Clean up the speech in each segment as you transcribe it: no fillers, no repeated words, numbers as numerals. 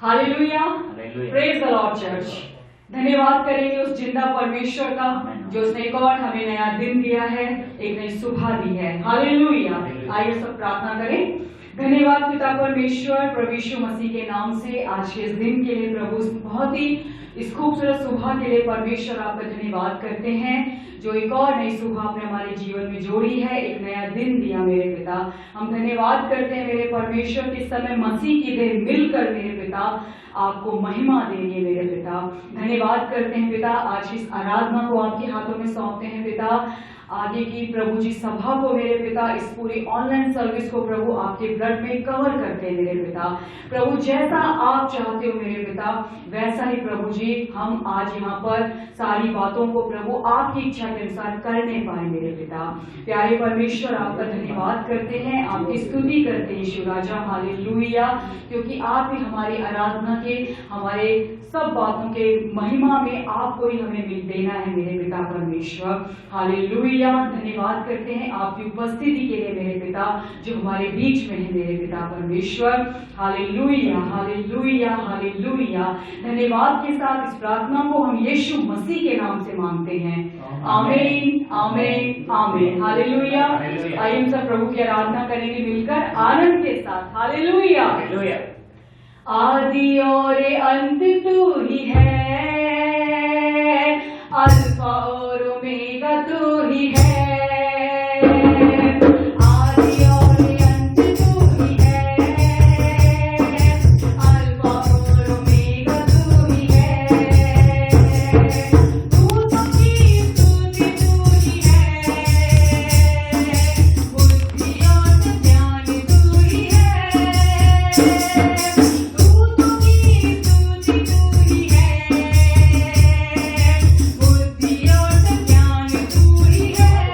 Hallelujah, praise the Lord church. धन्यवाद करेंगे उस जिंदा परमेश्वर का जो उसने एक और हमें नया दिन दिया है, एक नई सुबह दी है। हालेलुया। आइए सब प्रार्थना करें। धन्यवाद पिता परमेश्वर, प्रभु यीशु मसीह के नाम से आज के इस दिन के लिए प्रभु बहुत ही इस खूबसूरत सुबह के लिए परमेश्वर आपका धन्यवाद करते हैं जो एक और नई सुबह आपने हमारे जीवन में जोड़ी है, एक नया दिन दिया मेरे पिता। हम धन्यवाद करते हैं मेरे परमेश्वर के समय मसीह की देह मिलकर मेरे पिता आपको महिमा देंगे मेरे पिता। धन्यवाद करते हैं पिता, आज इस आराधना को आपके हाथों में सौंपते हैं पिता। आगे की प्रभु जी सभा को मेरे पिता, इस पूरी ऑनलाइन सर्विस को प्रभु आपके ब्लड में कवर करते हैं मेरे पिता। प्रभु जैसा आप चाहते हो मेरे पिता वैसा ही प्रभु जी हम आज यहाँ पर सारी बातों को प्रभु आपकी इच्छा के अनुसार करने पाए मेरे पिता। प्यारे परमेश्वर आपका धन्यवाद करते हैं, आपकी स्तुति करते हैं यीशु राजा। हालेलुया, क्योंकि आप ही हमारी आराधना के, हमारे सब बातों के महिमा में आपको ही हमें मिल देना है मेरे पिता परमेश्वर। हालेलुया, धन्यवाद करते हैं आपकी उपस्थिति के लिए मेरे पिता जो हमारे बीच में है मेरे पिता परमेश्वर। Hallelujah, hallelujah, hallelujah. धन्यवाद के साथ इस प्रार्थना को हम यीशु मसीह के नाम से मांगते हैं। आमीन, आमीन, आमीन। हालेलुया। आइए हम सब प्रभु की आराधना करेंगे मिलकर आनंद के साथ। हालेलुया। आदि और अंत तू ही है, अल्फा और ओमेगा तू ही है। आदि और अंत तू ही है, अल्फा और ओमेगा तू ही है। दूतों की स्तुति तू ही है, बुद्धि और ज्ञान तू ही है। दूतों की स्तुति तू ही है, बुद्धि और ज्ञान तू ही है।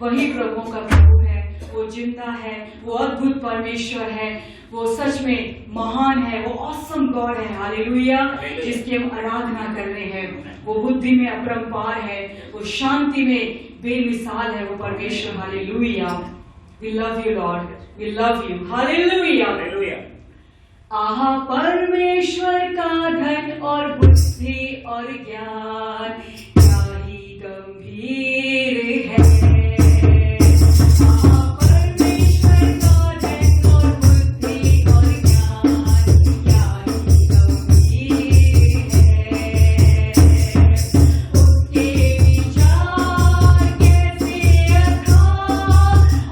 वही प्रभुओं का प्रभु है, वो जिंदा है, वो अद्भुत परमेश्वर है, वो सच में महान है, वो ऑसम गॉड है, हालेलुया, जिसकी हम आराधना कर रहे हैं। वो बुद्धि में अपरंपार है, वो शांति में बेमिसाल है, वो परमेश्वर, hallelujah. We love you, Lord. We love you. Hallelujah. Hallelujah. आहा परमेश्वर का धन और बुद्धि और ज्ञान क्या ही गंभीर है। आहा परमेश्वर का धन और बुद्धि और ज्ञान क्या ही गंभीर है। उसके विचार कैसे अथाह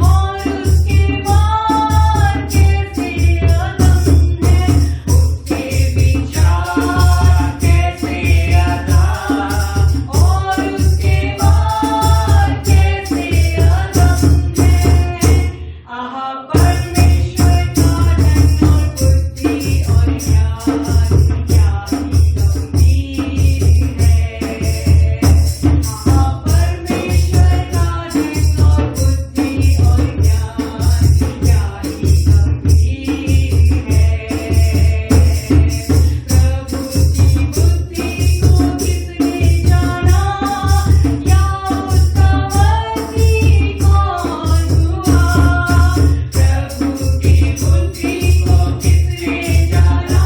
और उसके मार्ग कैसे अदम्य है। उसके विचार कैसे अथाह और उसके मार्ग कैसे अदम्य है। आहा परमेश्वर का धन और बुद्धि और ज्ञान क्या ही गंभीर है। आहा परमेश्वर का धन और बुद्धि और ज्ञान क्या ही गंभीर है। प्रभु की बुद्धि को किसने जाना, या उसका वसी कौन हुआ। प्रभु की बुद्धि को किसने जाना,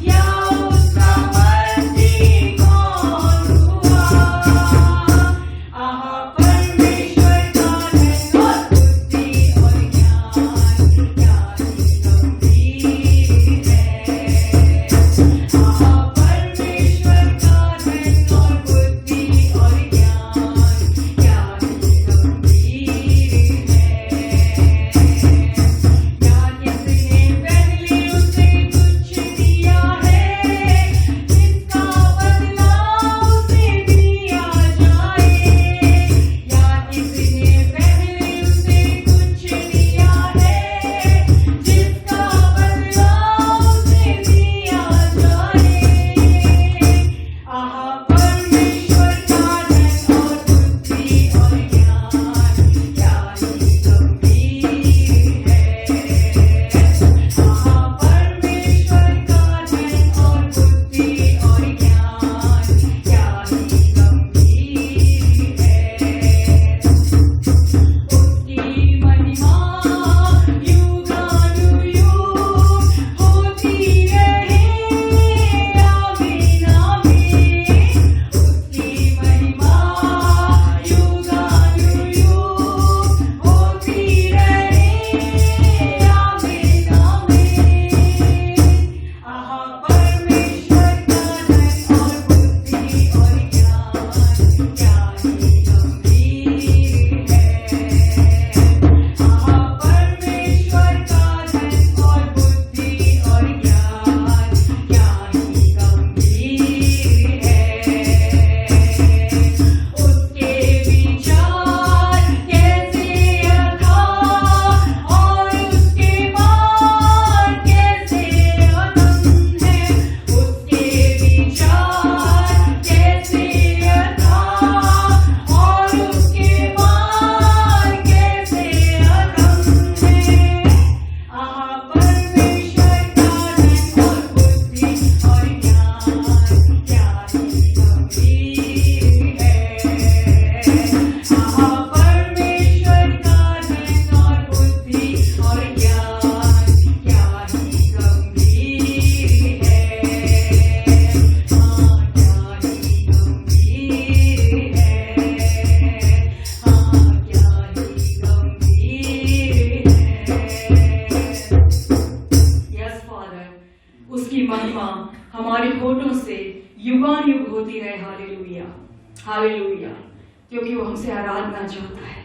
या उसका वसी कौन हुआ। आहा परमेश्वर का धन और बुद्धि और ज्ञान क्या ही गंभीर है। आहा परमेश्वर का धन और बुद्धि और ज्ञान क्या ही गंभीर है। क्या किसने पहले उसे कुछ दिया है, जिसका बदला उसे दिया जाए। या किसने पहले उसे कुछ दिया है, जिसका बदला उसे दिया जाए। आहा परमेश्वर का धन और बुद्धि और ज्ञान क्या ही गंभीर है। आहा परमेश्वर का धन और बुद्धि और ज्ञान क्या ही गंभीर है। उसकी महिमा युगानुयुग होती रहे, आमीन आमीन। उसकी महिमा युगानुयुग होती रहे, आमीन आमीन। आहा परमेश्वर का धन और बुद्धि और ज्ञान क्या ही गंभीर है। आहा परमेश्वर का धन और बुद्धि और ज्ञान क्या ही गंभीर है। उसके विचार कैसे अथाह और उसके मार्ग कैसे अदम्य है। उसके विचार कैसे अथाह और उसके मार्ग कैसे अदम्य है। आहा परमेश्वर का धन और बुद्धि और ज्ञान क्या ही गंभीर है। आहा परमेश्वर का धन और बुद्धि और ज्ञान क्या ही गंभीर है। हाँ क्या ही गंभीर है। हाँ क्या ही गंभीर है। यस फादर, उसकी महिमा हमारे होठों से युगानुयुग होती रहे, हालेलुया हालेलुया। क्योंकि वो हमसे आराधना चाहता है,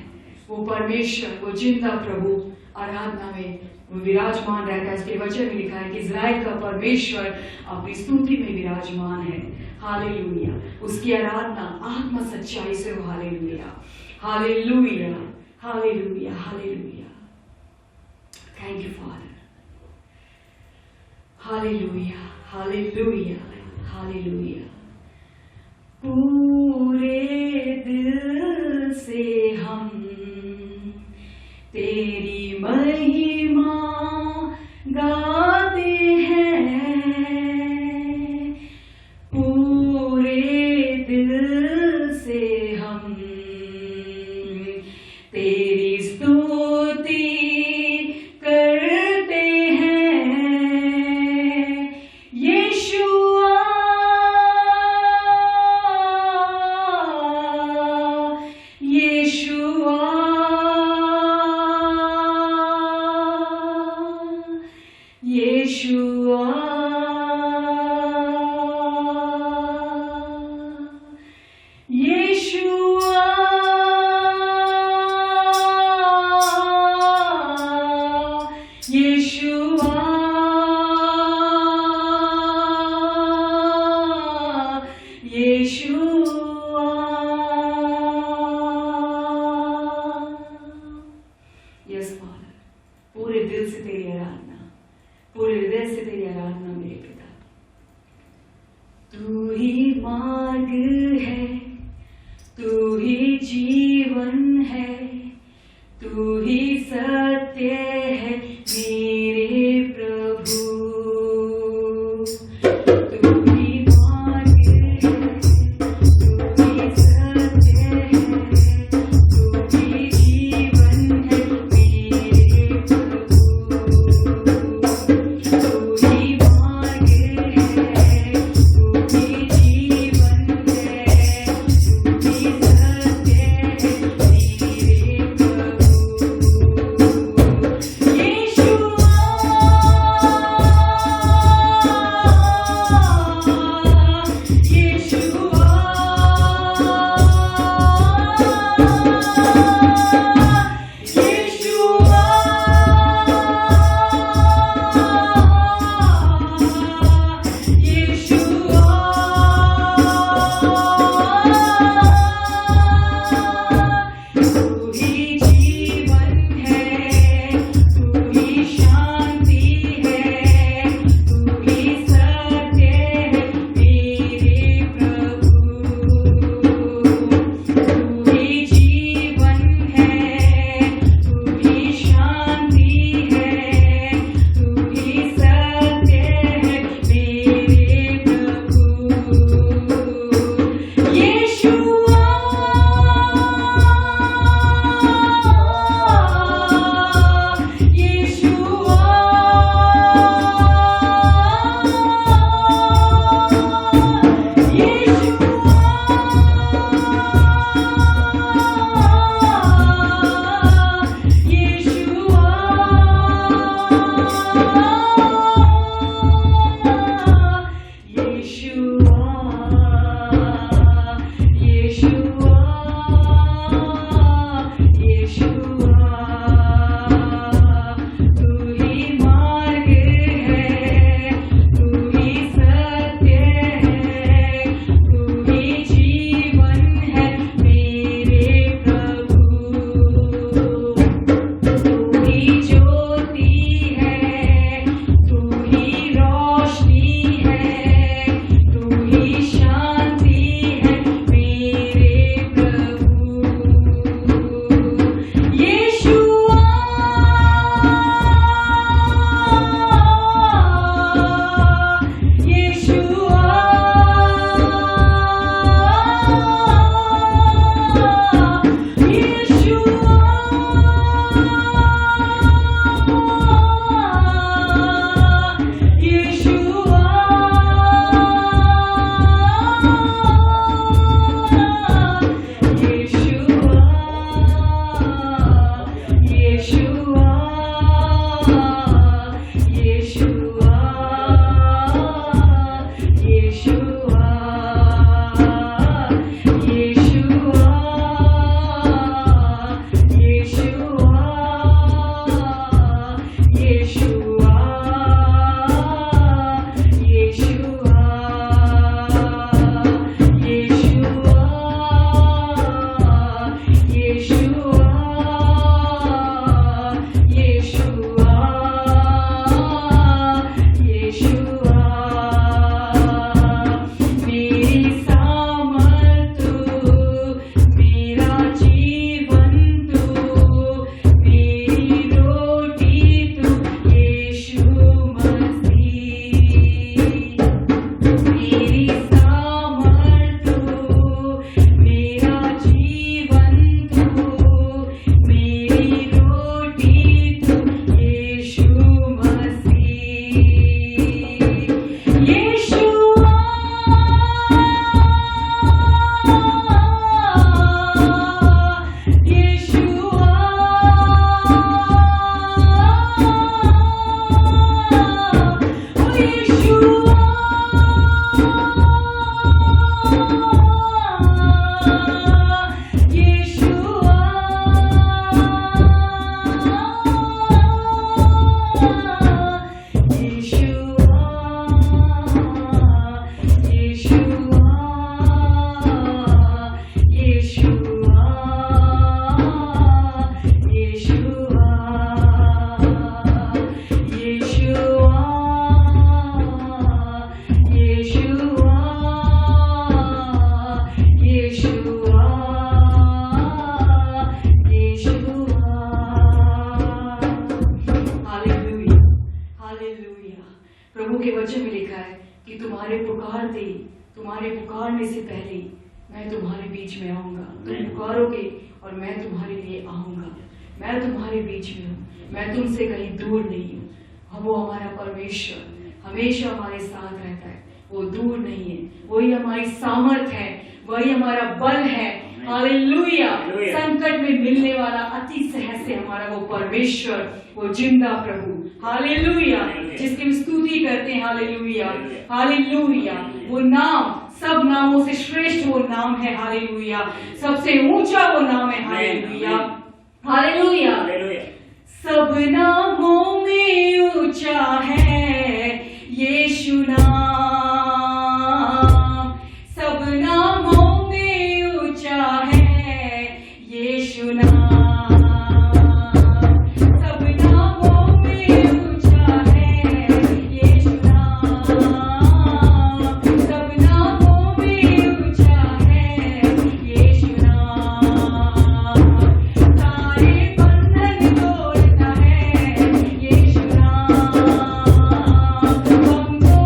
वो परमेश्वर, वो जिंदा प्रभु आराधना में वो विराजमान रहता है। इसके वचन में लिखा है कि इज़राइल का परमेश्वर अपनी स्तुति में विराजमान है, हालेलुया। उसकी आराधना आत्मा सच्चाई से हो, hallelujah hallelujah hallelujah hallelujah. Thank you father, hallelujah hallelujah hallelujah. पूरे दिल से हम तेरी महिमा गाते हैं पूरे दिल से हम, तेरी स्तुति करते हैं यीशुआ, यीशुआ, यीशुआ, यीशुआ, यीशुआ, यीशुआ। यस फादर, पूरे दिल से तेरी आराधना, पूरे हृदय से तेरी आराधना मेरे पिता। वचन में लिखा है कि तुम्हारे पुकारने से पहले मैं तुम्हारे बीच में आऊंगा। तुम पुकारोगे और मैं तुम्हारे लिए आऊंगा। मैं तुम्हारे बीच में हूँ, मैं तुमसे कहीं दूर नहीं हूँ। वो हमारा परमेश्वर हमेशा हमारे साथ रहता है, वो दूर नहीं है। वही हमारी सामर्थ है, वही हमारा बल है। हालेलुया। संकट में मिलने वाला अति सहज से हमारा वो परमेश्वर, वो जिंदा प्रभु, हालेलुया, जिसकी हम स्तुति करते हैं। Hallelujah, hallelujah. वो नाम सब नामों से श्रेष्ठ वो नाम है। हालेलुया। सबसे ऊंचा वो नाम है। Hallelujah, hallelujah. सब नामों में ऊंचा है यीशु नाम। सब नामों में ऊंचा है यीशु नाम। सब नामों में ऊंचा है यीशु नाम। सब नामों में ऊंचा है यीशु नाम। सारे बंधन तोड़ता है यीशु नाम। हमको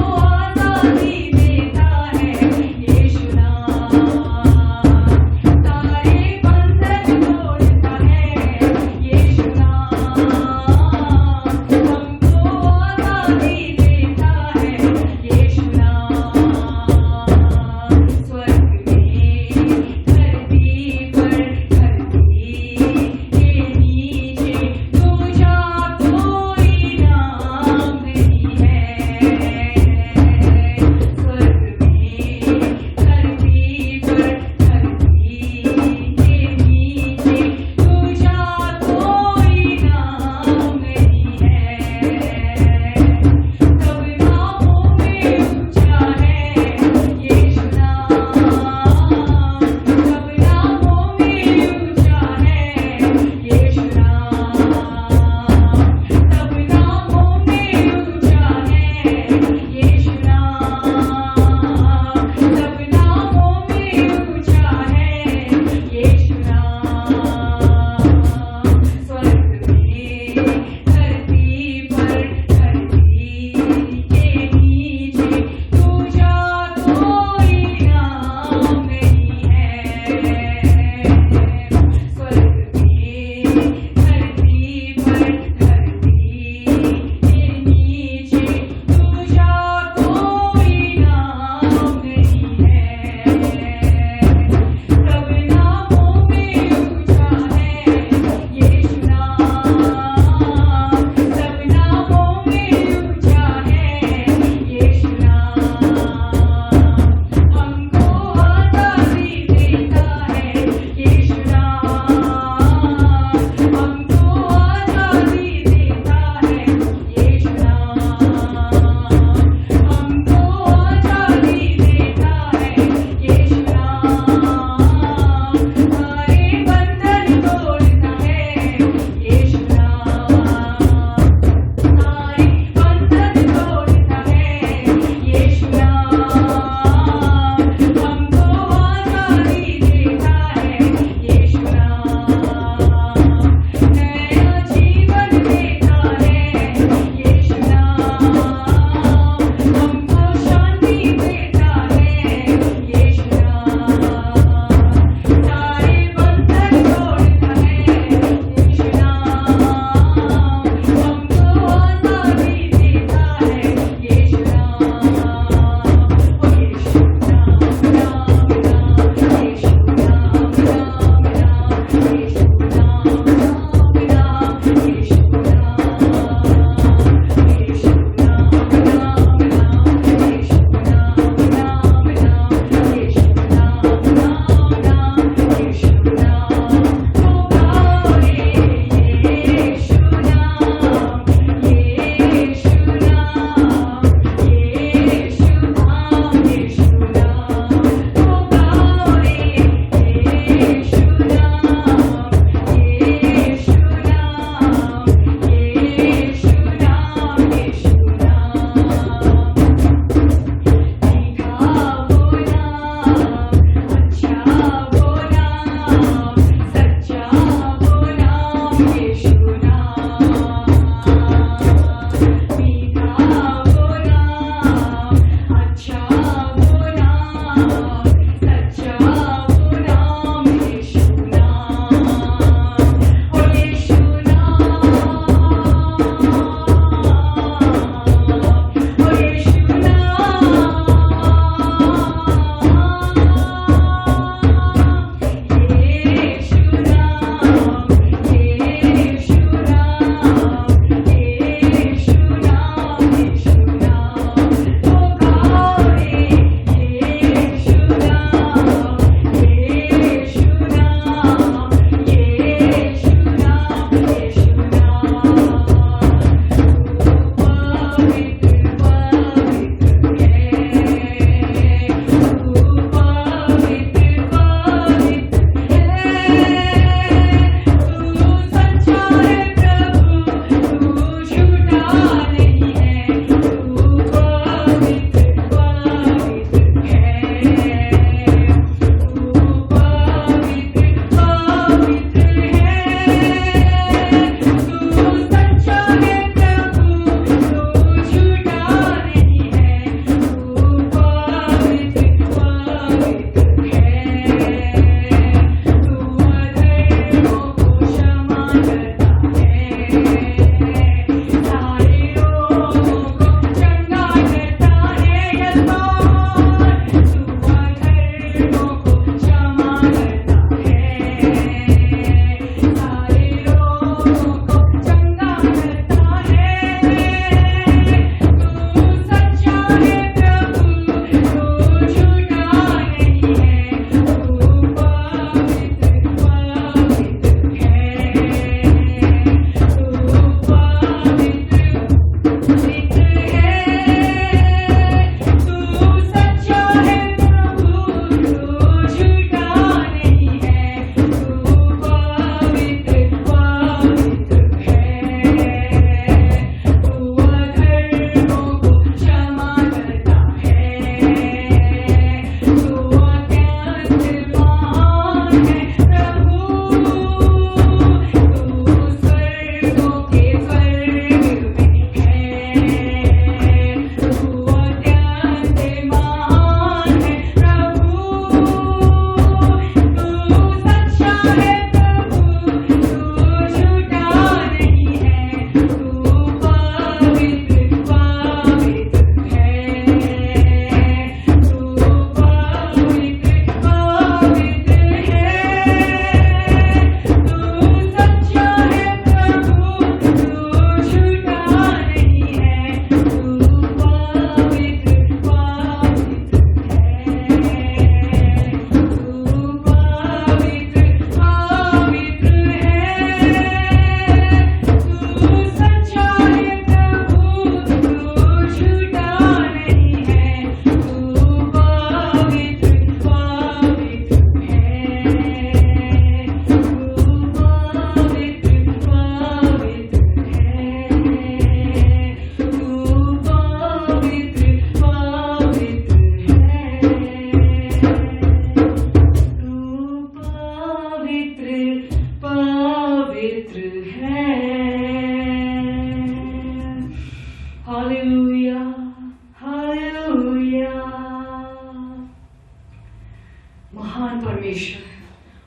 महान परमेश्वर,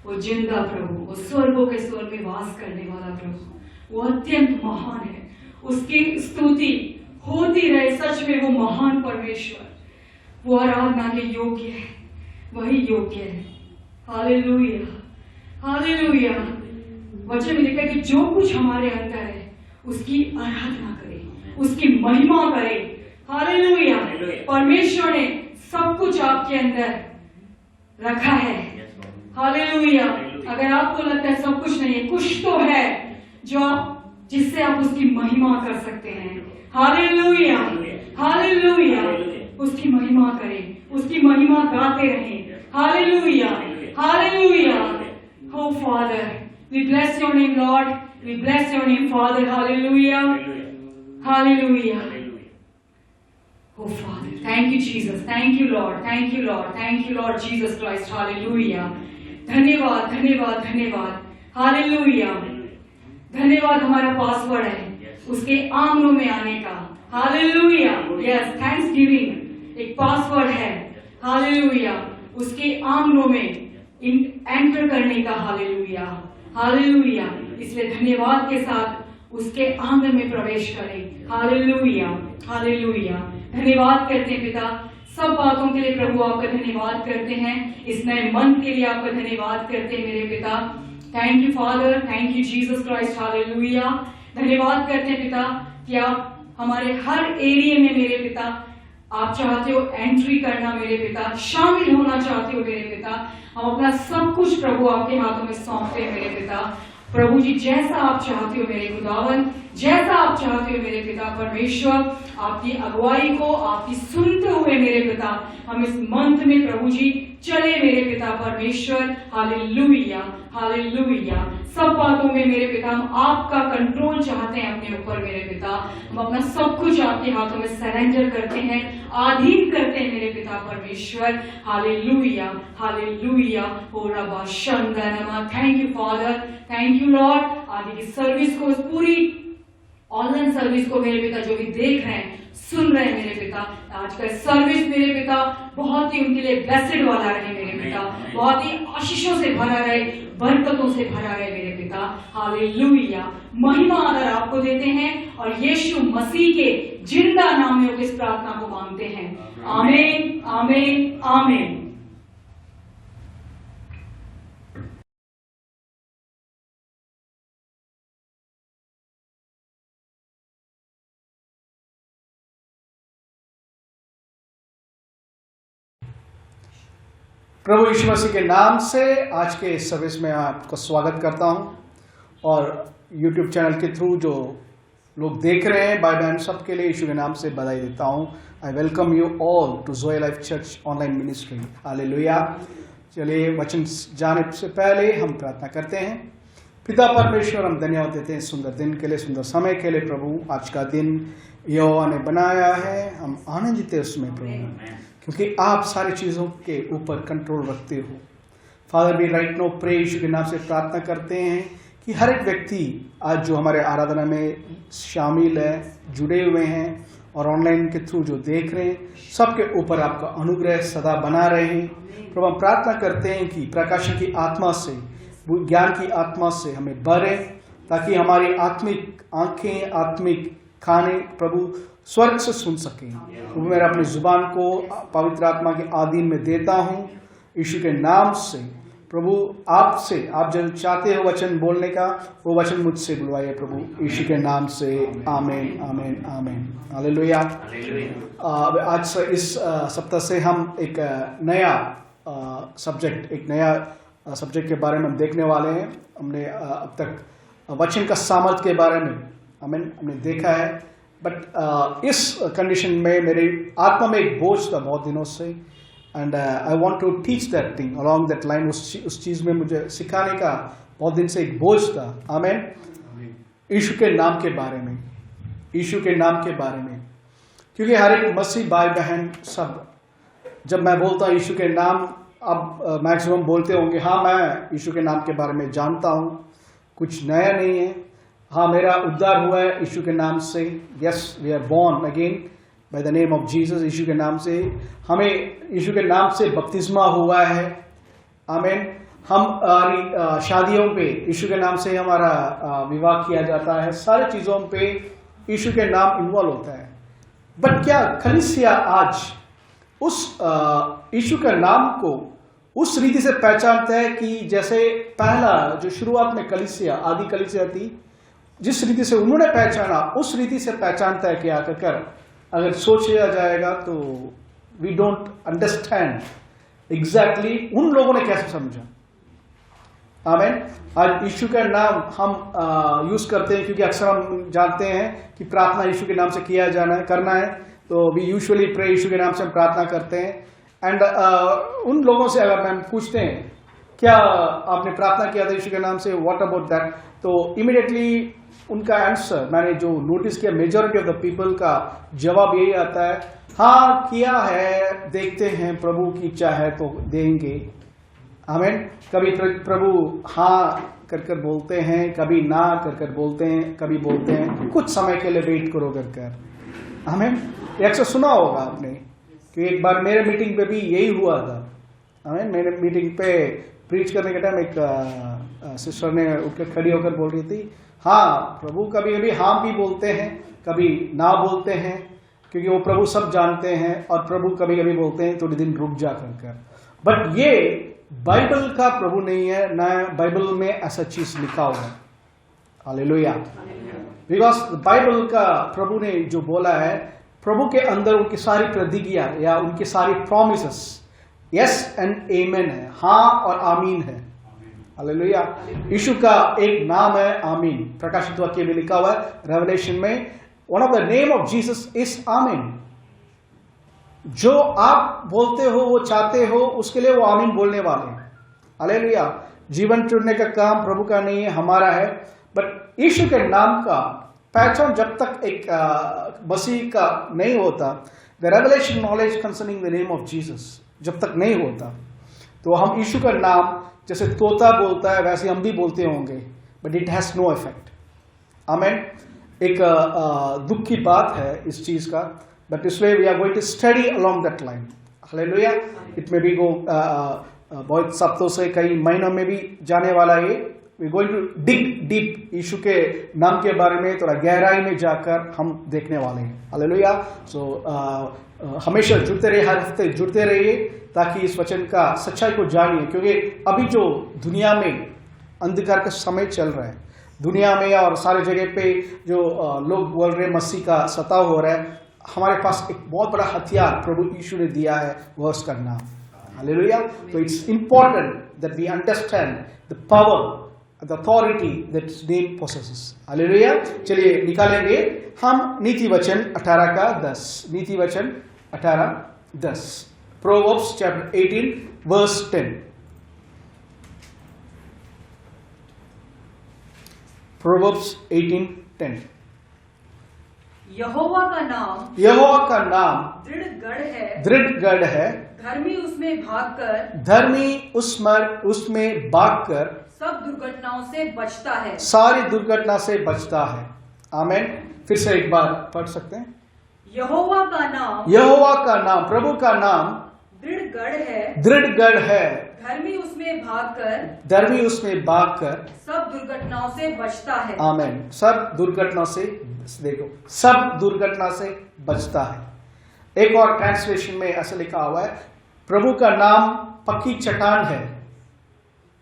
वो जिंदा प्रभु, वो स्वर्गों के स्वर्ग में वास करने वाला प्रभु, वो अत्यंत महान है। उसकी स्तुति होती रहे। सच में वो महान परमेश्वर, वो आराधना के योग्य है, वही योग्य है। Hallelujah, hallelujah. वचन में लिखा है कि जो कुछ हमारे अंदर है उसकी आराधना करें, उसकी महिमा करें। हालेलुया। परमेश्वर ने सब कुछ आपके अंदर रखा है। हालेलुया। अगर आपको लगता है सब कुछ नहीं है, कुछ तो है जो आप, जिससे आप उसकी महिमा कर सकते हैं। Hallelujah, hallelujah. उसकी महिमा करें, उसकी महिमा गाते रहें। Hallelujah, hallelujah. Oh Father, we bless your name, Lord. We bless your name, Father. Hallelujah, hallelujah. Oh Father, thank you Jesus, thank you Lord, thank you Lord, thank you Lord Jesus Christ. Hallelujah. धन्यवाद, धन्यवाद, धन्यवाद। Hallelujah. धन्यवाद हमारा password है उसके आंगनों में आने का। हालेलुया। यस, थैंक्स गिविंग एक पासवर्ड है। हालेलुया। उसके आंगनों में एंटर करने का। Hallelujah, hallelujah. इसलिए धन्यवाद के साथ उसके आंगन में प्रवेश करें। Hallelujah, hallelujah. धन्यवाद करते हैं पिता, सब बातों के लिए प्रभु आपका धन्यवाद करते हैं। इस नए मंथ के लिए आपका धन्यवाद करते हैं मेरे पिता। Thank you father, thank you Jesus Christ. Hallelujah. धन्यवाद करते हैं पिता कि आप हमारे हर एरिया में मेरे पिता आप चाहते हो एंट्री करना मेरे पिता, शामिल होना चाहते हो मेरे पिता। हम अपना सब कुछ प्रभु आपके हाथों में सौंपते हैं मेरे पिता। प्रभु जी जैसा आप चाहते हो मेरे खुदावन, जैसा आप चाहते हो मेरे पिता परमेश्वर, आपकी अगुवाई को आपकी सुनते हुए मेरे पिता हम इस मंथ में प्रभु जी चले मेरे पिता परमेश्वर। Hallelujah, hallelujah. सब बातों में मेरे पिता हम आपका कंट्रोल चाहते हैं अपने ऊपर मेरे पिता। हम अपना सब कुछ आपके हाथों में सरेंडर करते हैं, अधीन करते हैं मेरे पिता परमेश्वर। Hallelujah, hallelujah. हो रबा शंदनमा। Thank you father, thank you lord. आगे की सर्विस को, पूरी ऑनलाइन सर्विस को मेरे पिता जो भी देख रहे हैं, सुन रहे हैं मेरे पिता, आज का सर्विस मेरे पिता बहुत ही उनके लिए ब्लेसेड वाला रहे मेरे पिता, बहुत ही आशीषों से भरा रहे, बरकतों से भरा रहे मेरे पिता। हालेलुया। महिमा आदर आपको देते हैं और यीशु मसीह के जिंदा नाम में इस प्रार्थना को मांगते हैं। आमीन, आमीन, आमीन। प्रभु यीशु मसीह के नाम से आज के इस सर्विस में आपका स्वागत करता हूं और YouTube चैनल के थ्रू जो लोग देख रहे हैं भाई बहन सबके लिए यीशु के नाम से बधाई देता हूं। I welcome you all to Joy life church online ministry. Hallelujah. चलिए वचन जाने से पहले हम प्रार्थना करते हैं। पिता परमेश्वर, हम धन्यवाद देते हैं सुंदर दिन के लिए, सुंदर समय के लिए प्रभु। आज का दिन यहोवा ने बनाया है, हम आनंदित हैं उसमें प्रभु, क्योंकि आप सारी चीज़ों के ऊपर कंट्रोल रखते हो। फादर भी राइट नो प्रे यीशु के नाम से प्रार्थना करते हैं कि हर एक व्यक्ति आज जो हमारे आराधना में शामिल है, जुड़े हुए हैं और ऑनलाइन के थ्रू जो देख रहे हैं, सबके ऊपर आपका अनुग्रह सदा बना रहे हैं प्रभु। हम प्रार्थना करते हैं कि प्रकाशन की आत्मा से, ज्ञान की आत्मा से हमें भरे, ताकि हमारी आत्मिक आंखें, आत्मिक खाने प्रभु स्वर्ग से सुन सकें। प्रभु मेरा अपनी जुबान को पवित्र आत्मा के अधीन में देता हूँ यीशु के नाम से। प्रभु आपसे, आप जब चाहते हो वचन बोलने का, वो वचन मुझसे बुलवाइए प्रभु यीशु के नाम से। आमीन, आमीन, आमीन। हालेलुया। आज इस सप्ताह से हम एक नया सब्जेक्ट के बारे में हम देखने वाले हैं। हमने अब तक वचन का सामर्थ के बारे में हमने देखा है, बट इस कंडीशन में मेरी आत्मा में एक बोझ था बहुत दिनों से, and I want to teach that thing along that line. उस चीज़ में मुझे सिखाने का बहुत दिन से एक बोझ था। आमीन। यीशु के नाम के बारे में, यीशु के नाम के बारे में, क्योंकि हर एक मसीह भाई बहन सब, जब मैं बोलता हूँ यीशु के नाम, अब मैक्सिमम बोलते होंगे हाँ मैं यीशु के नाम के बारे में जानता हूँ, कुछ नया नहीं है। हाँ मेरा उद्धार हुआ है यीशु के नाम से। Yes, we are born again by the name of Jesus. Yeshu के नाम से हमें, यीशु के नाम से बपतिस्मा हुआ है। आमीन। हम शादियों पे यीशु के नाम से हमारा विवाह किया जाता है, सारी चीजों पे यीशु के नाम इन्वॉल्व होता है। बट क्या कलीसिया आज उस यीशु के नाम को उस रीति से पहचानता है कि जैसे पहला जो शुरुआत में कलीसिया, आदि कलीसिया थी, जिस रीति से उन्होंने पहचाना उस रीति से पहचानता है क्या? अगर सोचा जाएगा तो वी डोंट अंडरस्टैंड एग्जैक्टली उन लोगों ने कैसे समझा। आमीन। आज यीशु का नाम हम यूज करते हैं क्योंकि अक्सर हम जानते हैं कि प्रार्थना यीशु के नाम से किया जाना है, करना है, तो वी यूजुअली प्रे यीशु के नाम से हम प्रार्थना करते हैं। एंड उन लोगों से अगर हम पूछते हैं क्या आपने प्रार्थना किया था यीशु के नाम से, व्हाट अबाउट दैट, तो इमीडिएटली उनका आंसर मैंने जो नोटिस किया, मेजॉरिटी ऑफ द पीपल का जवाब यही आता है, हाँ किया है, देखते हैं, प्रभु की इच्छा है तो देंगे। आमीन। कभी प्रभु हाँ कर बोलते हैं, कभी ना कर बोलते हैं, कभी बोलते हैं कुछ समय के लिए वेट करो कर। आमीन। अक्सर सुना होगा आपने कि एक बार मेरे मीटिंग पे भी यही हुआ था। आमीन। मेरे मीटिंग पे प्रीच करने के टाइम एक सिस्टर ने उठकर खड़ी होकर बोल रही थी, हाँ प्रभु कभी कभी हाँ भी बोलते हैं, कभी ना बोलते हैं, क्योंकि वो प्रभु सब जानते हैं, और प्रभु कभी कभी बोलते हैं थोड़ी दिन रुक जा कर। बट ये बाइबल का प्रभु नहीं है, ना बाइबल में ऐसा चीज लिखा हुआ है। हालेलुया। बिकॉज बाइबल का प्रभु ने जो बोला है, प्रभु के अंदर उनकी सारी प्रतिज्ञा या उनकी सारी प्रॉमिसेस यस एंड आमीन है, हाँ और आमीन है। हालेलुया। यीशु का एक नाम है आमीन, प्रकाशित वाक्य में लिखा हुआ है रेवलेशन में, one of the name of Jesus is आमीन। जो आप बोलते हो, वो चाहते हो, उसके लिए वो आमीन बोलने वाले हैं। हालेलुया। जीवन चुनने का काम प्रभु का नहीं है, हमारा है। बट यीशु के नाम का पहचान जब तक एक मसीह का नहीं होता, the revelation knowledge concerning the name of Jesus जब तक नहीं होता, तो हम यीशु का नाम जैसे तोता बोलता है वैसे हम भी बोलते होंगे, but it has no effect. Amen. एक दुख की बात है इस चीज का, but this way we are going to study along that line. Hallelujah. It may be go बहुत सप्ताहों से कई महीनों में भी जाने वाला है। We are going to dig deep यीशु के नाम के बारे में थोड़ा गहराई में जाकर हम देखने वाले हैं। Hallelujah. So हमेशा जुड़ते रहिए, हर हफ्ते जुड़ते रहिए ताकि इस वचन का सच्चाई को जानिए, क्योंकि अभी जो दुनिया में अंधकार का समय चल रहा है, दुनिया में और सारे जगह पे जो लोग बोल रहे मसीह का सताव हो रहा है, हमारे पास एक बहुत बड़ा हथियार प्रभु यीशु ने दिया है, वह उसका नाम। हालेलुया। तो it's important that we understand the power, the authority that his name possesses. Hallelujah. चलिए निकालेंगे हम नीति वचन 18 का 10। नीति वचन 18:10, प्रोवर्ब्स चैप्टर 18 वर्स 10। प्रोवर्ब्स 18:10। यहोवा का नाम दृढ़ गढ़ है, धर्मी उसमें भागकर सब दुर्घटनाओं से बचता है, सारी दुर्घटना से बचता है। आमीन। फिर से एक बार पढ़ सकते हैं। यहोवा का नाम, प्रभु का नाम दृढ़ गढ़ है, धर्मी उसमें भागकर सब दुर्घटनाओं से बचता है। आमीन। सब दुर्घटना से, देखो, सब दुर्घटना से बचता है। एक और ट्रांसलेशन में ऐसा लिखा हुआ है, प्रभु का नाम पक्की चट्टान है,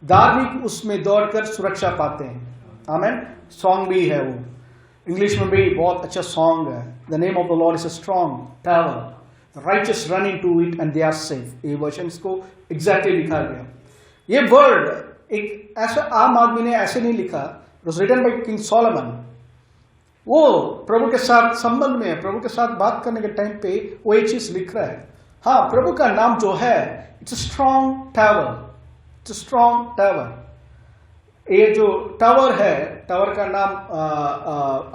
धार्मिक उसमें दौड़कर सुरक्षा पाते हैं। आमीन। सॉन्ग भी है वो, इंग्लिश में भी बहुत अच्छा सॉन्ग है, the name of the Lord is a strong tower, the righteous run into it and they are safe. ये वर्जन को एग्जैक्टली लिखा गया। ये वर्ड एक ऐसा आम आदमी ने ऐसे नहीं लिखा, it was written by King Solomon. वो प्रभु के साथ संबंध में, प्रभु के साथ बात करने के टाइम पे वो एक चीज लिख रहा है, हाँ प्रभु का नाम जो है it's a strong tower, it's a strong tower. ये जो टावर है, टावर का नाम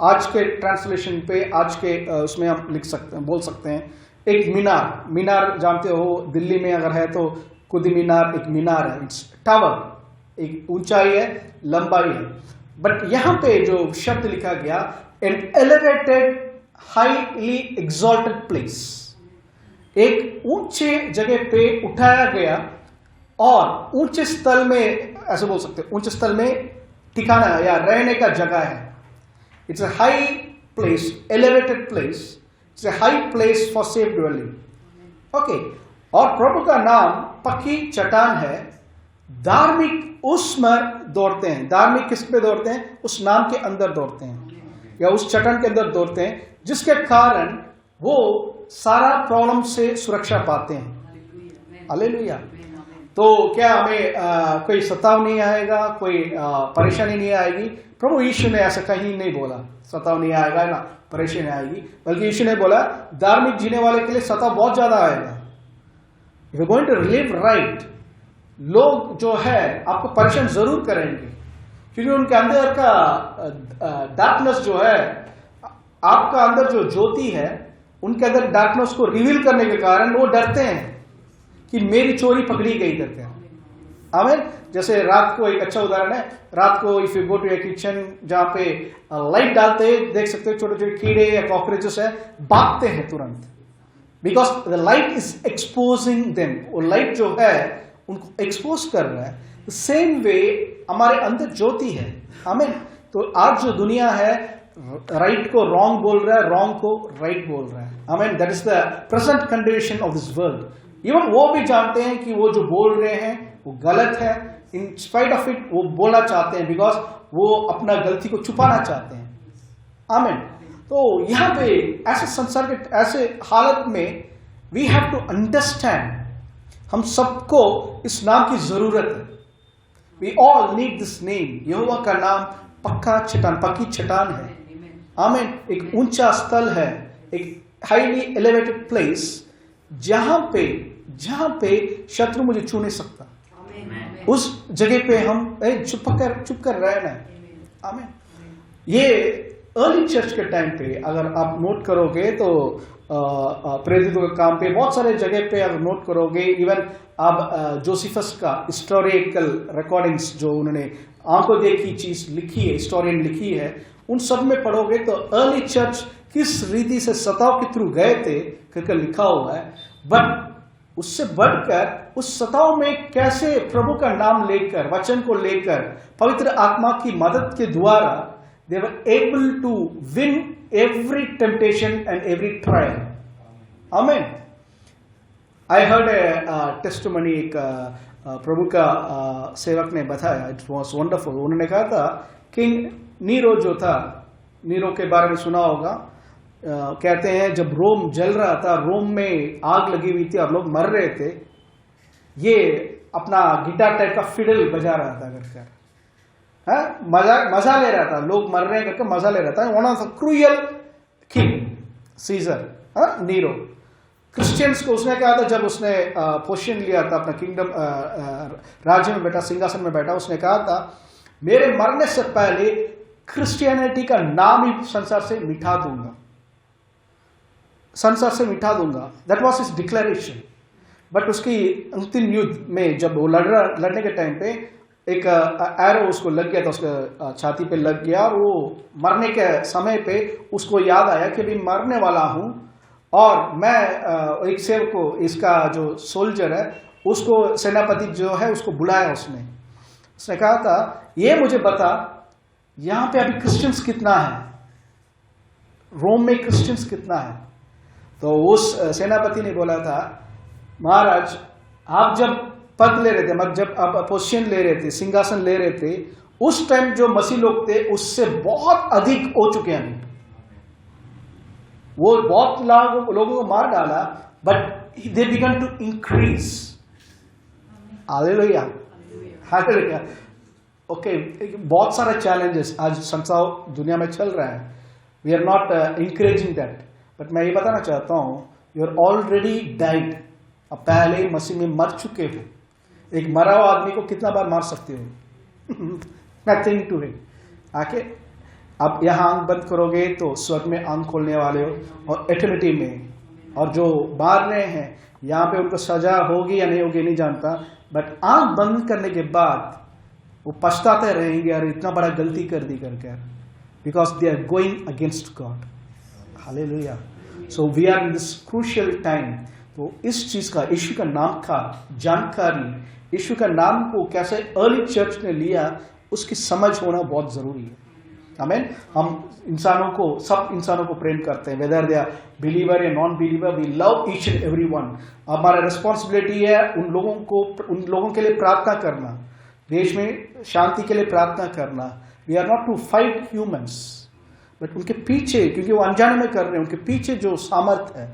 आज के ट्रांसलेशन पे, आज के उसमें हम लिख सकते हैं, बोल सकते हैं एक मीनार। मीनार जानते हो, दिल्ली में अगर है तो कुतुब मीनार एक मीनार है, इट्स टावर, एक ऊंचाई है, लंबाई है। बट यहां पे जो शब्द लिखा गया, an elevated highly exalted place, एक ऊंचे जगह पे उठाया गया और ऊंचे स्थल में, ऐसे बोल सकते हैं, ऊंचे स्थल में ठिकाना या रहने का जगह है. It's a high place, elevated place. It's a high place for safe dwelling. Okay. और प्रभु का नाम पक्की चट्टान है. धार्मिक उसमें दौड़ते हैं. धार्मिक किस पे दौड़ते हैं? उस नाम के अंदर दौड़ते हैं या उस चट्टान के अंदर दौड़ते हैं, जिसके कारण वो सारा प्रॉब्लम से सुरक्षा पाते हैं. हालेलुया. तो क्या हमें कोई सताव नहीं आएगा, कोई परेशानी नहीं आएगी? प्रभु यीशु ने ऐसा कहीं नहीं बोला सताव नहीं आएगा ना परेशानी आएगी, बल्कि यीशु ने बोला धार्मिक जीने वाले के लिए सताव बहुत ज्यादा आएगा. If you're going to live right, लोग जो है आपको परेशान जरूर करेंगे, क्योंकि उनके अंदर का डार्कनेस जो है, आपका अंदर जो ज्योति है, उनके अंदर डार्कनेस को रिवील करने के कारण वो डरते हैं कि मेरी चोरी पकड़ी गई करके. आमीन. जैसे रात को, एक अच्छा उदाहरण है, रात को if you go to a kitchen जहां पे लाइट डालते हैं, देख सकते हो छोटे छोटे कीड़े या कॉकरोचेस है, भागते हैं तुरंत, because the light is exposing them. वो लाइट जो है उनको एक्सपोज कर रहा है. सेम वे हमारे अंदर ज्योति है. आमीन. तो आज जो दुनिया है, राइट को रॉन्ग बोल रहा है, रॉन्ग को राइट बोल रहा है. आमीन. That is the present condition of this world. Even वो भी जानते हैं कि वो जो बोल रहे हैं वो गलत है. इन स्पाइट ऑफ इट वो बोलना चाहते हैं, बिकॉज वो अपना गलती को छुपाना चाहते हैं. आमीन. तो यहां पे ऐसे संसार के ऐसे हालत में वी हैव टू अंडरस्टैंड, हम सबको इस नाम की जरूरत है. We all need this name. यहोवा का नाम पक्का चट्टान, पक्की चट्टान है. आमीन. एक ऊंचा स्थल है, एक हाईली एलिवेटेड प्लेस, जहां पे शत्रु मुझे छू नहीं सकता. उस जगह पे हम चुप कर रहना है. आमीन. ये अर्ली चर्च के टाइम पे अगर आप नोट करोगे तो प्रेरितों के काम पे बहुत सारे जगह पे अगर नोट करोगे, इवन आप जोसेफस का हिस्टोरिकल रिकॉर्डिंग्स जो उन्होंने आंखों देखी चीज लिखी है, हिस्टोरियन लिखी है, उन सब में पढ़ोगे तो अर्ली चर्च किस रीति से सताव के थ्रू गए थे करके लिखा हुआ है. बट उससे बढ़कर उस सताव में कैसे प्रभु का नाम लेकर, वचन को लेकर, पवित्र आत्मा की मदद के द्वारा they were able to win every temptation and every trial. Amen. I heard a testimony, एक प्रभु का सेवक ने बताया, it was wonderful. उन्होंने कहा था किंग नीरो जो था, नीरो के बारे में सुना होगा. कहते हैं जब रोम जल रहा था, रोम में आग लगी हुई थी और लोग मर रहे थे, ये अपना गिटार टाइप का फिडल बजा रहा था करके, मजा ले रहा था. लोग मर रहे हैं करके मजा ले रहा था. One of the cruel king Caesar Nero, Christians को उसने कहा था, जब उसने पोजीशन लिया था अपना किंगडम, राज्य में बैठा, सिंहासन में बैठा, उसने कहा था मेरे मरने से पहले क्रिश्चियनिटी का नाम ही संसार से मिटा दूंगा, संसार से मिटा दूंगा. That was his declaration. But उसकी अंतिम युद्ध में जब वो लड़ने के टाइम पे एक एरो उसको लग गया था, उसके छाती पे लग गया, और वो मरने के समय पे उसको याद आया कि अभी मरने वाला हूं, और मैं एक सेवक को, इसका जो सोल्जर है उसको, सेनापति जो है उसको बुलाया. उसने कहा था ये मुझे बता यहां पे अभी क्रिश्चियंस कितना है, रोम में क्रिश्चियंस कितना है. तो उस सेनापति ने बोला था महाराज आप जब पद ले रहे थे, मतलब जब आप पोजीशन ले रहे थे, सिंहासन ले रहे थे, उस टाइम जो मसीह लोग थे उससे बहुत अधिक हो चुके हैं. वो बहुत लोगों को मार डाला, but they began to increase. Hallelujah, hallelujah. Okay. बहुत सारे चैलेंजेस आज संसार दुनिया में चल रहा है. We are not encouraging that, but मैं ये बताना चाहता हूं यू आर ऑलरेडी डाइड. अब पहले मसीह में मर चुके हो. एक मरा हुआ आदमी को कितना बार मार सकते हो? Nothing to it. आके आप यहाँ आंख बंद करोगे तो स्वर्ग में आंख खोलने वाले हो, और एटर्निटी में. और जो मार रहे हैं यहाँ पे उनको सजा होगी या नहीं होगी नहीं जानता, बट आंख बंद करने के बाद वो पछताते रहेंगे यार इतना बड़ा गलती कर दी करके, because they are going against God. Hallelujah. So we are in this crucial time. तो इस चीज का, यीशु का नाम का जानकारी यीशु का नाम को कैसे अर्ली चर्च ने लिया, उसकी समझ होना बहुत जरूरी है। आमीन। हम सब इंसानों को प्रेम करते हैं, वेदर दे आर बिलीवर या non believer, we love each and everyone. हमारा रिस्पॉन्सिबिलिटी है उन लोगों के लिए प्रार्थना करना, देश में शांति के लिए प्रार्थना करना। We are not to fight humans, but उनके पीछे, क्योंकि वो अनजाने में कर रहे हैं, उनके पीछे जो सामर्थ्य है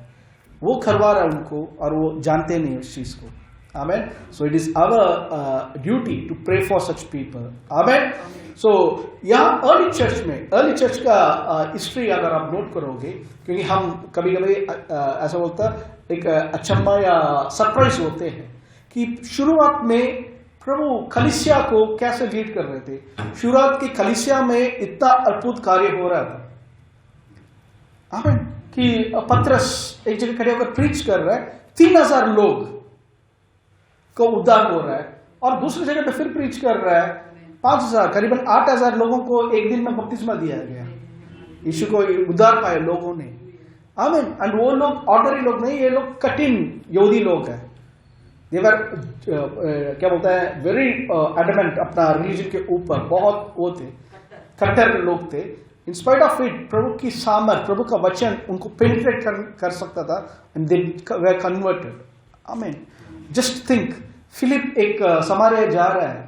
वो करवा रहा है उनको, और वो जानते नहीं उस चीज को। Amen. So it is our duty to pray for such people. Amen. So यहाँ अर्ली चर्च का हिस्ट्री अगर आप नोट करोगे, क्योंकि हम कभी कभी ऐसा बोलता एक अचंभा या सरप्राइज होते हैं कि शुरुआत में प्रभु कलीसिया को कैसे लीड कर रहे थे। शुरुआत की कलीसिया में इतना अद्भुत कार्य हो रहा था, आमीन, कि पतरस एक जगह खड़े होकर प्रीच कर रहा है, 3000 लोग को उद्धार हो रहा है, और दूसरी जगह पे फिर प्रीच कर रहा है, 5000 करीबन 8000 लोगों को एक दिन में बपतिस्मा दिया गया, यीशु को उद्धार पाए लोगों ने। आमीन। एंड वो लोग ऑर्डनरी लोग नहीं, ये लोग कठिन यहूदी लोग हैं। देवर क्या बोलता है, वेरी एडमेंट अपना रिलीजन के ऊपर, बहुत वो थे, कट्टर लोग थे। इन स्पाइट ऑफ इट प्रभु की सामर्थ, प्रभु का वचन उनको पेनिट्रेट कर सकता था, एंड दे वर कन्वर्टेड। आमीन। जस्ट थिंक, फिलिप एक समारिया जा रहा है,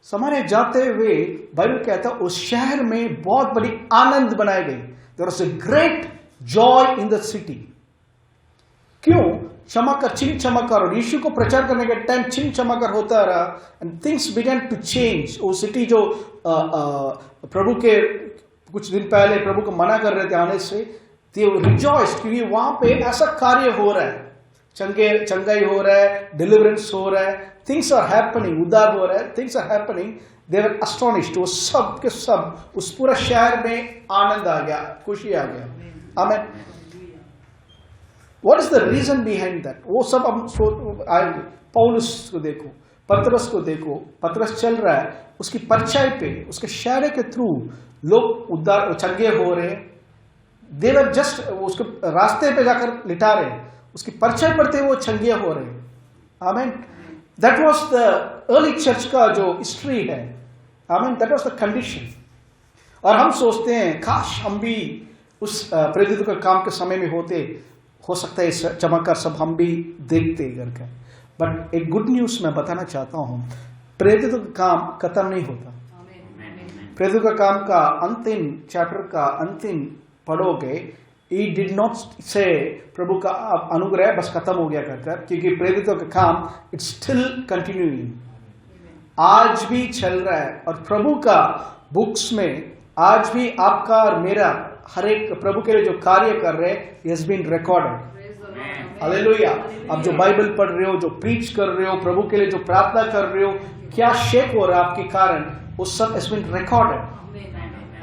समारिया जाते हुए बाइबल कहता है उस शहर में बहुत बड़ी आनंद बनाई गई। There was a great joy in the city. क्यों? चमत्कार, चिन्ह चमत्कार, और यीशु को प्रचार करने के टाइम चिन्ह चमत्कार होता रहा, and things began to change. वो सिटी जो प्रभु के कुछ दिन पहले प्रभु को मना कर रहे थे आने से, दे रिजॉइस्ड, क्योंकि वहां पे ऐसा कार्य हो रहा है, चंगाई हो रहा है, डिलीवरेंस हो रहा है, थिंग्स आर हैपनिंग, उद्धार हो रहा है, things are happening. They were astonished. वो सब के सब, उस पूरा शहर में आनंद आ गया, खुशी आ गया। Amen. What is the reason behind that? वो सब हम आएंगे। पौलुस को देखो, पतरस को देखो, पतरस चल रहा है, उसकी परछाई पे, उसके शहर के थ्रू लोग उद्धार चंगे हो रहे हैं। दे वर जस्ट, उसके रास्ते पे जाकर लिटा रहे हैं, उसकी परछाई पड़ते वो चंगे हो रहे हैं। आमीन। That was the early church का जो हिस्ट्री है। आमीन। That was the condition. और हम सोचते हैं काश हम भी उस प्रेरितों के काम के समय में होते, हो सकता है इस चमत्कार सब हम भी देखते करके। बट एक गुड न्यूज मैं बताना चाहता हूं, प्रेरितों का काम खत्म नहीं होता। प्रेरितों का काम का अंतिम चैप्टर का अंतिम पढ़ोगे, He did not say प्रभु का अनुग्रह बस खत्म हो गया कहकर, क्योंकि प्रेरितों का काम इट्स स्टिल कंटिन्यूइंग, आज भी चल रहा है। और प्रभु का बुक्स में आज भी आपका और मेरा हर एक प्रभु के लिए जो कार्य कर रहे हैं, he has been recorded। Hallelujah. आप जो बाइबल पढ़ रहे हो, जो प्रीच कर रहे हो, प्रभु के लिए जो प्रार्थना कर रहे हो, क्या शेक हो रहा है आपके कारण, वो सब has been recorded।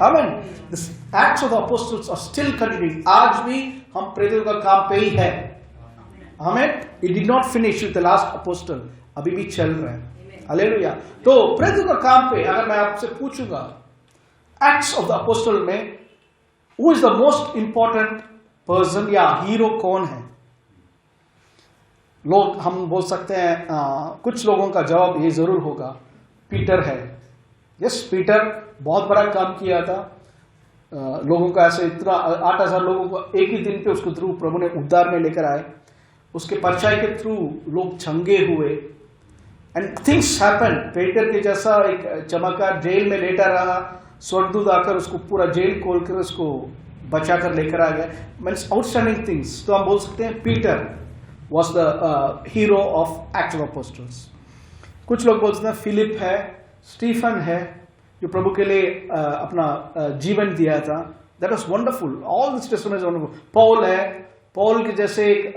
आमीन। The acts of the apostles are still continuing। आज भी हम प्रेरितों का काम पे ही है। आमीन। It did not finish with the last apostle, अभी भी चल रहा है। हालेलुया। तो प्रेरितों का काम पे अगर मैं आपसे पूछूंगा, Acts of the Apostle में who is the most important person या हीरो कौन है? लोग हम बोल सकते हैं, कुछ लोगों का जवाब ये जरूर होगा, पीटर है। यस, पीटर बहुत बड़ा काम किया था, लोगों का ऐसे इतना 8000 लोगों को एक ही दिन पे उसके थ्रू प्रभु ने उद्धार में लेकर आए, उसके परछाई के थ्रू लोग चंगे हुए, एंड थिंग्स हैपन। पीटर के जैसा एक चमत्कार, जेल में लेटा रहा, स्वर्गदूत आकर उसको पूरा जेल खोलकर उसको बचा कर लेकर आ गया, मीन्स आउटस्टैंडिंग थिंग्स। तो हम बोल सकते हैं Peter was the hero of acts of apostles. कुछ लोग बोलते हैं फिलिप है, स्टीफन है, जो प्रभु के लिए अपना जीवन दिया था। That was wonderful, all this testimonies wonderful. Paul है, पौल के जैसे एक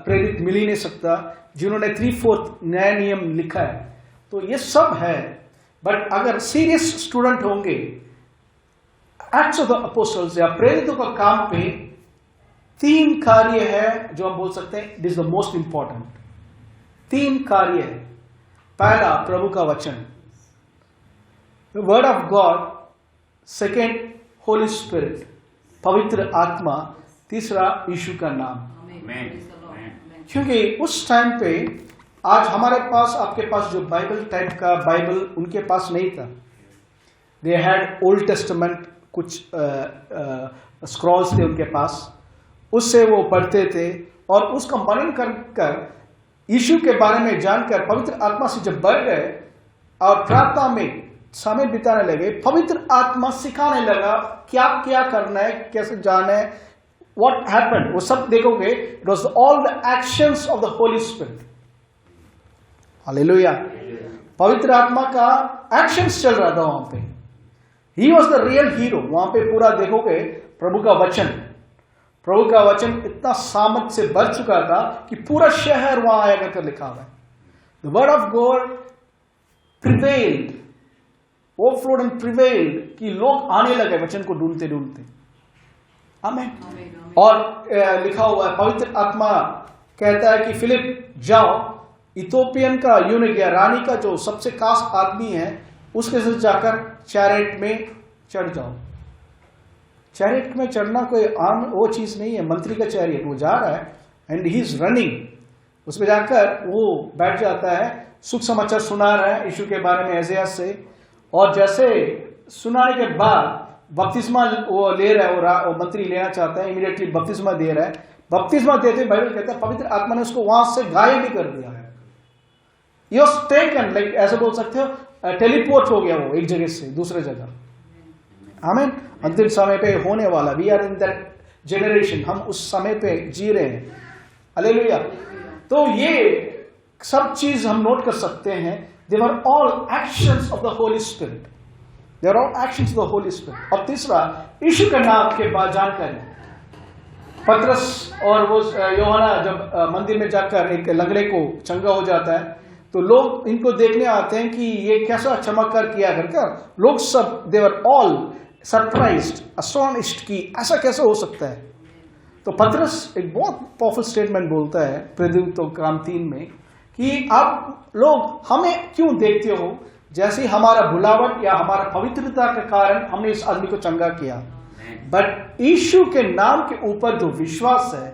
प्रेरित मिल ही नहीं सकता, जिन्होंने 3/4 नया नियम लिखा है। तो ये सब है, बट अगर सीरियस स्टूडेंट होंगे एक्ट्स ऑफ द अपोस्टल्स या प्रेरितों का काम पे, 3 कार्य है जो हम बोल सकते हैं it is the most important. 3 कार्य है। पहला प्रभु का वचन, word of God. Second Holi spirit, पवित्र आत्मा। तीसरा यीशु का नाम। क्योंकि उस टाइम पे आज हमारे पास, आपके पास जो बाइबल टाइप का बाइबल उनके पास नहीं था। दे हैड ओल्ड टेस्टामेंट, कुछ स्क्रॉल्स थे उनके पास, उससे वो पढ़ते थे और उसका मनन कर यीशु के बारे में जानकर पवित्र आत्मा से जब बढ़ गए और प्रार्थना में समय बिताने लगे, पवित्र आत्मा सिखाने लगा क्या क्या करना है, कैसे जाना है, व्हाट हैपेंड, वो सब देखोगे। It was all the actions of the holy spirit. Hallelujah. पवित्र आत्मा का एक्शंस चल रहा था वहां पे। He was the real hero. वहां पे पूरा देखोगे प्रभु का वचन इतना सामर्थ से भर चुका था कि पूरा शहर वहां आया करके लिखा हुआ है। The word of God prevailed, overflowed and prevailed, कि लोग आने लगे वचन को ढूंढते ढूंढते। आमीन। और लिखा हुआ है, पवित्र आत्मा कहता है कि फिलिप जाओ, इथोपियन का यूनिक या रानी का जो सबसे खास आदमी है उसके साथ जाकर चैरेट में चढ़ जाओ। चैरिट में चढ़ना कोई आम वो चीज नहीं है। मंत्री का चैरिट, वो जा रहा है एंड ही इज रनिंग, उसमें जाकर वो बैठ जाता है, सुख समाचार सुना रहा है यीशु के बारे में एजेया से। और जैसे सुनाने के बाद बपतिस्मा वो ले रहा है, वो मंत्री लेना चाहता है, इमीडिएटली बपतिस्मा दे रहा है। बपतिस्मा देते बाइबल कहता है पवित्र आत्मा ने उसको वहां से गायब भी कर दिया है। यू टेकन, लाइक ऐसे बोल सकते हो, टेलीपोर्ट हो गया वो एक जगह से दूसरे जगह। आमीन। अंतिम समय पे होने वाला, we are in that generation, हम उस समय पे जी रहे हैं। हालेलुया। तो ये सब चीज हम नोट कर सकते हैं। They were all actions of the holy spirit, they are all actions of the holy spirit. और तीसरा, यीशु का नाम के बाद जानकारी। पतरस और वो यूहन्ना जब मंदिर में जाकर एक लंगड़े को चंगा हो जाता है, तो लोग इनको देखने आते हैं कि ये कैसा चमत्कार किया करके। लोग सब दे वर ऑल सरप्राइज्ड, एस्टोनिश्ड कि ऐसा कैसे हो सकता है। तो पतरस एक बहुत पावरफुल स्टेटमेंट बोलता है प्रेरित तो काम 3 में कि आप लोग हमें क्यों देखते हो जैसे हमारा भुलावट या हमारा पवित्रता के कारण हमने इस आदमी को चंगा किया, बट यीशु के नाम के ऊपर जो विश्वास है,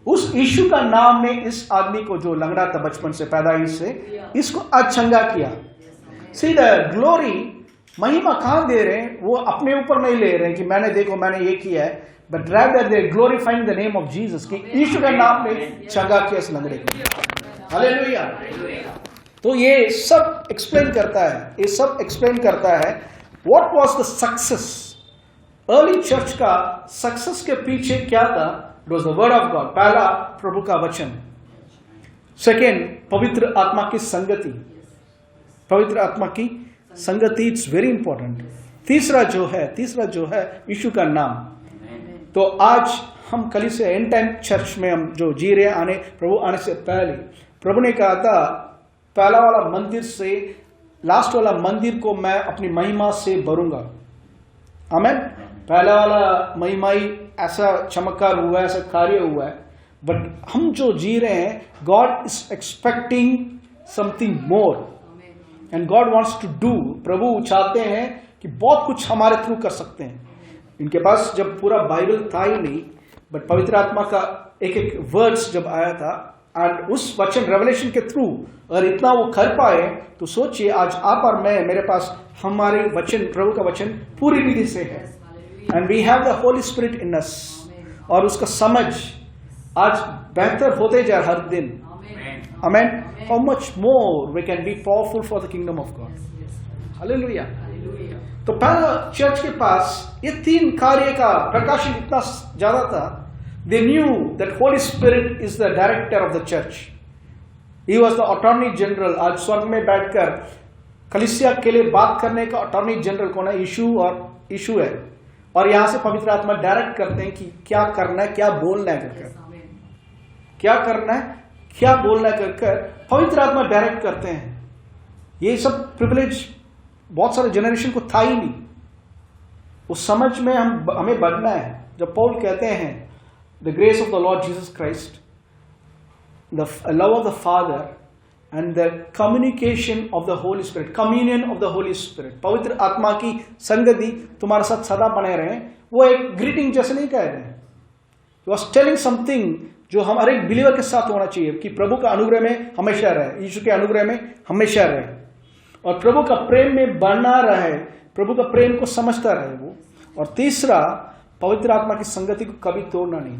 उस यीशु का नाम ने इस आदमी को जो लंगड़ा था बचपन से, पैदाइश से, इसको आज चंगा किया। सी द ग्लोरी, महिमा कहां दे रहे हैं, वो अपने ऊपर नहीं ले रहे हैं कि मैंने देखो मैंने ये किया है, but rather they glorifying the name of Jesus कि यीशु का नाम ने चंगा किया इस लंगड़े को। हालेलुया। तो ये सब एक्सप्लेन करता है what was the success. Early church का सक्सेस के पीछे क्या था? It was the word of God. पहला, प्रभु का वचन। सेकेंड, पवित्र आत्मा की संगति। पवित्र आत्मा की संगति, इट्स वेरी इंपॉर्टेंट। तीसरा जो है यीशु का नाम। तो आज हम कलीसिया एंड टाइम चर्च में हम जो जी रहे हैं, प्रभु आने से पहले प्रभु ने कहा था पहला वाला मंदिर से लास्ट वाला मंदिर को मैं अपनी महिमा से भरूंगा। आमीन। पहला वाला महिमा ही ऐसा चमत्कार हुआ है, ऐसा कार्य हुआ है, बट हम जो जी रहे हैं, God is expecting something more and God wants to do. प्रभु चाहते हैं कि बहुत कुछ हमारे थ्रू कर सकते हैं। इनके पास जब पूरा बाइबल था ही नहीं, बट पवित्र आत्मा का एक एक वर्ड्स जब आया था एंड उस वचन रेवलेशन के थ्रू अगर इतना वो कर पाए, तो सोचिए आज आप और मैं, मेरे पास हमारे वचन, प्रभु का वचन पूरी विधि से है and we have the holy spirit in us. और उसका समझ आज बेहतर होते जा हर दिन। Amen. How much more we can be powerful for the kingdom of God. Hallelujah. तो पहला चर्च के पास ये 3 कार्य का प्रकाशन इतना ज्यादा था। They knew that Holy Spirit is the director of the church. He was the attorney general. आज स्वर्ग में बैठकर कलीसिया के लिए बात करने का अटॉर्नी जनरल कौन है? यीशु है। और यहां से पवित्र आत्मा डायरेक्ट करते हैं कि क्या करना है, क्या बोलना है करकर, क्या करना है, क्या बोलना है करकर पवित्र आत्मा डायरेक्ट करते हैं। ये सब प्रिविलेज बहुत सारे जनरेशन को था ही नहीं। उस समझ में हमें बढ़ना है। जब पौल कहते हैं the grace of the Lord Jesus Christ, the love of the Father and the communication of the Holy Spirit, communion of the Holy Spirit, पवित्र आत्मा की संगति तुम्हारे साथ सदा बने रहे। वो एक ग्रीटिंग जैसे नहीं कह रहे हैं, he was telling something जो हम हर एक बिलीवर के साथ होना चाहिए कि प्रभु का अनुग्रह में हमेशा रहे, यीशु के अनुग्रह में हमेशा रहे और प्रभु का प्रेम में बना रहे, प्रभु का प्रेम को समझता रहे वो। और तीसरा, पवित्र आत्मा की संगति को कभी तोड़ना नहीं।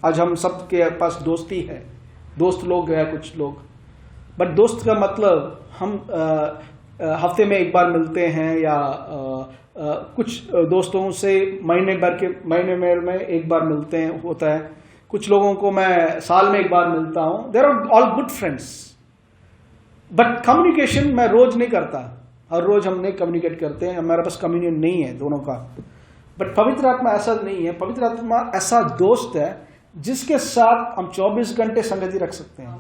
आज हम सब के पास दोस्ती है, दोस्त लोग हैं कुछ लोग, बट दोस्त का मतलब हम हफ्ते में एक बार मिलते हैं या कुछ दोस्तों से महीने भर में एक बार मिलते हैं होता है, कुछ लोगों को मैं साल में एक बार मिलता हूं। There are all good friends, but communication मैं रोज नहीं करता, हर रोज हम नहीं कम्युनिकेट करते हैं, हमारे पास कम्युनियन नहीं है दोनों का। बट पवित्र आत्मा ऐसा नहीं है, पवित्र आत्मा ऐसा दोस्त है जिसके साथ हम 24 घंटे संगति रख सकते हैं।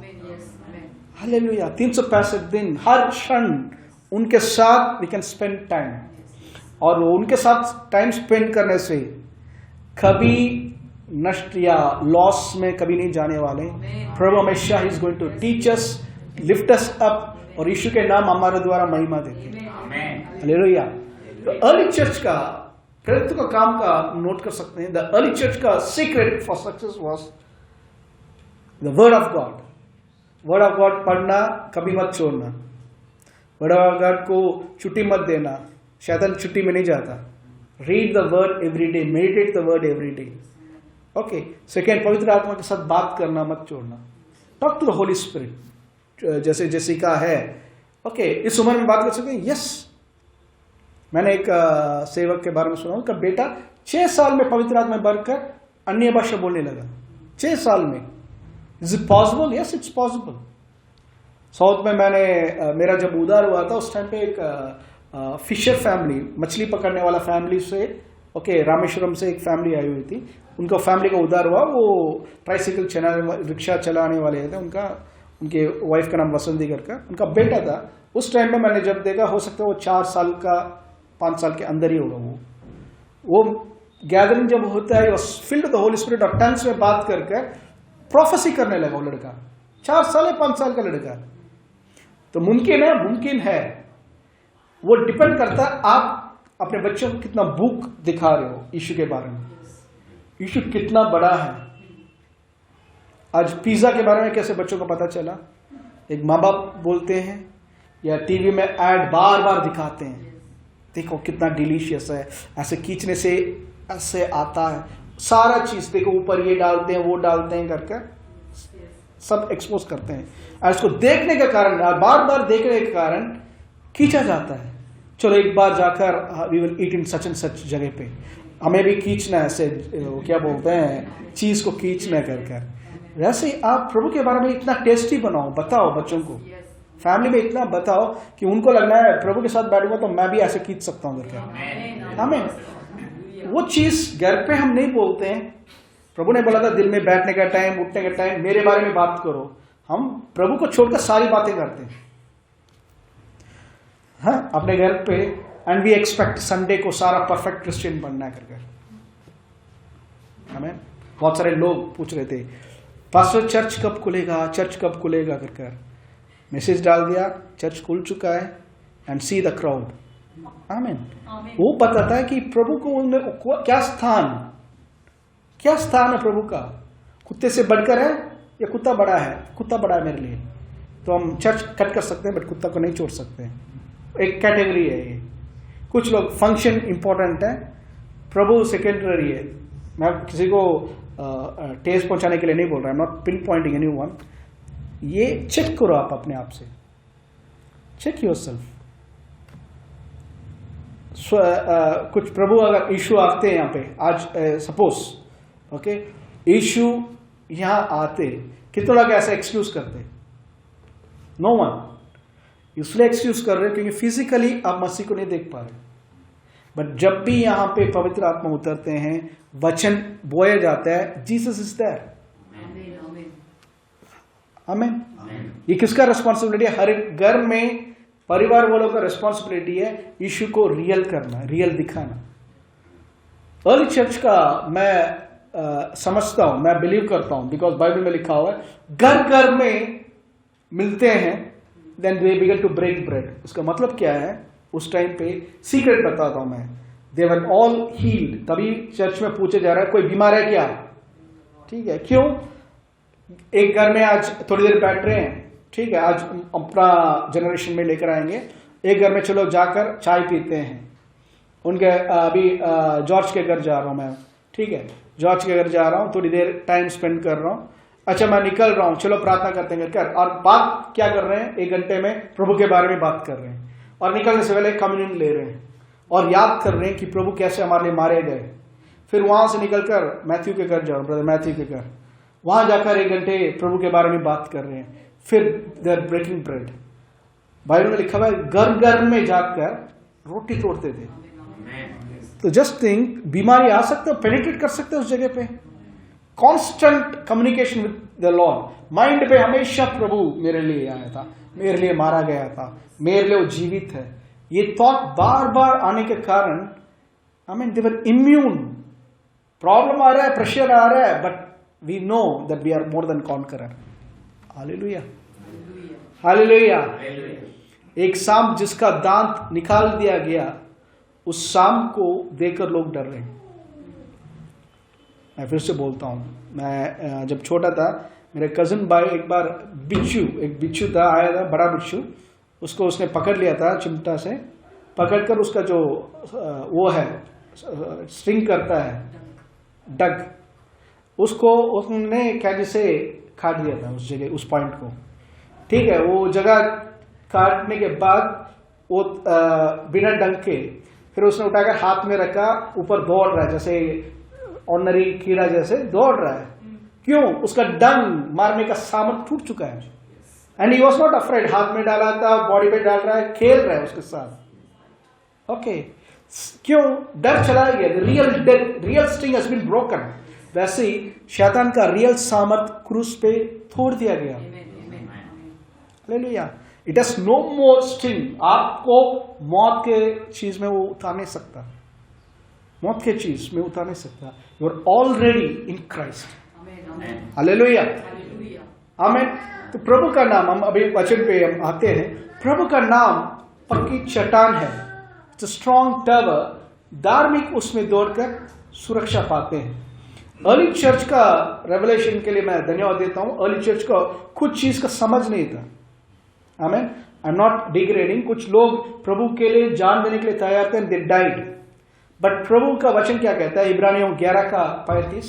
हालेलुया, 365 दिन हर क्षण उनके साथ वी कैन स्पेंड टाइम, और उनके साथ टाइम स्पेंड करने से कभी नष्ट या लॉस में कभी नहीं जाने वाले। प्रभु हमेशा ही is going to teach us, lift us up, और यीशु के नाम हमारे द्वारा महिमा देते हैं। हालेलुया। तो अर्ली चर्च का प्रेरितों का काम का नोट कर सकते हैं। द अर्ली चर्च का secret for success was the word of God. Word of God पढ़ना कभी मत छोड़ना, वर्ड ऑफ गॉड को छुट्टी मत देना, शैतान छुट्टी में नहीं जाता। Read the word every day, meditate the word every day. Okay, second, पवित्र आत्मा के साथ बात करना मत छोड़ना। Talk to the holy spirit, जैसे जेसिका है। ओके, इस उम्र में बात कर सकते हैं। यस, मैंने एक सेवक के बारे में सुना, उनका बेटा 6 साल में पवित्र आत्मा में भरकर अन्य भाषा बोलने लगा। 6 साल में। Is it possible? Yes, it's possible. South में मेरा जब उद्धार हुआ था उस टाइम पे एक फिशर फैमिली, मछली पकड़ने वाला फैमिली से, ओके, रामेश्वरम से एक फैमिली आई हुई थी। उनका फैमिली का उद्धार हुआ। वो ट्राइसिकल रिक्शा चलाने वाले थे। उनके वाइफ का नाम वसंती करके उनका बेटा था। उस टाइम में मैंने जब देखा, हो सकता है वो 4 साल का 5 साल के अंदर ही होगा। वो गैदरिंग जब होता है, फिल्ड द होली स्पिरिट और टंग्स में बात करके प्रोफेसी करने लगा वो लड़का। 4 साल या 5 साल का लड़का। तो मुमकिन है। वो डिपेंड करता है आप अपने बच्चों को कितना भूख दिखा रहे हो यीशु के बारे में। यीशु कितना बड़ा है। आज पिज्जा के बारे में कैसे बच्चों को पता चला? एक माँ बाप बोलते हैं या टीवी में ऐड बार बार दिखाते हैं, देखो कितना डिलीशियस है, ऐसे खींचने से ऐसे आता है, सारा चीज देखो, ऊपर ये डालते हैं वो डालते हैं करके सब एक्सपोज करते हैं। और इसको देखने के कारण, बार बार देखने के कारण खींचा जाता है। चलो एक बार जाकर we will eat in such and such जगह पे, हमें भी खींचना है, ऐसे क्या बोलते हैं, चीज को खींचना कर। वैसे आप प्रभु के बारे में इतना टेस्टी बनाओ, बताओ बच्चों को, फैमिली में इतना बताओ कि उनको लगना है प्रभु के साथ बैठूंगा तो मैं भी ऐसे खींच सकता हूँ करके। हमें वो चीज घर पे हम नहीं बोलते हैं। प्रभु ने बोला था दिन में बैठने का टाइम, उठने का टाइम, मेरे बारे में बात करो। हम प्रभु को छोड़कर सारी बातें करते हैं, हाँ, अपने घर पे। एंड वी एक्सपेक्ट संडे को सारा परफेक्ट क्रिश्चियन बनना करके। हमें बहुत सारे लोग पूछ रहे थे, पास्टर चर्च कब खुलेगा, चर्च कब खुलेगा कर मैसेज डाल दिया, चर्च खुल चुका है। And see the crowd. आमीन। वो बताता है कि प्रभु को क्या स्थान है प्रभु का। कुत्ते से बढ़कर है या कुत्ता बड़ा है? कुत्ता बड़ा है मेरे लिए, तो हम चर्च कट कर सकते हैं बट कुत्ता को नहीं छोड़ सकते। एक कैटेगरी है ये। कुछ लोग फंक्शन इंपॉर्टेंट है, प्रभु सेकेंडरी है। मैं किसी को टेस्ट पहुंचाने के लिए नहीं बोल रहा, नॉट पिन पॉइंटिंग एनीवन। ये चेक करो आप अपने आप से, चेक योरसेल्फ। कुछ प्रभु अगर यीशु आते हैं यहाँ पे आज, सपोज ओके, यीशु यहां आते, कितने लोग ऐसा एक्सक्यूज करते? No one. इसलिए एक्सक्यूज कर रहे क्योंकि फिजिकली आप मसीह को नहीं देख पा रहे। बट जब भी यहां पे पवित्र आत्मा उतरते हैं, वचन बोया जाता है, जीसस इज देयर। आमीन। ये किसका रिस्पॉन्सिबिलिटी है? हर एक घर में परिवार वालों का रिस्पॉन्सिबिलिटी है यीशु को रियल करना, रियल दिखाना। अर्ली चर्च का मैं समझता हूं, मैं बिलीव करता हूं, बिकॉज बाइबल में लिखा हुआ है घर घर में मिलते हैं, then they began to break bread. उसका मतलब क्या है? उस टाइम पे सीक्रेट बताता हूं मैं। दे वर ऑल हील्ड। तभी चर्च में पूछा जा रहा है कोई बीमार है क्या? ठीक है, क्यों? एक घर में आज थोड़ी देर बैठ रहे हैं, ठीक है, आज अपना जनरेशन में लेकर आएंगे। एक घर में चलो जाकर चाय पीते हैं, उनके अभी जॉर्ज के घर जा रहा हूं मैं, ठीक है, जॉर्ज के घर जा रहा हूं, थोड़ी देर टाइम स्पेंड कर रहा हूं, अच्छा मैं निकल रहा हूं, चलो प्रार्थना करते हैं कर, और बात क्या कर रहे हैं? 1 घंटे में प्रभु के बारे में बात कर रहे हैं, और निकलने से पहले कम्युनियन ले रहे हैं और याद कर रहे हैं कि प्रभु कैसे हमारे लिए मारे गए। फिर वहां से निकलकर मैथ्यू के घर जाओ, ब्रदर मैथ्यू के घर, वहां जाकर 1 घंटे प्रभु के बारे में बात कर रहे हैं, फिर they are breaking bread. Bible में लिखा हुआ है घर घर में जाकर रोटी तोड़ते थे। तो जस्ट थिंक, बीमारी आ सकते हो, पेनिट्रेट कर सकते हो उस जगह पे। Constant communication with the Lord. Mind पे हमेशा प्रभु मेरे लिए आया था, मेरे लिए मारा गया था, मेरे लिए वो जीवित है, ये थॉट बार बार आने के कारण I mean they were immune. Problem आ रहा है, प्रेशर आ रहा है, but we know that we are more than conqueror. Hallelujah, hallelujah. एक सांप जिसका दांत निकाल दिया गया, उस सांप को देखकर लोग डर रहे हैं। मैं फिर से बोलता हूं, मैं जब छोटा था, मेरे कजिन भाई एक बार एक बिच्छू था, आया था बड़ा बिच्छू, उसको उसने पकड़ लिया था चिमटा से, पकड़कर उसका जो वो है स्ट्रिंग करता है डग, उसको उसने कैंची से काट दिया था उस जगह, उस पॉइंट को, ठीक है। वो जगह काटने के बाद वो बिना डंक के फिर उसने उठाकर हाथ में रखा, ऊपर दौड़ रहा है जैसे ऑर्डिनरी कीड़ा जैसे दौड़ रहा है। क्यों? उसका डंक मारने का सामर्थ टूट चुका है। And he was not afraid, हाथ में डाला था, बॉडी पे डाल रहा है, खेल रहा है उसके साथ। ओके, क्यों? डर चला गया, real sting has been broken. वैसे ही शैतान का रियल सामर्थ क्रूस पे तोड़ दिया गया। Hallelujah. It has no more sting. आपको मौत के चीज में वो उतार नहीं सकता, मौत के चीज में उतार नहीं सकता। You are already in Christ. Hallelujah, amen. तो प्रभु का नाम, हम अभी वचन पे हम आते हैं, प्रभु का नाम पक्की चट्टान है, इट्स अ स्ट्रॉन्ग टावर। धार्मिक उसमें दौड़कर सुरक्षा पाते हैं। अर्ली चर्च का रेवलेशन के लिए मैं धन्यवाद देता हूं। अर्ली चर्च को कुछ चीज का समझ नहीं था। आमीन, आई एम नॉट डिग्रेडिंग। कुछ लोग प्रभु के लिए जान देने के लिए तैयार थे, दे डाइड। बट प्रभु का वचन क्या कहता है? इब्रानियों 11 का 35,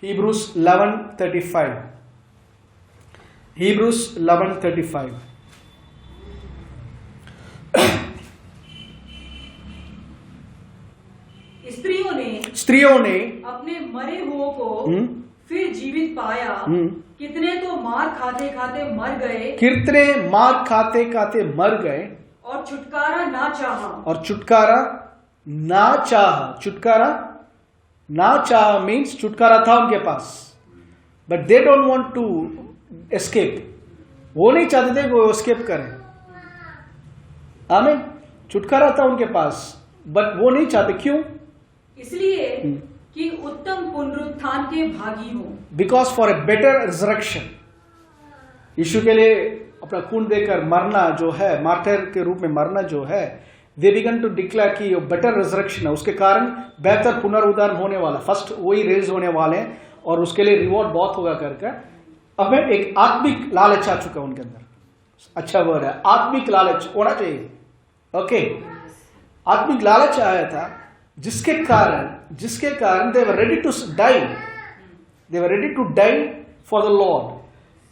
Hebrews 11:35, Hebrews 11:35। स्त्रियों ने अपने मरे हुओं को फिर जीवित पाया। कितने तो मार खाते खाते मर गए, कितने मार खाते खाते मर गए, और छुटकारा ना चाहा, और छुटकारा ना चाहा। छुटकारा ना चाहा मीन्स छुटकारा था उनके पास, but they don't want to escape. वो नहीं चाहते थे कि वो एस्केप करें। आमीन। छुटकारा था उनके पास, बट वो नहीं चाहते। क्यों? इसलिए कि उत्तम पुनरुत्थान के भागी हो। Because for a better resurrection. Yeshu के लिए अपना खून देकर मरना जो है, मार्टर के रूप में मरना जो है, दे बिगन टू डिक्लेयर कि वो बेटर रिजरेक्शन है, उसके कारण बेहतर पुनरुद्धार होने वाला, फर्स्ट वही रेज होने वाले हैं, और उसके लिए रिवॉर्ड बहुत होगा करके। अब एक आत्मिक लालच आ चुका उनके अंदर। अच्छा वर्ड है, आत्मिक लालच होना चाहिए। ओके, आत्मिक लालच आया था, जिसके कारण they were ready to die, they were ready to die for the lord.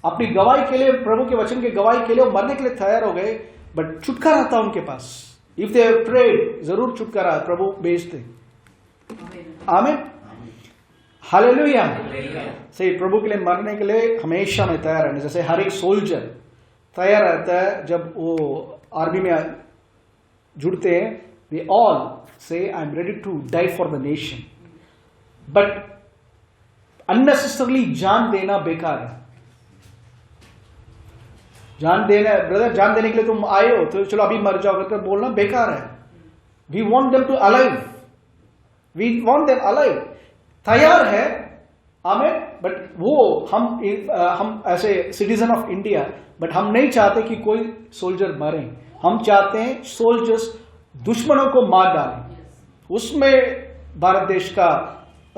अपनी गवाही के लिए, प्रभु के वचन की गवाही के लिए मरने के लिए तैयार हो गए, बट छुटकारा था उनके पास। इफ दे प्रेड, जरूर छुटकारा प्रभु भेजते। आमीन, हालेलुया। सही, प्रभु के लिए मरने के लिए हमेशा में तैयार रहना। जैसे हर एक सोल्जर तैयार रहता है जब वो आर्मी में जुड़ते हैं, we all say I am ready to die for the nation, but unnecessarily जान देना बेकार है। जान देना, ब्रदर जान देने के लिए तुम आए हो तो चलो अभी मर जाओ करके बोलना बेकार है। We want them to alive, we want them alive। तैयार है, आमीन। बट वो हम ऐसे सिटीजन ऑफ इंडिया, बट हम नहीं चाहते कि कोई सोल्जर मरे। हम चाहते हैं सोल्जर्स दुश्मनों को मार डालें। उसमें भारत देश का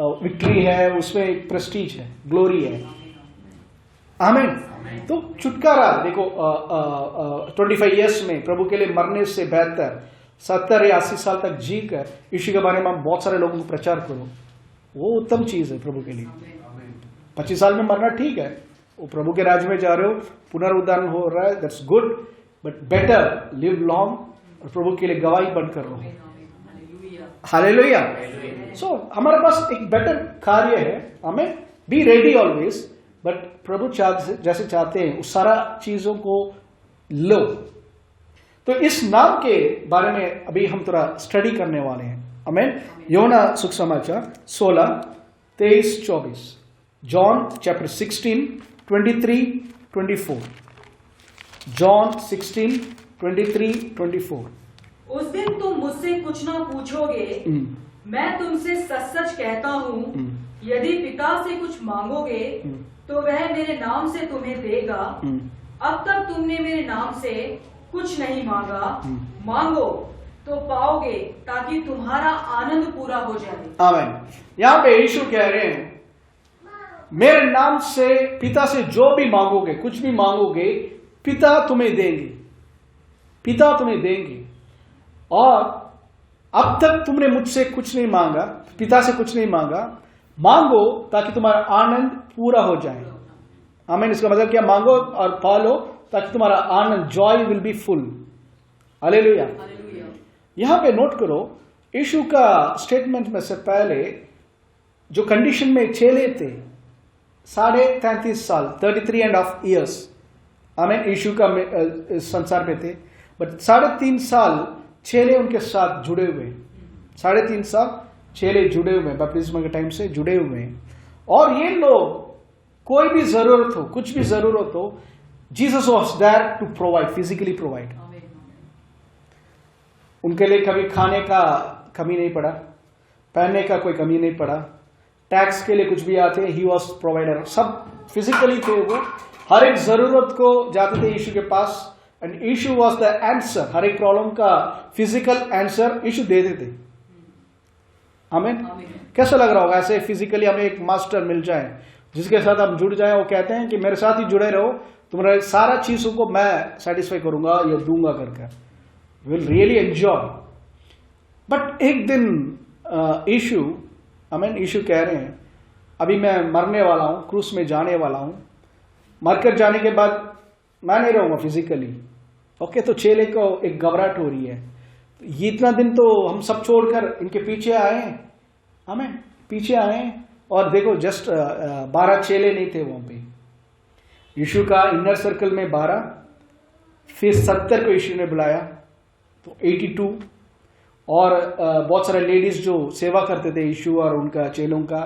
विक्ट्री है, उसमें एक प्रेस्टीज है, ग्लोरी है। आमीन। तो छुटकारा देखो 25 ईयर्स में प्रभु के लिए मरने से बेहतर 70 या 80 साल तक जी कर यीशु के बारे में बहुत सारे लोगों को प्रचार करो, वो उत्तम चीज है प्रभु के लिए। 25 साल में मरना ठीक है, वो प्रभु के राज्य में जा रहे हो, पुनरुद्धार हो रहा है, that's good, but better live long और प्रभु के लिए गवाही बनकर रहो। हालेलुया। सो हमारे पास एक बेटर कार्य है, हमें बी रेडी ऑलवेज, बट प्रभु जैसे चाहते हैं उस सारा चीजों को लो। तो इस नाम के बारे में अभी हम थोड़ा स्टडी करने वाले हैं। आमीन। योना सुसमाचार 16, 23, 24, जॉन चैप्टर 16, 23, 24, जॉन 16, 23, 24। उस दिन तुम मुझसे कुछ ना पूछोगे, मैं तुमसे सच सच कहता हूँ, यदि पिता से कुछ मांगोगे तो वह मेरे नाम से तुम्हें देगा। अब तक तुमने मेरे नाम से कुछ नहीं मांगा, मांगो तो पाओगे, ताकि तुम्हारा आनंद पूरा हो जाए। आमीन। यहाँ पे यीशु कह रहे हैं, मेरे नाम से पिता से जो भी मांगोगे, कुछ भी मांगोगे, पिता तुम्हें देंगे, पिता तुम्हें देंगे। और अब तक तुमने मुझसे कुछ नहीं मांगा, पिता से कुछ नहीं मांगा, मांगो ताकि तुम्हारा आनंद पूरा हो जाए। आमीन। इसका मतलब क्या? मांगो और पालो ताकि तुम्हारा आनंद, joy will be full. Hallelujah. यहां पे नोट करो, यीशु का स्टेटमेंट में से पहले जो कंडीशन में चेले थे, 33.5 साल, 33.5 ईयर्स, आमीन, यीशु का संसार में थे, बट 3.5 साल चेले उनके साथ जुड़े हुए, 3.5 साल चेले जुड़े हुए, बपतिस्मा के टाइम से जुड़े हुए हैं। और ये लोग कोई भी जरूरत हो, कुछ भी जरूरत हो, Jesus was there to provide, physically provide. उनके लिए कभी खाने का कमी नहीं पड़ा, पहनने का कोई कमी नहीं पड़ा, टैक्स के लिए कुछ भी आते, ही वॉज प्रोवाइडर, सब फिजिकली थे वो, हर एक जरूरत को जाते थे यीशु के पास, and Yeshu was the answer. हर एक प्रॉब्लम का फिजिकल आंसर यीशु देते थे। आमीन। कैसा लग रहा होगा ऐसे फिजिकली हमें एक मास्टर मिल जाए, जिसके साथ हम जुड़ जाए, वो कहते हैं कि मेरे साथ ही जुड़े रहो, तुम्हारे सारा चीजों को मैं सेटिस्फाई करूंगा या दूंगा करके, विल रियली एंजॉय। बट एक दिन यीशु, आमीन, यीशु कह रहे हैं, अभी मैं मरने वाला हूं, क्रूस में जाने वाला हूं, मरकर जाने के बाद मैं नहीं रहूंगा फिजिकली। ओके, तो चेले को एक घबराहट हो रही है, ये इतना दिन तो हम सब छोड़कर इनके पीछे आए, हमें पीछे आए, और देखो जस्ट 12 चेले नहीं थे वहां पे। यीशु का इनर सर्कल में 12, फिर 70 को यीशु ने बुलाया, तो 82, और बहुत सारे लेडीज जो सेवा करते थे यीशु और उनका चेलों का,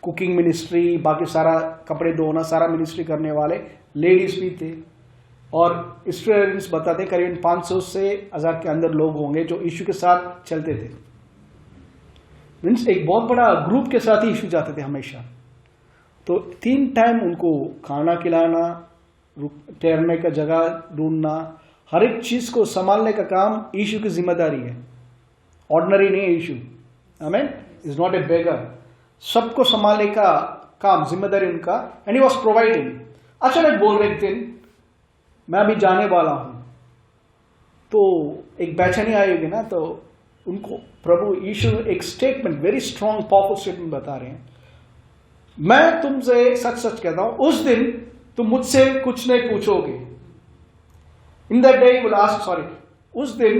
कुकिंग मिनिस्ट्री, बाकी सारा कपड़े धोना, सारा मिनिस्ट्री करने वाले लेडीज भी थे। और हिस्टोरियंस बताते करीबन 500 से 1000 के अंदर लोग होंगे जो यीशु के साथ चलते थे। मीन्स एक बहुत बड़ा ग्रुप के साथ ही यीशु जाते थे हमेशा। तो 3 टाइम उनको खाना खिलाना, ठहरने का जगह ढूंढना, हर एक चीज को संभालने का काम यीशु की जिम्मेदारी है। ऑर्डिनरी नहीं है यीशु, आमीन, इज नॉट ए बेगर। सबको संभालने का काम, जिम्मेदारी उनका, एंड ही वॉज प्रोवाइडिंग। अचानक बोल रहे एक दिन, मैं अभी जाने वाला हूं, तो एक बेचैनी आई होगी ना, तो उनको प्रभु यीशु एक statement, very strong powerful statement बता रहे हैं, मैं तुमसे सच सच कहता हूं, उस दिन तुम मुझसे कुछ नहीं पूछोगे। In that day you will ask, sorry, उस दिन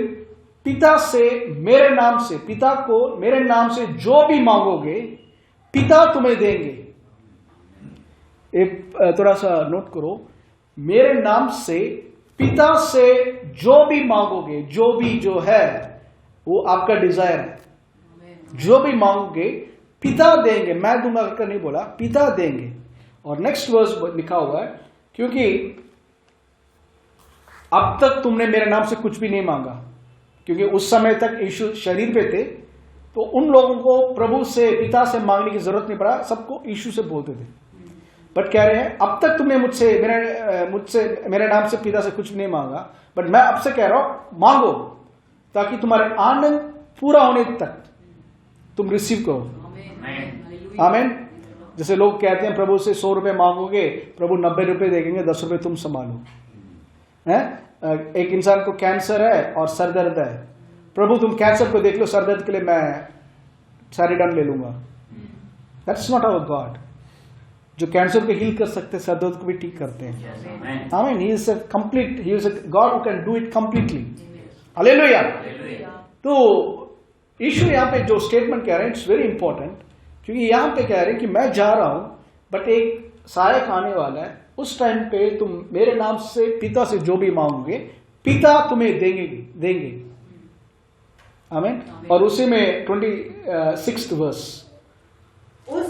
पिता से मेरे नाम से, पिता को मेरे नाम से जो भी मांगोगे, पिता तुम्हें देंगे। एक थोड़ा सा नोट करो, मेरे नाम से, पिता से जो भी मांगोगे, जो भी जो है वो आपका डिजायर है, जो भी मांगोगे पिता देंगे, मैं दूंगा कर नहीं बोला, पिता देंगे। और नेक्स्ट वर्स लिखा हुआ है, क्योंकि अब तक तुमने मेरे नाम से कुछ भी नहीं मांगा, क्योंकि उस समय तक यीशु शरीर पे थे, तो उन लोगों को प्रभु से, पिता से मांगने की जरूरत नहीं पड़ा, सबको यीशु से बोलते थे। बट कह रहे हैं, अब तक तुमने मुझसे मेरे नाम से पिता से कुछ नहीं मांगा, बट मैं अब से कह रहा हूं, मांगो ताकि तुम्हारे आनंद पूरा होने तक तुम रिसीव करो। आमीन। जैसे लोग कहते हैं प्रभु से 100 रुपए मांगोगे, प्रभु 90 रुपए देंगे, 10 रुपए तुम संभालो। है एक इंसान को कैंसर है और सर दर्द है, प्रभु तुम कैंसर को देख लो, सर दर्द के लिए मैं सैरिडन ले लूंगा। That's not our God. जो कैंसर को हील कर सकते हैं, सर दर्द को भी ठीक करते हैं। आमीन। He is a complete, he is a God who can do it completely. Hallelujah. तो यीशु यहाँ पे जो स्टेटमेंट कह रहे हैं, इट्स वेरी इंपॉर्टेंट, क्योंकि यहाँ पे कह रहे हैं कि मैं जा रहा हूं, बट एक सहायक आने वाला है, उस टाइम पे तुम मेरे नाम से पिता से जो भी मांगोगे, पिता तुम्हें देंगे। आमीन। और उसी में 26th वर्स, उस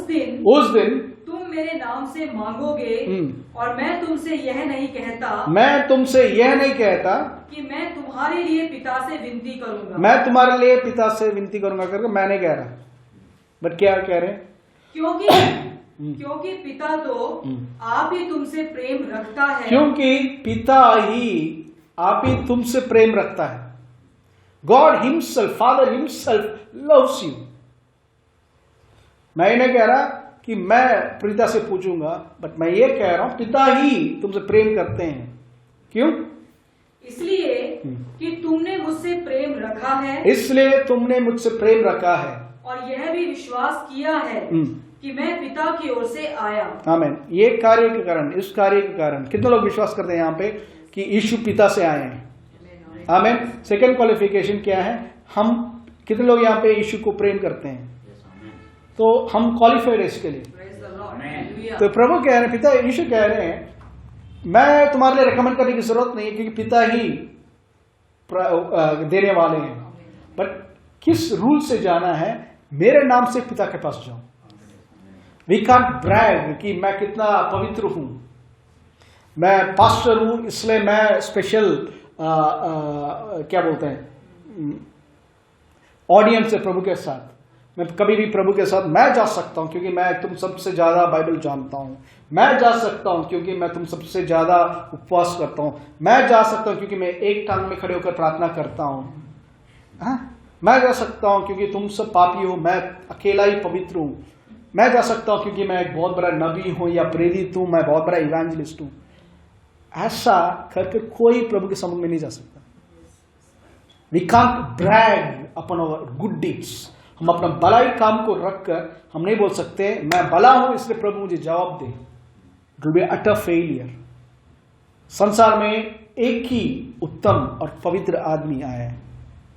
दिन तुम मेरे नाम से मांगोगे और मैं तुमसे यह नहीं कहता कि मैं तुम्हारे लिए पिता से विनती करूंगा। मैं तुम्हारे लिए पिता से विनती करूंगा करके मैं नहीं कह रहा, बट क्या कह रहे हैं? क्योंकि पिता तो आप ही तुमसे प्रेम रखता है। क्योंकि पिता ही आप ही तुमसे प्रेम रखता है। God himself, father himself loves you. मैं नहीं कह रहा कि मैं पिता से पूछूंगा, बट मैं ये कह रहा हूं पिता ही तुमसे प्रेम करते हैं। क्यों? इसलिए कि तुमने मुझसे प्रेम रखा है। इसलिए तुमने मुझसे प्रेम रखा है और यह भी विश्वास किया है कि मैं पिता की ओर से आया। आमीन। ये कार्य के कारण, इस कार्य के कारण कितने लोग विश्वास करते हैं यहाँ पे कि यीशु पिता से आए हैं? आमीन। सेकंड क्वालिफिकेशन क्या है? हम कितने लोग यहाँ पे यीशु को प्रेम करते हैं? तो हम क्वालिफाइड है इसके लिए। तो प्रभु कह रहे हैं, पिता यीशु कह रहे हैं, मैं तुम्हारे लिए रेकमेंड करने की जरूरत नहीं है, क्योंकि पिता ही देने वाले हैं। बट किस रूल से जाना है? मेरे नाम से पिता के पास जाओ। वी कांट ब्रैग कि मैं कितना पवित्र हूं, मैं पास्टर हूं इसलिए मैं स्पेशल क्या बोलते हैं ऑडियंस है प्रभु के साथ। मैं कभी भी प्रभु के साथ मैं जा सकता हूं क्योंकि मैं तुम सबसे ज्यादा बाइबल जानता हूं। मैं जा सकता हूं क्योंकि मैं तुम सबसे ज्यादा उपवास करता हूं। मैं जा सकता हूं क्योंकि मैं एक टांग में खड़े होकर प्रार्थना करता हूं। मैं जा सकता हूं क्योंकि तुम सब पापी हो, मैं अकेला ही पवित्र हूं। मैं जा सकता हूं क्योंकि मैं एक बहुत बड़ा नबी हूं या प्रेरित हूं, मैं बहुत बड़ा इवेंजलिस्ट हूं। ऐसा करके कोई प्रभु के समुख में नहीं जा सकता। We can't brag upon our good deeds. हम अपना भलाई काम को रखकर हम नहीं बोल सकते मैं भला हूं इसलिए प्रभु मुझे जवाब दे। It will be utter failure. संसार में एक ही उत्तम और पवित्र आदमी आया है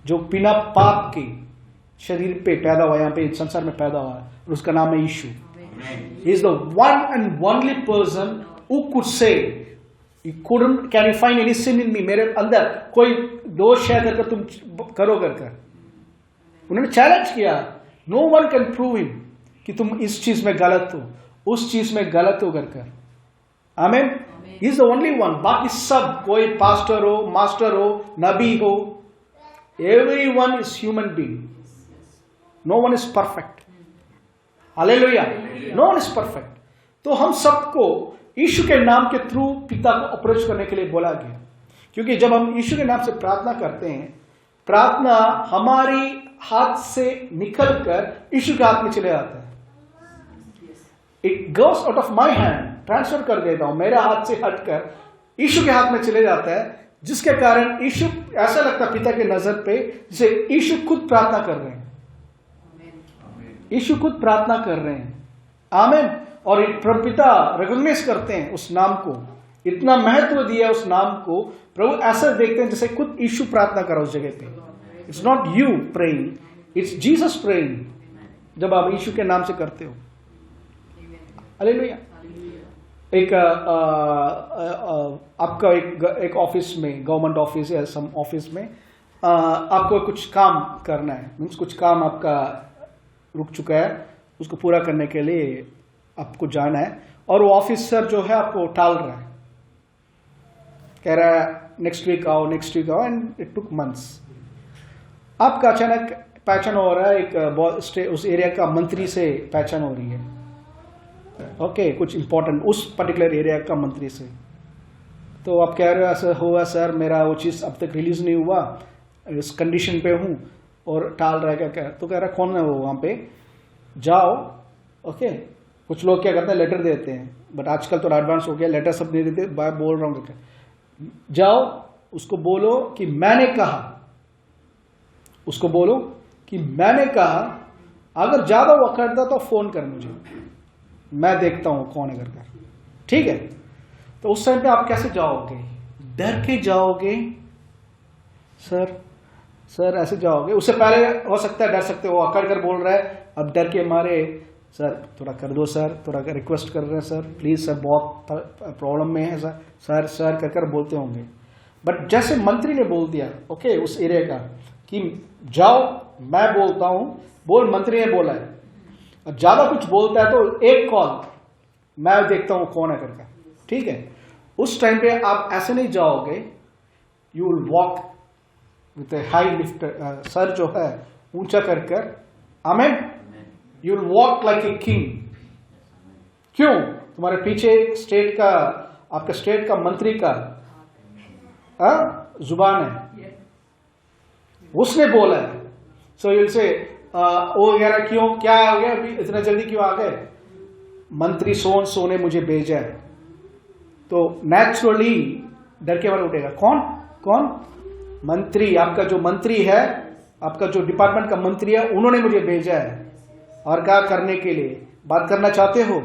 जो बिना पाप के शरीर पे पैदा हुआ, यहाँ पे संसार में पैदा हुआ है, और उसका नाम है Yeshu. He is the one and only person who could say can you find any sin in me, मेरे अंदर कोई दोष है करके तुम करो कर। उन्होंने चैलेंज किया, no one can prove him कि तुम इस चीज में गलत हो, उस चीज में गलत हो कर। आमीन। ही इज द ओनली वन। बाकी सब कोई पास्टर हो, मास्टर हो, नबी हो, everyone is human being. No one is perfect. Hallelujah. No one is perfect. तो हम सबको यीशु के नाम के थ्रू पिता को अप्रोच करने के लिए बोला गया, क्योंकि जब हम यीशु के नाम से प्रार्थना करते हैं, प्रार्थना हमारी हाथ से निकलकर यीशु के हाथ में चले जाता है। It goes out of my hand, transfer कर देता हूं, मेरे हाथ से हटकर यीशु के हाथ में चले जाता है, जिसके कारण यीशु ऐसा लगता पिता के नजर पे जैसे यीशु खुद प्रार्थना कर रहे हैं। यीशु खुद प्रार्थना कर रहे हैं। आमीन। और पिता रिकॉग्नाइज करते हैं उस नाम को, इतना महत्व दिया उस नाम को। प्रभु ऐसा देखते हैं जैसे खुद यीशु प्रार्थना करा उस जगह पे। It's not you praying, it's Jesus praying जब आप यीशु के नाम से करते हो। हालेलुया। एक आपका एक ऑफिस में, गवर्नमेंट ऑफिस या सम ऑफिस में आपको कुछ काम करना है, मीन्स कुछ काम आपका रुक चुका है, उसको पूरा करने के लिए आपको जाना है, और वो ऑफिसर जो है आपको टाल रहा है, कह रहा है नेक्स्ट वीक आओ, नेक्स्ट वीक आओ, एंड इट टुक मंथ्स। आपका अचानक पहचान हो रहा है, एक उस एरिया का मंत्री से पहचान हो रही है। ओके, कुछ इंपॉर्टेंट उस पर्टिकुलर एरिया का मंत्री से। तो आप कह रहे हो ऐसा हुआ सर, मेरा वो चीज़ अब तक रिलीज नहीं हुआ, इस कंडीशन पे हूँ, और टाल रहा है क्या। तो कह रहा कौन है वो वहाँ पे? जाओ, ओके। कुछ लोग क्या करते हैं, लेटर देते हैं, बट आजकल तो एडवांस हो गया, लेटर सब नहीं देते, बोल रहा हूँ। जाओ, उसको बोलो कि मैंने कहा, उसको बोलो कि मैंने कहा, अगर ज्यादा वो करता तो फोन कर मुझे, मैं देखता हूं कौन है करके, ठीक है। तो उस टाइम पे आप कैसे जाओगे? डर के जाओगे, सर ऐसे जाओगे। उससे पहले हो सकता है डर सकते हो, अकड़ कर बोल रहा है, अब डर के मारे सर थोड़ा कर दो, सर थोड़ा रिक्वेस्ट कर रहे हैं, सर प्लीज, सर बहुत प्रॉब्लम में है, सर कर बोलते होंगे। बट जैसे मंत्री ने बोल दिया, ओके, उस एरिया का, कि जाओ मैं बोलता हूं, बोल, मंत्री ने बोला है, और ज्यादा कुछ बोलता है तो एक कॉल, मैं देखता हूं कौन है करके, ठीक है। उस टाइम पे आप ऐसे नहीं जाओगे, you will walk with high lift, सर जो है ऊंचा कर, amen, you will walk like a king. क्यों? तुम्हारे पीछे स्टेट का, आपका स्टेट का मंत्री का जुबान है, उसने बोला है। सो यू विल से वो वगैरह, क्यों, क्या हो गया अभी इतना जल्दी क्यों आ गए? मंत्री सो ने मुझे भेजा है। तो नेचुरली डर के मारे उठेगा, कौन? मंत्री, आपका जो मंत्री है, आपका जो डिपार्टमेंट का मंत्री है, उन्होंने मुझे भेजा है। और क्या करने के लिए? बात करना चाहते हो?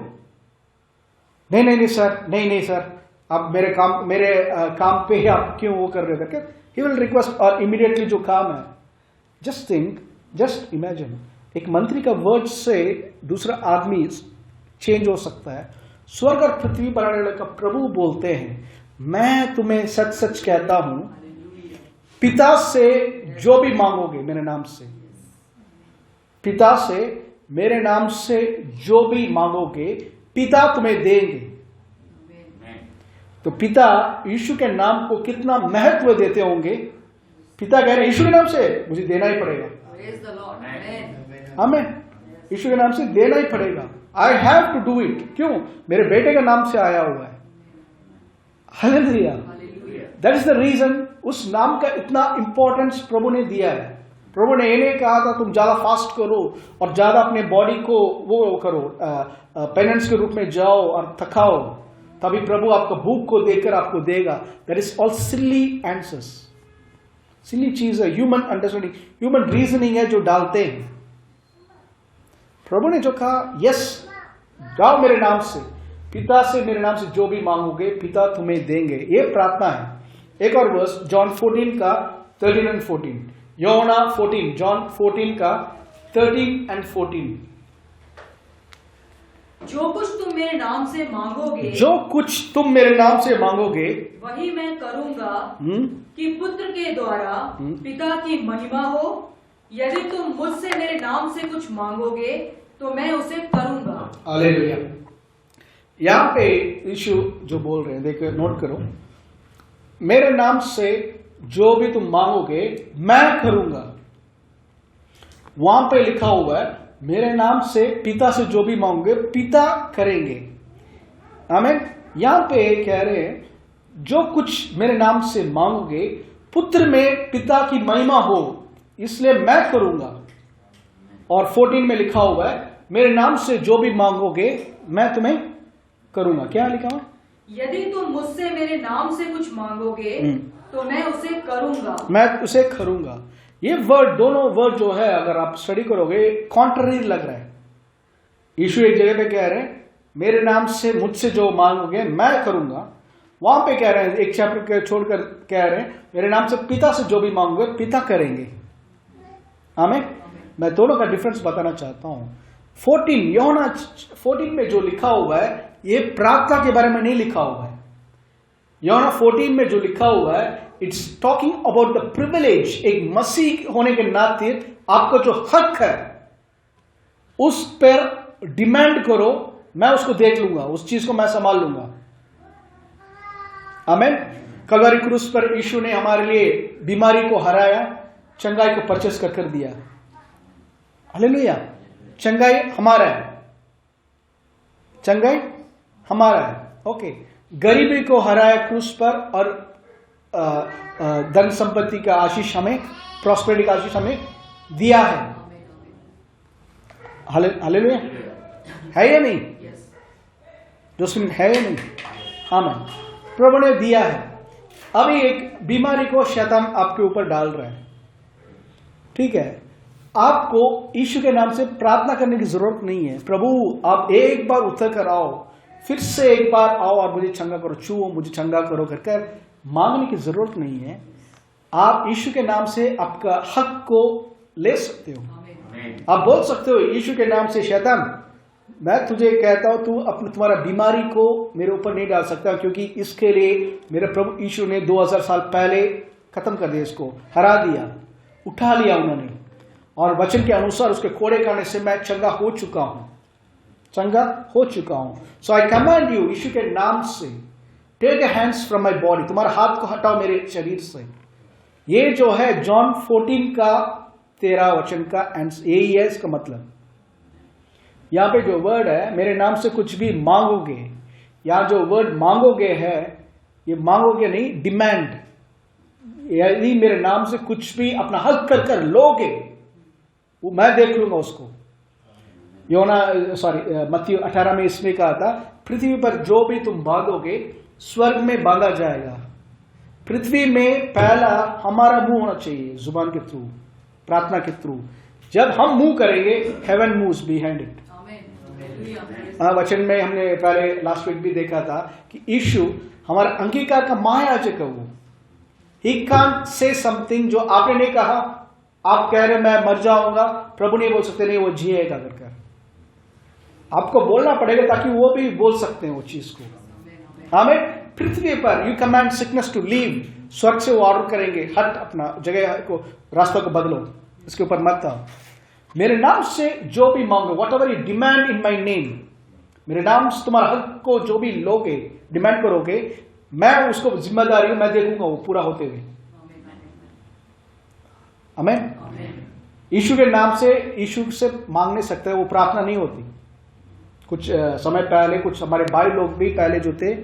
नहीं सर, आप मेरे काम पे आप क्यों वो कर रहे हो करके ही विल रिक्वेस्ट, और इमीडिएटली जो काम है, जस्ट इमेजिन, एक मंत्री का वर्ड से दूसरा आदमी चेंज हो सकता है। स्वर्ग और पृथ्वी बनाने वाले का प्रभु बोलते हैं, मैं तुम्हें सच सच कहता हूं, पिता से जो भी मांगोगे मेरे नाम से, पिता से मेरे नाम से जो भी मांगोगे, पिता तुम्हें देंगे। तो पिता यीशु के नाम को कितना महत्व देते होंगे। पिता कह रहे हैं यीशु के नाम से मुझे देना ही पड़ेगा, हमें यीशु के नाम से देना ही पड़ेगा, I have to do it. क्यों? मेरे बेटे के नाम से आया हुआ है, hallelujah. That is the reason, उस नाम का इतना इंपॉर्टेंस प्रभु ने दिया है। प्रभु ने ये नहीं कहा था तुम ज्यादा फास्ट करो और ज्यादा अपने बॉडी को वो करो, पेनेंस के रूप में जाओ और थकाओ, तभी प्रभु आपको भूख को देकर आपको देगा। That is all silly answers, silly चीज है, ह्यूमन अंडरस्टैंडिंग, ह्यूमन रीजनिंग है जो डालते हैं। प्रभु ने जो कहा, यस, जाओ मेरे नाम से, पिता से मेरे नाम से जो भी मांगोगे पिता तुम्हें देंगे, ये प्रार्थना है। एक और वर्स, जॉन 14 का 13 और 14, यूहन्ना 14, जॉन 14 का 13 और 14। जो कुछ तुम मेरे नाम से मांगोगे, जो कुछ तुम मेरे नाम से मांगोगे, वही मैं करूंगा, कि पुत्र के द्वारा पिता की महिमा हो। यदि तुम मुझसे मेरे नाम से कुछ मांगोगे तो मैं उसे करूंगा। हालेलुया। यहाँ पे यीशु जो बोल रहे हैं, देखो, नोट करो, मेरे नाम से जो भी तुम मांगोगे मैं करूंगा। वहां पे लिखा हुआ है मेरे नाम से पिता से जो भी मांगोगे पिता करेंगे, आमीन। यहां पे कह रहे हैं जो कुछ मेरे नाम से मांगोगे पुत्र में पिता की महिमा हो, इसलिए मैं करूंगा। और 14 में लिखा हुआ है मेरे नाम से जो भी मांगोगे मैं तुम्हें करूंगा। क्या लिखा हुआ? यदि तुम मुझसे मेरे नाम से कुछ मांगोगे तो मैं उसे करूंगा, मैं उसे करूंगा। ये वर्ड, दोनों वर्ड जो है अगर आप स्टडी करोगे कॉन्ट्ररी लग रहा है। यीशु एक जगह पे कह रहे हैं मेरे नाम से मुझसे जो मांगोगे मैं करूंगा, वहां पे कह रहे हैं एक चैप्टर छोड़कर कह रहे हैं मेरे नाम से पिता से जो भी मांगोगे पिता करेंगे, आमीन। मैं दोनों का डिफरेंस बताना चाहता हूं। 14 यूहन्ना 14 में जो लिखा हुआ है ये प्रार्थना के बारे में नहीं लिखा हुआ है। यूहन्ना 14 में जो लिखा हुआ है it's talking about the privilege, एक मसीह होने के नाते आपका जो हक है उस पर डिमांड करो, मैं उसको देख लूंगा, उस चीज को मैं संभाल लूंगा, आमीन। कलवरी क्रूस पर यीशु ने हमारे लिए बीमारी को हराया, चंगाई को परचेस कर दिया, हालेलुया। चंगाई हमारा है, चंगाई हमारा है, ओके। गरीबी को हराया क्रूस पर और धन संपत्ति का आशीष हमें, प्रॉस्पेरिटी का आशीष हमें दिया है, हालेलुया, है या नहीं? जोसेफिन है या नहीं? आमीन। प्रभु ने दिया है। अभी एक बीमारी को शैतान आपके ऊपर डाल रहा है, ठीक है? आपको यीशु के नाम से प्रार्थना करने की जरूरत नहीं है। प्रभु आप एक बार उतर कर आओ, फिर से एक बार आओ और मुझे चंगा करो, छुओ मुझे चंगा करो कर मांगने की जरूरत नहीं है। आप यीशु के नाम से आपका हक को ले सकते हो। आप बोल सकते हो यीशु के नाम से, शैतान मैं तुझे कहता हूं तू तुम्हारा बीमारी को मेरे ऊपर नहीं डाल सकता, क्योंकि इसके लिए मेरे प्रभु यीशु ने 2000 साल पहले खत्म कर दिया, इसको हरा दिया, उठा लिया उन्होंने, और वचन के अनुसार उसके कोड़े खाने से मैं चंगा हो चुका हूं, चंगा हो चुका हूं। सो आई कमांड यू, यीशु के नाम से, take your hands from my body, तुम्हारा हाथ को हटाओ मेरे शरीर से। ये जो है जॉन 14 का 13 वचन का यही है इसका मतलब। यहां पे जो वर्ड है मेरे नाम से कुछ भी मांगोगे, यहां जो वर्ड मांगोगे है, ये मांगोगे नहीं, डिमांड। यदि मेरे नाम से कुछ भी अपना हक कर कर लोगे, वो मैं देख लूंगा उसको। मत्ती 18 में इसमें कहा था, पृथ्वी पर जो भी तुम बांधोगे स्वर्ग में बांधा जाएगा। पृथ्वी में पहला हमारा मुंह होना चाहिए, जुबान के थ्रू, प्रार्थना के थ्रू। जब हम मुंह करेंगे, हेवन मूव्स बिहाइंड इट। वचन में हमने पहले लास्ट वीक भी देखा था कि यीशु हमारा अंगीकार का महायाजक है। वो ही कांट से समथिंग जो आपने नहीं कहा, आप कह रहे मैं मर जाऊंगा, प्रभु नहीं बोल सकते नहीं वो जिएगा करके। आपको बोलना पड़ेगा ताकि वो भी बोल सकते हैं वो चीज को। हमें पृथ्वी पर you command sickness to leave, स्वर्ग से वो ऑर्डर करेंगे, हट अपना जगह को, रास्ता को बदलो, इसके ऊपर मत आओ। मेरे नाम से जो भी मांगो, what ever you demand in my name, मेरे नाम से तुम्हारा हक को जो भी लोगे, डिमांड करोगे, मैं उसको जिम्मेदारी मैं देखूंगा वो पूरा होते हुए। आमीन। यीशु के नाम से यीशु से मांग नहीं सकते, वो प्रार्थना नहीं होती। कुछ समय पहले कुछ हमारे भाई लोग भी पहले जो थे,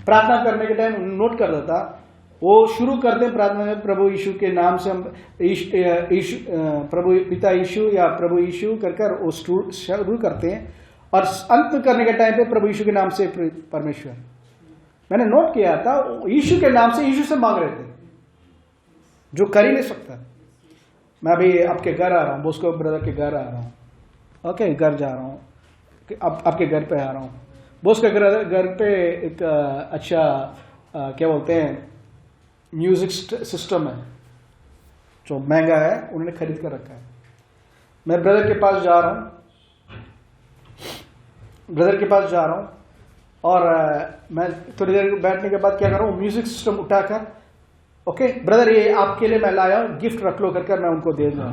प्रार्थना करने के टाइम नोट कर देता, वो शुरू करते प्रार्थना में प्रभु यीशु के नाम से हम प्रभु पिता यीशु या प्रभु यीशु कर कर वो शुरू करते हैं, और अंत करने के टाइम पे प्रभु यीशु के नाम से परमेश्वर। मैंने नोट किया था यीशु के नाम से यीशु से मांग रहे थे, जो कर ही नहीं सकता। मैं अभी आपके घर आ रहा हूँ, बोस्को ब्रदर के घर आ रहा हूँ, ओके, घर जा रहा हूँ, आपके घर पे आ रहा हूँ। बोस्को घर पे एक अच्छा क्या बोलते हैं म्यूजिक सिस्टम है जो महंगा है, उन्होंने खरीद कर रखा है। मैं ब्रदर के पास जा रहा हूँ और मैं थोड़ी देर बैठने के बाद क्या कर रहा हूँ, म्यूजिक सिस्टम उठाकर, ओके ब्रदर ये आपके लिए मैं लाया हूँ, गिफ्ट रख लो कर मैं उनको दे दूंगा।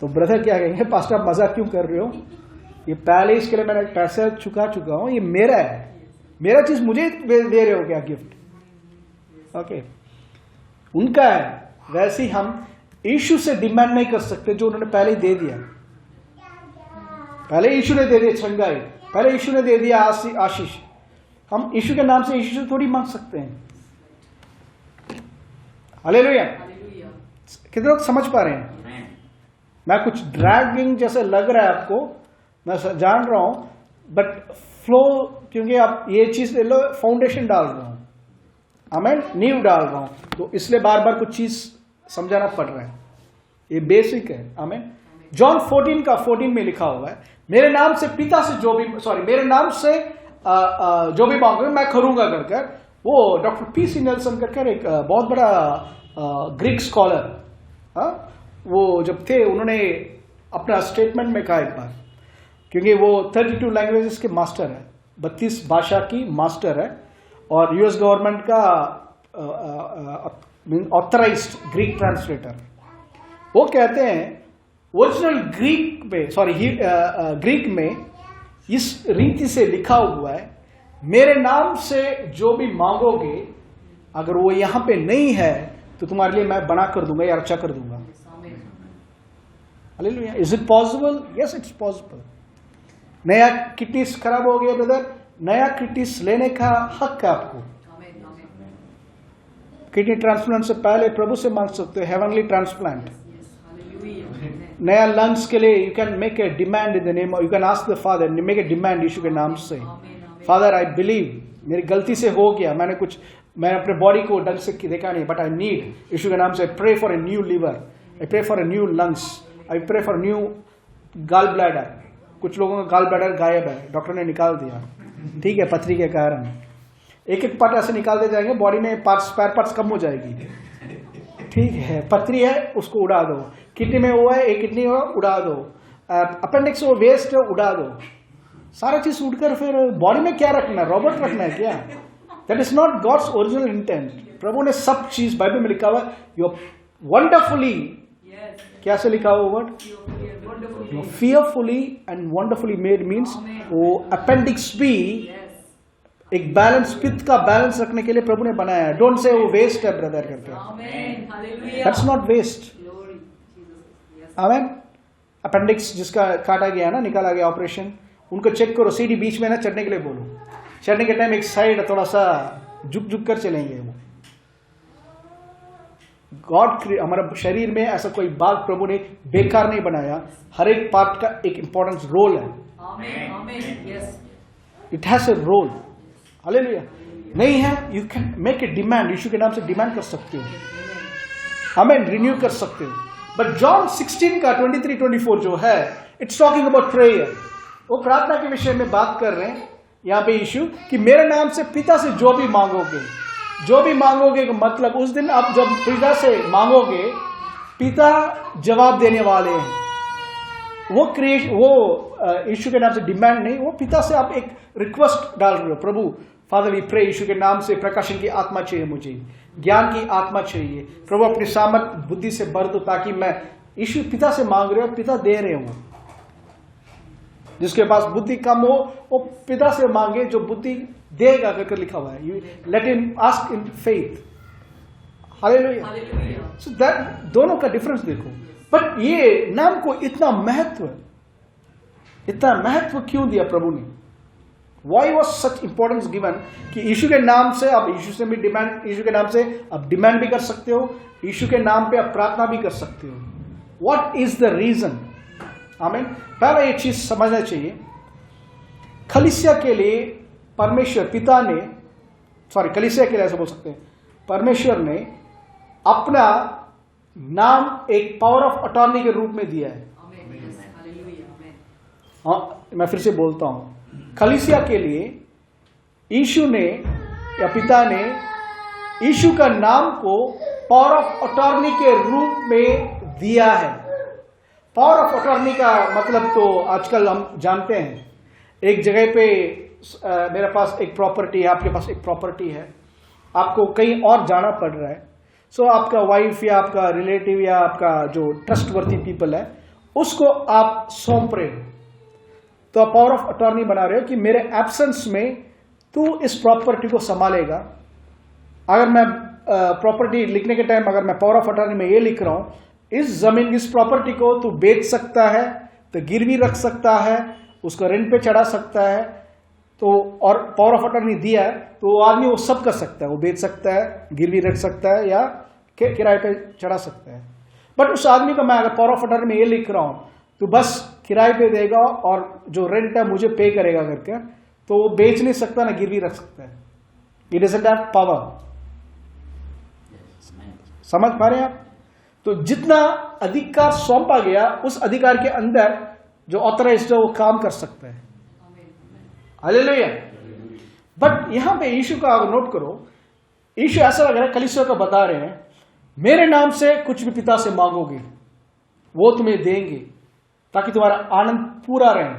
तो ब्रदर क्या कहेंगे, पास्टर आप मजाक क्यों कर रहे हो, ये पहले इसके लिए मैंने पैसा चुका हूँ, ये मेरा है, मेरा चीज मुझे दे रहे हो क्या गिफ्ट, ओके उनका है। वैसे ही हम यीशु से डिमांड नहीं कर सकते जो उन्होंने पहले ही दे दिया। पहले यीशु ने दे दिया चंगाई, पहले यीशु ने दे दिया आशीष। हम यीशु के नाम से यीशु से थोड़ी मांग सकते हैं। हालेलुया। कितने लोग समझ पा रहे हैं? मैं कुछ ड्रैगिंग जैसे लग रहा है आपको, मैं जान रहा हूं, बट फ्लो, क्योंकि आप ये चीज ले लो, फाउंडेशन डाल रहा हूं, आमीन, नींव डाल रहा हूं, तो इसलिए बार बार कुछ चीज समझाना पड़ रहा है। ये बेसिक है, आमीन। जॉन 14 का 14 में लिखा हुआ है, मेरे नाम से पिता से जो भी मेरे नाम से जो भी मांगोगे मैं करूंगा कर। वो डॉक्टर पी.सी. नेल्सन कर एक बहुत बड़ा ग्रीक स्कॉलर, वो जब थे उन्होंने अपना स्टेटमेंट में कहा एक बार, क्योंकि वो 32 लैंग्वेजेस के मास्टर है, 32 भाषा की मास्टर है, और यूएस गवर्नमेंट का ऑथराइज्ड ग्रीक ट्रांसलेटर। वो कहते हैं ओरिजिनल ग्रीक में इस रीति से लिखा हुआ है, मेरे नाम से जो भी मांगोगे अगर वो यहां पे नहीं है तो तुम्हारे लिए मैं बना कर दूंगा या अच्छा कर दूंगा। Hallelujah. Is it possible? Yes it's possible. नया किडनीस खराब हो गया ब्रदर, नया किडनीस लेने का हक है आपको। किडनी ट्रांसप्लांट से पहले प्रभु से मांग सकते हो हेवनली ट्रांसप्लांट। नया लंग्स के लिए you can make a demand in the name, you can ask the father, make a demand Yeshu के नाम से। फादर आई बिलीव, मेरी गलती से हो गया, मैं अपने बॉडी को ढंग से देखा नहीं, बट आई नीड यीशु के नाम से pray for a new liver, I pray for a new lungs, I pray for new gall bladder. कुछ लोगों का गॉल ब्लैडर गायब है, डॉक्टर ने निकाल दिया, ठीक है, पथरी के कारण। एक एक पार्ट ऐसे निकालते जाएंगे, बॉडी में स्पेयर पार्ट्स कम हो जाएगी, ठीक है। पथरी है उसको उड़ा दो, किडनी में वो है, एक किडनी हो उड़ा दो, अपेंडिक्स वो वेस्ट है उड़ा दो, सारा चीज उड़कर फिर बॉडी में क्या रखना है, रोबोट रखना है क्या? That is not God's original intent. प्रभु ने सब चीज बाइबल में लिखा हुआ, यू वंडरफुली, क्या से लिखा हुआ word, fearfully and wonderfully made means वो अपेंडिक्स भी एक बैलेंस, पित्त का बैलेंस रखने के लिए प्रभु ने बनाया है। डोंट से वो वेस्ट है ब्रदर करके, that's not waste. Amen. Appendix जिसका काटा गया ना, निकाला गया ऑपरेशन, उनको चेक करो, सीढ़ी बीच में ना चढ़ने के लिए बोलो, चढ़ने के टाइम एक साइड थोड़ा सा झुक झुक कर चलेंगे। वो गॉड, हमारा शरीर में ऐसा कोई भाग प्रभु ने बेकार नहीं बनाया, हर एक पार्ट का एक इंपॉर्टेंट रोल है, it has a role. Hallelujah. नहीं है, you can make a demand, Yeshu के नाम से डिमांड कर सकते हो, हमें रिन्यू कर सकते हो। बट जॉन 16 का 23-24 जो है, इट्स टॉकिंग अबाउट प्रेयर, वो प्रार्थना के विषय में बात कर रहे हैं यहाँ पे यीशु, कि मेरे नाम से पिता से जो भी मांगोगे, जो भी मांगोगे, मतलब उस दिन आप जब पिता से मांगोगे, पिता जवाब देने वाले हैं। वो यीशु के नाम से डिमांड नहीं, वो पिता से आप एक रिक्वेस्ट डाल रहे हो, प्रभु फादर वी प्रे, यीशु के नाम से प्रकाशन की आत्मा चाहिए, मुझे ज्ञान की आत्मा चाहिए, प्रभु अपनी सामर्थ बुद्धि से भर दो, ताकि मैं, यीशु पिता से मांग रहे हो, पिता दे रहे हो। जिसके पास बुद्धि कम हो वो पिता से मांगे, जो बुद्धि देगा करके लिखा हुआ है, you let him ask in faith. Hallelujah. So that दोनों का डिफरेंस देखो। बट ये नाम को इतना महत्व क्यों दिया प्रभु ने? Why was such importance given कि यीशु के नाम से आप यीशु से भी डिमांड, यीशु के नाम से आप डिमांड भी कर सकते हो, यीशु के नाम पे आप प्रार्थना भी कर सकते हो। What is the reason? आमीन। पहला ये चीज समझना चाहिए, कलीसिया के लिए परमेश्वर पिता ने, कलीसिया के लिए ऐसा बोल सकते हैं, परमेश्वर ने अपना नाम एक पावर ऑफ अटॉर्नी के रूप में दिया है। हाँ, मैं फिर से बोलता हूं, कलीसिया के लिए यीशु ने या पिता ने यीशु का नाम को पावर ऑफ अटॉर्नी के रूप में दिया है। पावर ऑफ अटॉर्नी का मतलब तो आजकल हम जानते हैं, एक जगह पे मेरे पास एक प्रॉपर्टी है, आपके पास एक प्रॉपर्टी है, आपको कहीं और जाना पड़ रहा है, सो आपका वाइफ या आपका रिलेटिव या आपका जो ट्रस्टवर्थी पीपल है उसको आप सौंप रहे हो, तो आप पावर ऑफ अटॉर्नी बना रहे हो कि मेरे एब्सेंस में तू इस प्रॉपर्टी को संभालेगा। अगर मैं प्रॉपर्टी लिखने के टाइम अगर मैं पावर ऑफ अटॉर्नी में ये लिख रहा हूं, इस जमीन इस प्रॉपर्टी को तू बेच सकता है, तो गिरवी रख सकता है, उसको रेंट पे चढ़ा सकता है, तो और पावर ऑफ अटॉर्नी दिया है तो वो आदमी वो सब कर सकता है, वो बेच सकता है, गिरवी रख सकता है या किराए पे चढ़ा सकता है। बट उस आदमी को मैं अगर पावर ऑफ अटॉर्नी में ये लिख रहा हूं, तो बस किराए पे देगा और जो रेंट है मुझे पे करेगा करके, तो वो बेच नहीं सकता ना गिरवी रख सकता है। It doesn't have power. समझ पा रहे हैं आप? तो जितना अधिकार सौंपा गया उस अधिकार के अंदर जो ऑथराइज्ड है वो काम कर सकता है। हालेलुया। बट यहां पे यीशु का अगर नोट करो, यीशु ऐसा लग रहा है कलीसिया को बता रहे हैं, मेरे नाम से कुछ भी पिता से मांगोगे वो तुम्हें देंगे ताकि तुम्हारा आनंद पूरा रहे।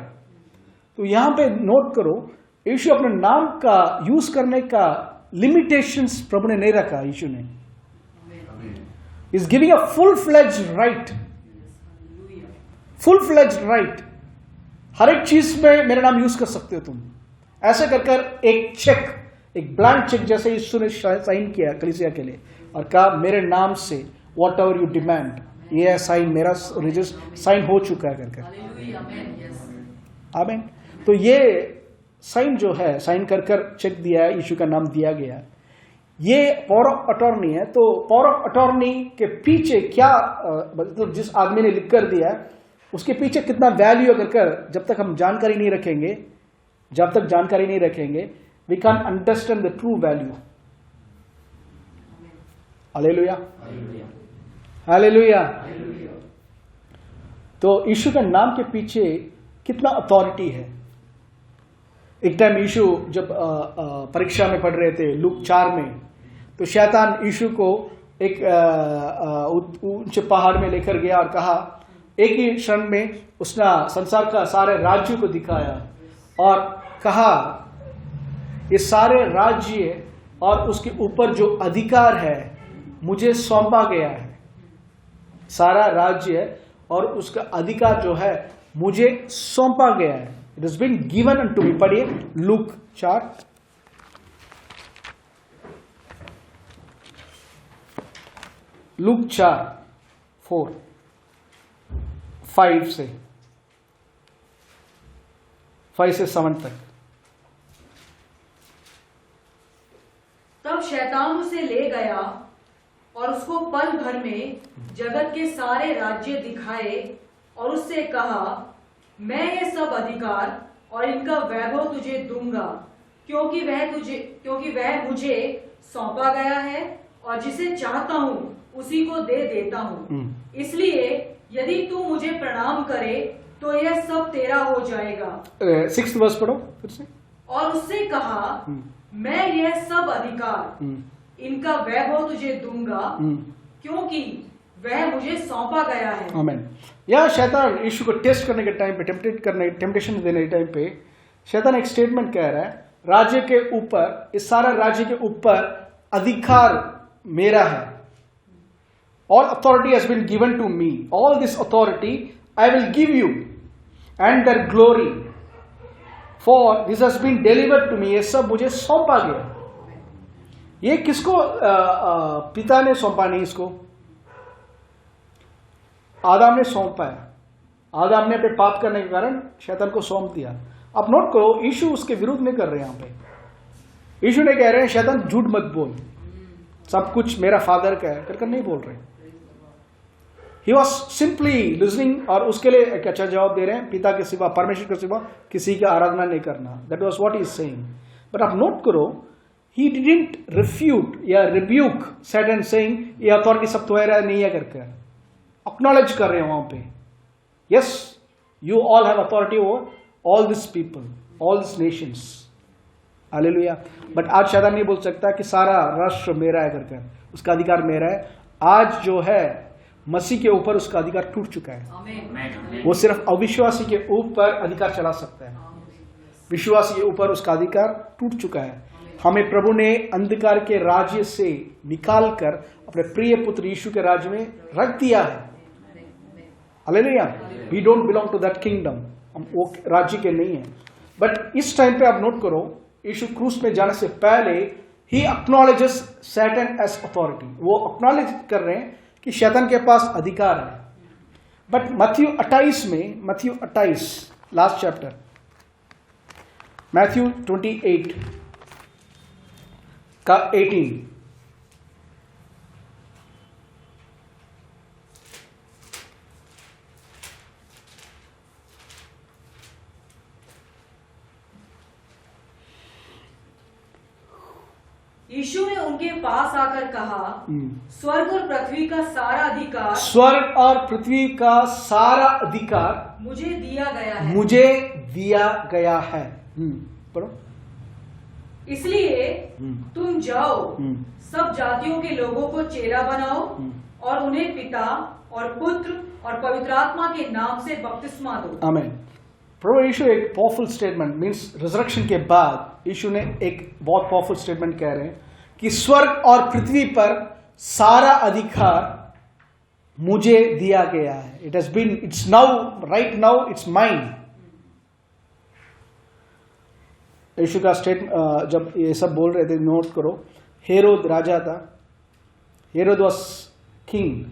तो यहां पे नोट करो, यीशु अपने नाम का यूज करने का लिमिटेशंस प्रभु ने नहीं रखा। यीशु ने is giving a full fledged right, full fledged right. हर एक चीज में मेरा नाम यूज कर सकते हो तुम। ऐसे कर कर एक चेक, एक ब्लैंक चेक जैसे यीशु ने साइन किया कलीसिया के लिए और कहा मेरे नाम से वॉट एवर यू डिमांड, ये है साइन, मेरा साइन हो चुका है करके। आमीन। तो ये साइन जो है, साइन कर कर चेक दिया है, यीशु का नाम दिया गया। ये पावर ऑफ अटॉर्नी है। तो पावर ऑफ अटॉर्नी के पीछे क्या मतलब जिस आदमी ने लिख कर दिया उसके पीछे कितना वैल्यू अगर कर जब तक हम जानकारी नहीं रखेंगे we can understand the true value. Hallelujah hallelujah. तो यीशु के नाम के पीछे कितना अथॉरिटी है। एक टाइम यीशु जब परीक्षा में पढ़ रहे थे लूक 4 में, तो शैतान यीशु को एक ऊंचे पहाड़ में लेकर गया और कहा, एक ही क्षण में उसने संसार का सारे राज्यों को दिखाया और कहा ये सारे राज्य और उसके ऊपर जो अधिकार है मुझे सौंपा गया है। सारा राज्य और उसका अधिकार जो है मुझे सौंपा गया है। It is been given unto me. पढ़िए लूक 4 लूक 4 5 से 7 तक। तब शैतान उसे ले गया और उसको पल भर में जगत के सारे राज्य दिखाए और उससे कहा, मैं ये सब अधिकार और इनका वैभव तुझे दूंगा, क्योंकि वह मुझे सौंपा गया है और जिसे चाहता हूँ उसी को दे देता हूँ। इसलिए यदि तू मुझे प्रणाम करे तो यह सब तेरा हो जाएगा। 6th वर्स पढ़ो फिर से। और उससे कहा, मैं यह सब अधिकार इनका वैभव तुझे दूंगा, क्योंकि वह मुझे सौंपा गया है। आमीन। या शैतान यीशु को टेस्ट करने के टाइम पे, टेम्पटेशन देने के टाइम पे शैतान एक स्टेटमेंट कह रहा है, राज्य के ऊपर, इस सारा राज्य के ऊपर अधिकार मेरा है। All authority has been given to me, all this authority I will give you and their glory, for this has been delivered to me. ये सब मुझे सौंपा गया। ये किसको पिता ने सौंपा? नहीं, इसको आदम ने सौंपा है। आदम ने अपने पाप करने के कारण शैतान को सौंप दिया। अब नोट करो, यीशु उसके विरुद्ध नहीं कर रहे हैं। यहां पे यीशु ने कह रहे हैं शैतान झूठ मत बोल, सब कुछ मेरा फादर का है कर नहीं बोल रहे। ही वॉज सिंपली लिसनिंग और उसके लिए एक अच्छा जवाब दे रहे हैं, पिता के सिवा, परमेश्वर के सिवा किसी की आराधना नहीं करना। That was what he is saying. But आप नोट करो, he didn't refute या rebuke Satan saying ये अथॉरिटी सब तुम्हारा नहीं है करके acknowledge कर रहे हैं वहां पे। yes, you all have authority over all these people, all these nations, hallelujah. But आज शैतान नहीं बोल सकता कि सारा राष्ट्र मेरा है करके, उसका अधिकार मेरा है। आज जो है मसीह के ऊपर उसका अधिकार टूट चुका है। वो सिर्फ अविश्वासी के ऊपर अधिकार चला सकता है, विश्वासी के ऊपर उसका अधिकार टूट चुका है। हमें प्रभु ने अंधकार के राज्य से निकालकर अपने प्रिय पुत्र यीशु के राज्य में रख दिया है। Hallelujah. We don't belong to that kingdom, हम वो राज्य के नहीं है। बट इस टाइम पे आप नोट करो, यीशु क्रूस में जाने से पहले ही एक्नॉलेजेस सैटन एज अथॉरिटी। वो एक्नॉलेज कर रहे हैं कि शैतान के पास अधिकार है। बट मत्थयू 28 लास्ट चैप्टर, मैथ्यू 28 का 18, यीशु ने उनके पास आकर कहा, स्वर्ग और पृथ्वी का सारा अधिकार, स्वर्ग और पृथ्वी का सारा अधिकार मुझे दिया गया है। पढ़ो। इसलिए तुम जाओ, सब जातियों के लोगों को चेला बनाओ और उन्हें पिता और पुत्र और पवित्र आत्मा के नाम से बपतिस्मा दो। आमीन। प्रभु यीशु एक पावरफुल स्टेटमेंट, मींस रिजरेक्शन के बाद यीशु ने एक बहुत पावरफुल स्टेटमेंट कह रहे हैं कि स्वर्ग और पृथ्वी पर सारा अधिकार मुझे दिया गया है। It's now, right now it's mine. Yeshu का स्टेटमेंट जब ये सब बोल रहे थे, नोट करो, हेरोद राजा था, हेरोद वाज किंग,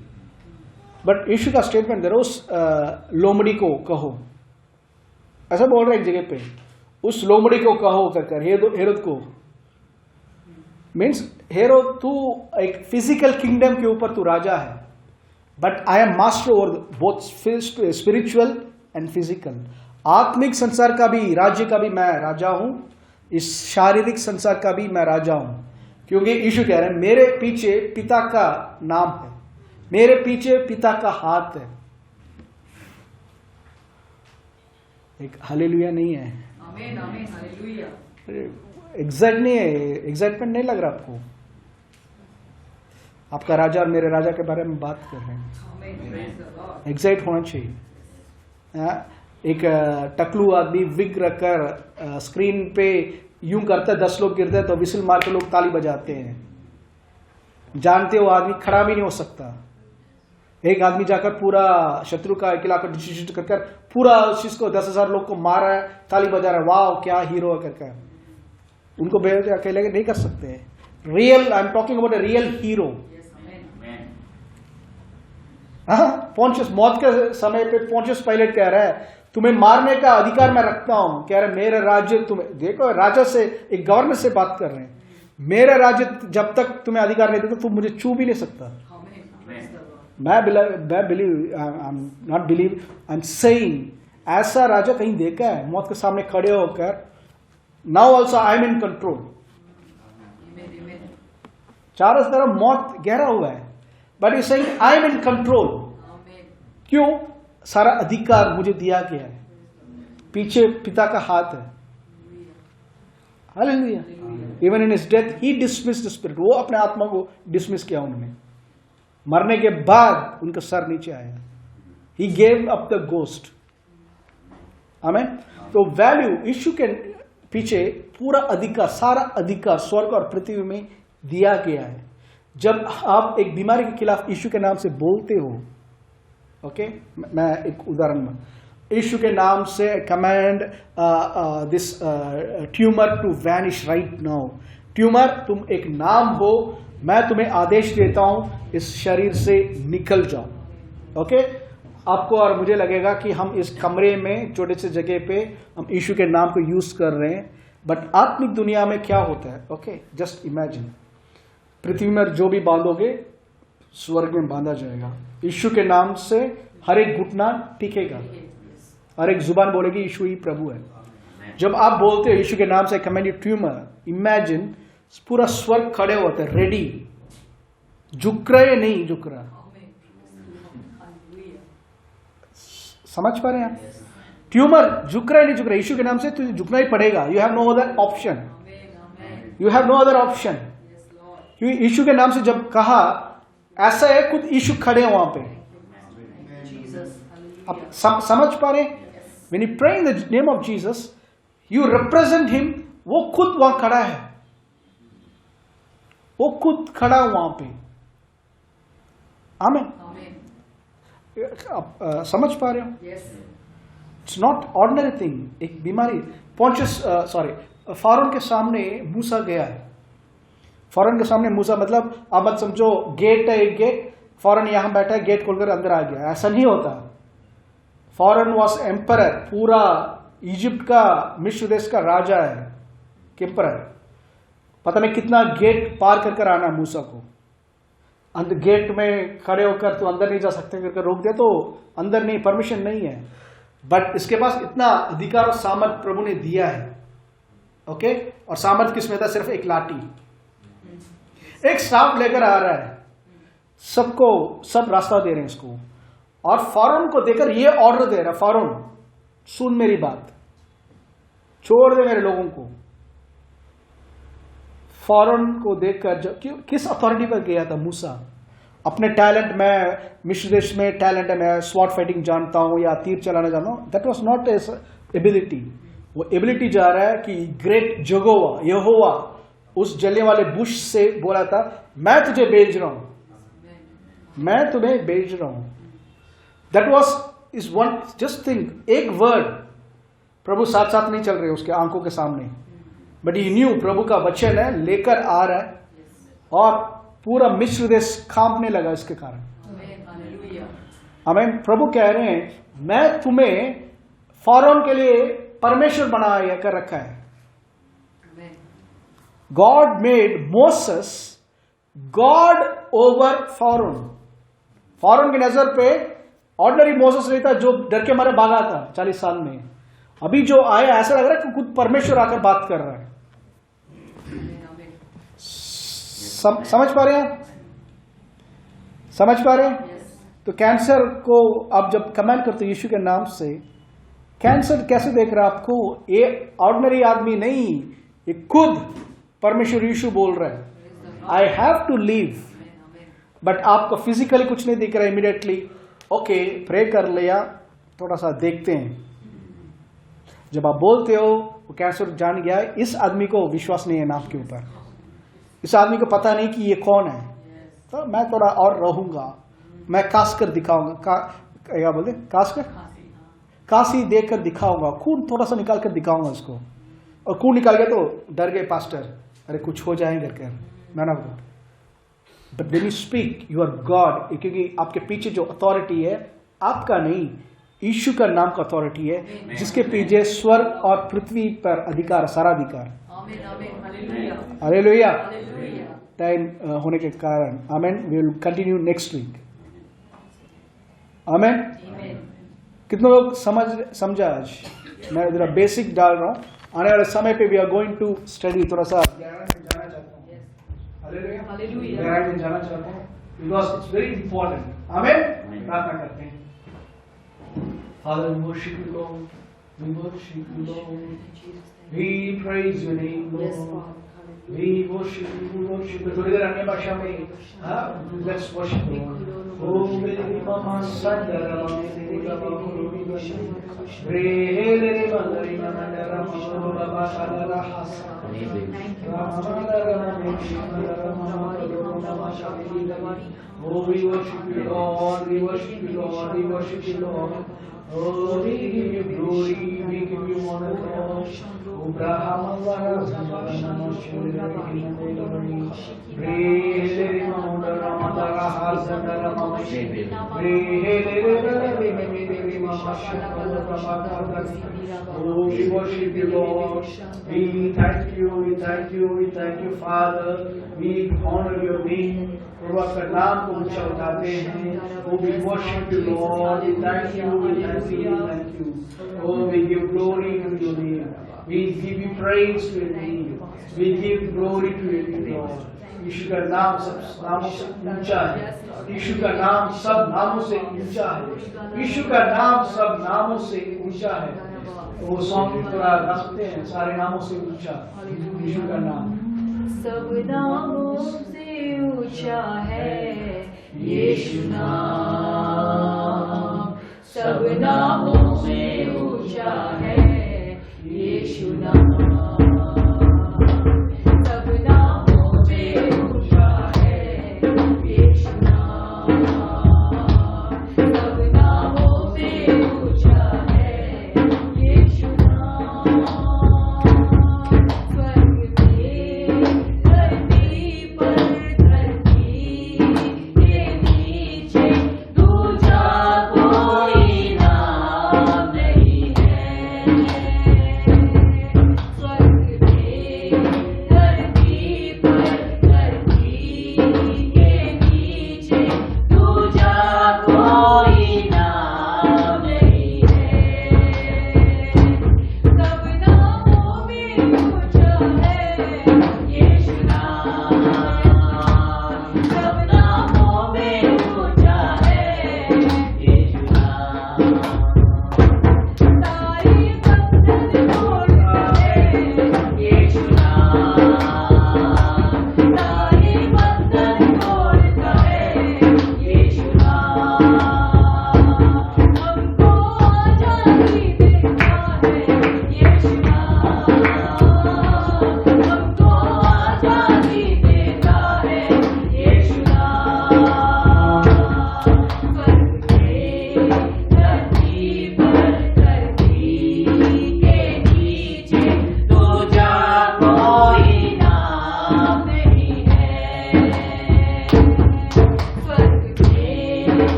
बट यीशु का स्टेटमेंट दे रहा, उस लोमड़ी को कहो, ऐसा बोल रहे एक जगह पे, उस लोमड़ी को कहो कर हेरोद को, मीन्स हेरो तू एक फिजिकल किंगडम के ऊपर तू राजा है, but I am master over both spiritual and physical. आत्मिक संसार का भी, राज्य का भी मैं राजा हूं, इस शारीरिक संसार का भी मैं राजा हूं। क्योंकि यीशु कह रहे हैं मेरे पीछे पिता का नाम है, मेरे पीछे पिता का हाथ है। एक हालेलुया नहीं है, आमीन आमीन हालेलुया। एग्जैक्ट नहीं है, एग्जैक्टमेंट नहीं लग रहा आपको? आपका राजा और मेरे राजा के बारे में बात कर रहे हैं, आमीन प्रेज द लॉर्ड। एग्जैक्ट होना चाहिए। एक टकलू आदमी विग रखकर स्क्रीन पे यूं करता है, 10 लोग गिरते हैं तो विसल मार के लोग ताली बजाते हैं। जानते हो आदमी खड़ा भी नहीं हो सकता। एक आदमी जाकर पूरा शत्रु का किला का डिस्ट्रीब्यूट कर पूरा उस चीज को 10,000 लोग को मार रहा है, ताली बजा रहा है, वाह क्या हीरो है करके। उनको अकेले नहीं कर सकते। Real, I am talking about a real hero. Pontius मौत के समय पे पोंटियस पायलट कह रहा है तुम्हें मारने का अधिकार मैं रखता हूं। कह रहे मेरा राज्य तुम्हें, देखो राजा से, एक गवर्नर से बात कर रहे हैं, मेरा राज्य जब तक तुम्हें अधिकार नहीं देता तुम मुझे छू भी नहीं सकता। मैं एम सेइंग ऐसा राजा कहीं देखा है मौत के सामने खड़े होकर, now also I am in control. चारों तरफ मौत गहरा हुआ है, but you saying I am in control. क्यों? सारा अधिकार मुझे दिया गया है, पीछे पिता का हाथ है। Hallelujah. Even in his death he dismissed the spirit, वो अपने आत्मा को डिसमिस किया उन्होंने। मरने के बाद उनका सर नीचे आया, he gave up the ghost. आमीन। तो वैल्यू यीशु के पीछे पूरा अधिकार, सारा अधिकार स्वर्ग और पृथ्वी में दिया गया है। जब आप एक बीमारी के खिलाफ यीशु के नाम से बोलते हो, ओके, मैं एक उदाहरण में, यीशु के नाम से command this tumour to vanish right now. Tumour, तुम एक नाम हो, मैं तुम्हें आदेश देता हूं इस शरीर से निकल जाओ। ओके, आपको और मुझे लगेगा कि हम इस कमरे में छोटे से जगह पे हम यीशु के नाम को यूज कर रहे हैं, बट आत्मिक दुनिया में क्या होता है? ओके, जस्ट इमेजिन, पृथ्वी में जो भी बांधोगे स्वर्ग में बांधा जाएगा। यीशु के नाम से हर एक घुटना टिकेगा, हर एक जुबान बोलेगी यीशु ही प्रभु है। जब आप बोलते हो यीशु के नाम से कमेंड यू ट्यूमर, इमेजिन पूरा स्वर्ग खड़े होते हैं, रेडी, झुक रहे नहीं झुक रहा। समझ पा रहे हैं आप? ट्यूमर झुक रहा है नहीं झुक रहा, यीशु के नाम से तुझे झुकना ही पड़ेगा। You have no other option, you have no other option. क्योंकि यीशु के नाम से जब कहा, ऐसा है खुद यीशु खड़े हैं वहां पे। आप समझ पा रहे हैं? When you pray in the name of Jesus, you represent him, वो खुद वहां खड़ा है, वो खुद खड़ा वहां पे। आमीन। आप समझ पा रहे हो? It's not ordinary thing. एक बीमारी, फारून के सामने मूसा गया है। फौरन के सामने मूसा, मतलब आप मत समझो गेट है एक गेट, फौरन यहां बैठा है, गेट खोलकर अंदर आ गया, ऐसा नहीं होता। फौरन वॉज एम्परर, पूरा इजिप्ट का, मिस्र देश का राजा है, एम्परर। पता नहीं कितना गेट पार कर आना मूसा को। अंदर गेट में खड़े होकर तो अंदर नहीं जा सकते करके रोक दिया, तो अंदर नहीं, परमिशन नहीं है। बट इसके पास इतना अधिकार और सामर्थ प्रभु ने दिया है। ओके, और सामर्थ किसमें था? सिर्फ एक लाठी, एक सांप लेकर आ रहा है, सबको सब रास्ता दे रहे हैं इसको, और फौरन को देकर ये ऑर्डर दे रहा है, फौरन सुन मेरी बात, छोड़ दे मेरे लोगों को। फौरन को देखकर किस अथॉरिटी पर गया था मूसा? अपने टैलेंट में, मिस्र देश में टैलेंट है, मैं स्वॉर्ड फाइटिंग जानता हूं या तीर चलाना जानता हूं, that was not S ability. वो एबिलिटी जा रहा है कि ग्रेट जगोवा, यहोवा उस जलने वाले बुश से बोला था, मैं तुझे भेज रहा हूं, मैं तुम्हें भेज रहा हूं। That was is one, just think, एक वर्ड। प्रभु साथ साथ नहीं चल रहे उसके आंखों के सामने, बट ही न्यू प्रभु का वचन है, लेकर आ रहा है, और पूरा मिस्र देश कांपने लगा इसके कारण। आमीन। प्रभु कह रहे हैं, मैं तुम्हें फौरन के लिए परमेश्वर बनाया कर रखा है। God made Moses god over Pharaoh. Pharaoh की नजर पे ऑर्डिनरी मोसेस नहीं था जो डर के मारे भागा था 40 साल में। अभी जो आया ऐसा लग रहा है कि खुद परमेश्वर आकर बात कर रहा है। समझ पा रहे हैं? समझ पा रहे हैं? तो कैंसर को आप जब कमेंट करते यीशु के नाम से, कैंसर कैसे देख रहा है आपको? ये ऑर्डिनरी आदमी नहीं, ये खुद परमेश्वर यीशु बोल रहा है I have to leave. But आपको फिजिकली कुछ नहीं दिख रहा इमीडिएटली। ओके, प्रे कर लिया, थोड़ा सा देखते हैं। जब आप बोलते हो वो कैंसर जान गया, इस आदमी को विश्वास नहीं है नाम के ऊपर, इस आदमी को पता नहीं कि ये कौन है, तो मैं थोड़ा और रहूंगा, मैं कास कर दिखाऊंगा। क्या बोलते कास कर, काशी देकर दिखाऊंगा, खून थोड़ा सा निकाल कर दिखाऊंगा उसको। और खून निकाल गया तो डर गए पास्टर, अरे कुछ हो जाएंगे कर man of God. But when you speak you are God, क्योंकि आपके पीछे जो अथॉरिटी है आपका नहीं, यीशु का नाम का अथॉरिटी है, जिसके पीछे स्वर्ग और पृथ्वी पर अधिकार, सारा अधिकार। हालेलुया। टाइम होने के कारण amen. We will continue next week. Amen. कितने लोग समझा? आज मैं जरा बेसिक डाल रहा हूँ, आने वाले समय पे we are going to study. थोड़ा सा जाना चाहता हूँ, जाना चाहता हूँ, because it's very important. Amen. प्रार्थना करते हैं। Father, we worship you, Lord. We worship you, Lord. We praise your name, Lord. We worship you, we worship you. थोड़ी देर अन्य भाषा में, हाँ, let's worship you. Oh, मेरी मामा संदरा, मेरी बाबा गुरु बशरी, रेले बंदरी मंदरा मशरू बाबा सादरा हासा, रामचंद्रा मेरी मंदरा मामा गुरु बाबा शादी दवारी. Oh, we worship you, Lord. We worship you, Lord. We worship you, Lord. Oh, we give you glory, we give you honor, Lord. Oh, Brahma, Oh, we worship you, Lord. We thank you, we thank you, we thank you, Father. We honor your name. प्रभु आपका नाम को ऊंचा उठाते हैं। Oh, we worship you, Lord. We thank you, we thank you, we thank you. Oh, we give glory to your name. We give you praise to your name. We give glory to your name, Lord. यीशु का नाम सब नामों से ऊंचा है। यीशु का नाम सब नामों से ऊंचा है। यीशु का नाम सब नामों से ऊंचा है। वो सॉन्ग की तरह रखते हैं, सारे नामों से ऊंचा यीशु का नाम। सब नामों से ऊंचा है यीशु नाम, सब नामों से ऊंचा है यीशु नाम, सब नामों से ऊंचा है यीशु नाम, सब नामों से ऊंचा है यीशु नाम। स्वर्ग में धरती पर, धरती के नीचे दूजा कोई नाम नहीं है।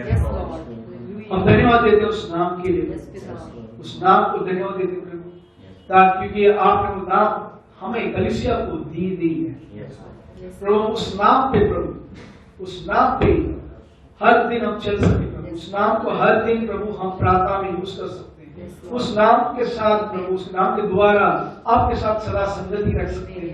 Yes, Lord. हम धन्यवाद देते हैं उस नाम के लिए, Yes, पिता। उस नाम को धन्यवाद देते हैं प्रभु, क्योंकि आपने वो नाम हमें कलीसिया को दी है प्रभु। उस नाम पे प्रभु, उस नाम पे हर दिन हम चल सकते प्रभु, उस नाम को हर दिन प्रभु हम प्रार्थना में यूज कर सकते हैं, उस नाम के साथ प्रभु, उस नाम के द्वारा आपके साथ सदा संगति रख सकते हैं।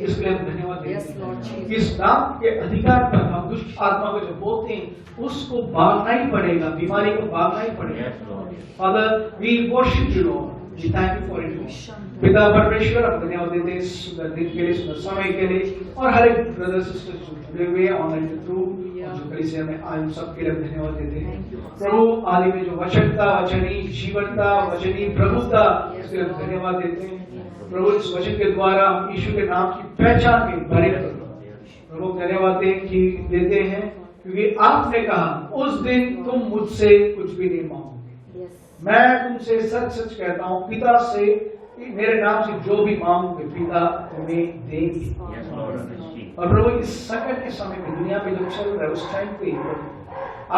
इसलिए हम धन्यवाद देते हैं। इस नाम के अधिकार पर हम दुष्ट आत्मा को जो बोलते हैं उसको भागना ही पड़ेगा, बीमारी को भागना ही पड़ेगा। Father we worship you Lord, we thank you for it. पिता परमेश्वर हम धन्यवाद देते हैं सुंदर दिन के लिए, सुंदर समय के लिए, और हर एक ब्रदर सिस्टर जो जुड़े हुए ऑनलाइन के थ्रू जो कलीसिया में आए सबके लिए धन्यवाद देते हैं प्रभु। आदि में जो वचन था, वचनी जीवन था, वचनी प्रभु था, इसके लिए धन्यवाद देते हैं प्रभु। इस वचन के द्वारा हम यीशु के नाम की पहचान में भरे प्रभु धन्यवाद देते हैं, क्योंकि आपने कहा उस दिन तुम मुझसे कुछ भी नहीं मांगोगे, मैं तुमसे सच सच कहता हूँ पिता से मेरे नाम से जो भी मांगोगे पिता तुम्हें देंगे। और प्रभु इस संकट के समय में दुनिया में जो चल रहा है उस टाइम पे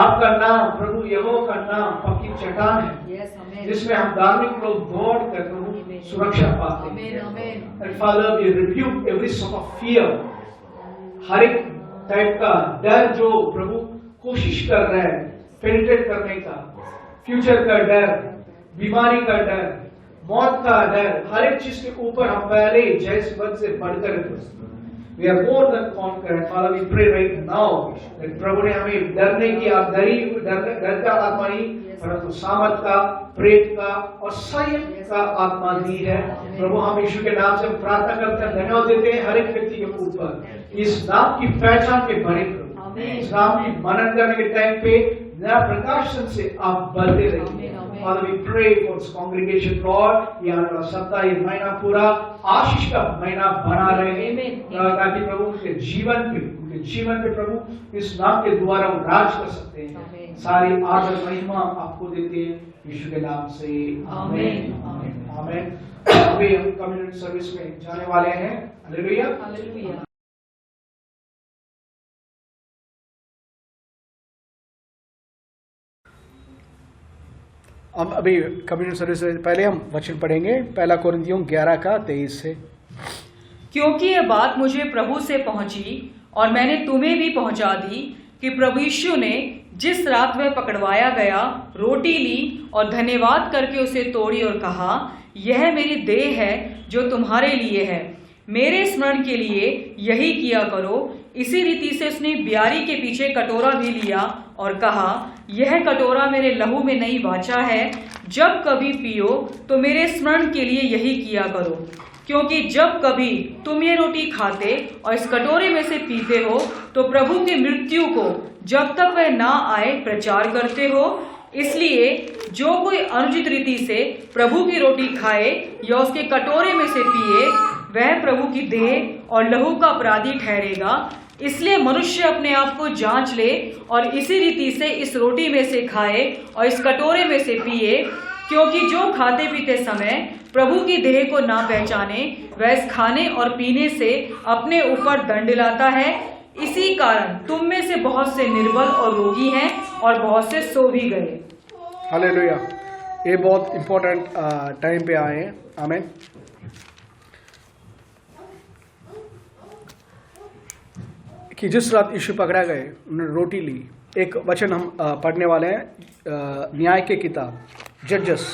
आपका नाम प्रभु यहोवा का नाम पक्की चट्टान है जिसमें हम धार्मिक लोग दौड़ कर प्रभु सुरक्षा पाते हैं। Father we rebuke every sort of fear, हर एक टाइप का डर जो प्रभु कोशिश कर रहा है पेनिट्रेट करने का, फ्यूचर का डर, बीमारी का डर, मौत का डर, हर एक चीज के ऊपर हम पहले जैसे बद से बढ़कर we are more than conquerors. Father, we pray right now that प्रभु ने हमें डरने की डर का आत्मा नहीं परंतु सामर्थ का, प्रेम का और संयम का आत्मा दी है प्रभु। हम यीशु के नाम से प्रार्थना करते हैं, धन्यवाद देते हैं हर एक व्यक्ति के ऊपर इस नाम की पहचान के भरे प्रभु, इस नाम की मनन करने के टाइम पे नया प्रकाशन से आप बढ़ते रहिए। Father, we pray for this congregation, Lord, ये आने वाला सप्ताह, ये महीना पूरा आशीष का महीना बना रहे ताकि प्रभु उनके जीवन पे प्रभु इस नाम के द्वारा वो राज कर सकते हैं। सारी आदर महिमा आपको देते हैं यीशु के नाम से, आमीन आमीन आमीन। अभी हम कम्युनिटी सर्विस में जाने वाले हैं। Hallelujah hallelujah. हम अभी कम्युनिटी सर्विस से पहले हम वचन पढ़ेंगे, पहला कोरिन्थियों 11:23 से। क्योंकि यह बात मुझे प्रभु से पहुंची और मैंने तुम्हें भी पहुंचा दी कि प्रभु यीशु ने जिस रात वह पकड़वाया गया रोटी ली और धन्यवाद करके उसे तोड़ी और कहा, यह मेरी देह है जो तुम्हारे लिए है, मेरे स्मरण के लिए यही किया करो। इसी रीति से उसने ब्यारी के पीछे कटोरा भी लिया और कहा, यह कटोरा मेरे लहू में नई वाचा है, जब कभी पियो तो मेरे स्मरण के लिए यही किया करो। क्योंकि जब कभी तुम ये रोटी खाते और इस कटोरे में से पीते हो तो प्रभु की मृत्यु को जब तक वह ना आए प्रचार करते हो। इसलिए जो कोई अनुचित रीति से प्रभु की रोटी खाए या उसके कटोरे में से पिए वह प्रभु की देह और लहू का अपराधी ठहरेगा। इसलिए मनुष्य अपने आप को जांच ले और इसी रीति से इस रोटी में से खाए और इस कटोरे में से पिए। क्योंकि जो खाते पीते समय प्रभु की देह को ना पहचाने वह इस खाने और पीने से अपने ऊपर दंड लाता है। इसी कारण तुम में से बहुत से निर्बल और रोगी हैं और बहुत से सो भी गए। हालेलुया। ये बहुत इंपॉर्टेंट टाइम पे आए हैं। आमीन। कि जिस रात यीशु पकड़ा गए उन्होंने रोटी ली। एक वचन हम पढ़ने वाले हैं न्याय के किताब, जजेस,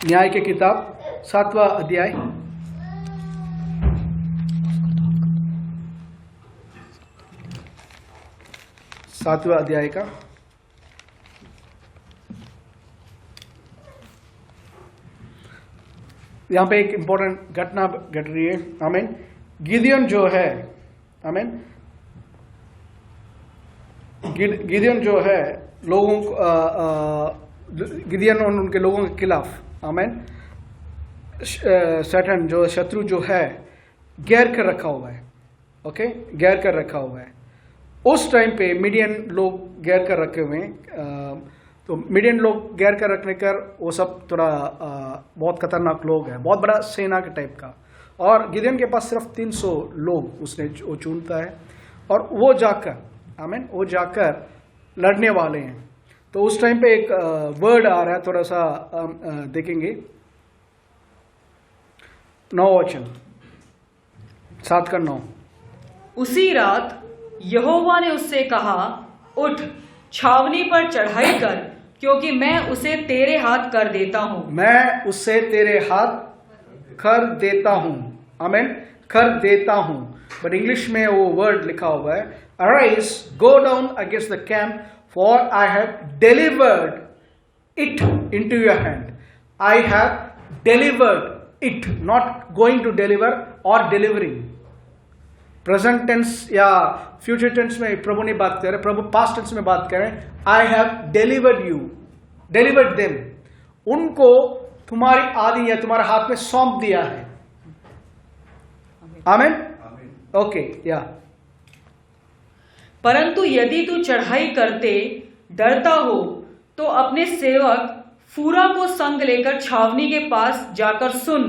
न्याय के किताब 7वां अध्याय, सातवां अध्याय का यहाँ पे एक इंपॉर्टेंट घटना घट रही है। आमीन। गिदियन जो है, आमीन, गिदियन जो है लोगों गिदियन और उनके लोगों के खिलाफ, आमीन, सैटन जो शत्रु जो है गैर कर रखा हुआ है। ओके, गैर कर रखा हुआ है। उस टाइम पे मीडियन लोग गैर कर रखे हुए हैं। तो मीडियन लोग गैर कर रखने कर वो सब थोड़ा बहुत खतरनाक लोग हैं, बहुत बड़ा सेना के टाइप का। और गिदियन के पास सिर्फ 300 लोग उसने वो चुनता है और वो जाकर आमीन, वो जाकर लड़ने वाले हैं। तो उस टाइम पे एक वर्ड आ रहा है, थोड़ा सा देखेंगे। 9 वचन, 7 का 9। उसी रात यहोवा ने उससे कहा, उठ, छावनी पर चढ़ाई कर, क्योंकि मैं उसे तेरे हाथ कर देता हूं। मैं उसे तेरे हाथ कर देता हूं, आमीन, कर देता हूं। बट इंग्लिश में वो वर्ड लिखा हुआ है, arise, go down against the camp, for I have delivered it into your hand. I have delivered it, not going to deliver और डिलीवरिंग। प्रेजेंट टेंस या फ्यूचर टेंस में प्रभु ने बात कर, प्रभु पास्ट टेंस में बात करें, आई have delivered you, delivered them, उनको तुम्हारी आदि या तुम्हारे हाथ में सौंप दिया है। आमीन, ओके, या। परंतु यदि तू चढ़ाई करते डरता हो तो अपने सेवक फूरा को संग लेकर छावनी के पास जाकर सुन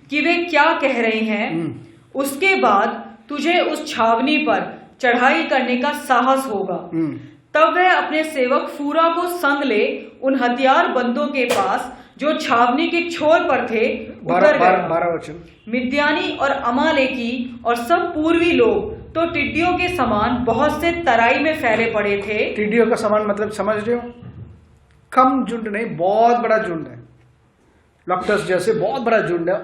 कि वे क्या कह रहे हैं। उसके बाद तुझे उस छावनी पर चढ़ाई करने का साहस होगा। तब वह अपने सेवक फूरा को संग ले उन हथियार बंदों के पास जो छावनी के छोर पर थे उतर गया। मिद्यानी और अमालेकी और सब पूर्वी लोग तो टिड्डियों के समान बहुत से तराई में फैले पड़े थे। टिड्डियों का समान मतलब समझ रहे हो? कम झुंड नहीं, बहुत बड़ा झुंड है, लॉक्टस जैसे बहुत बड़ा झुंड है।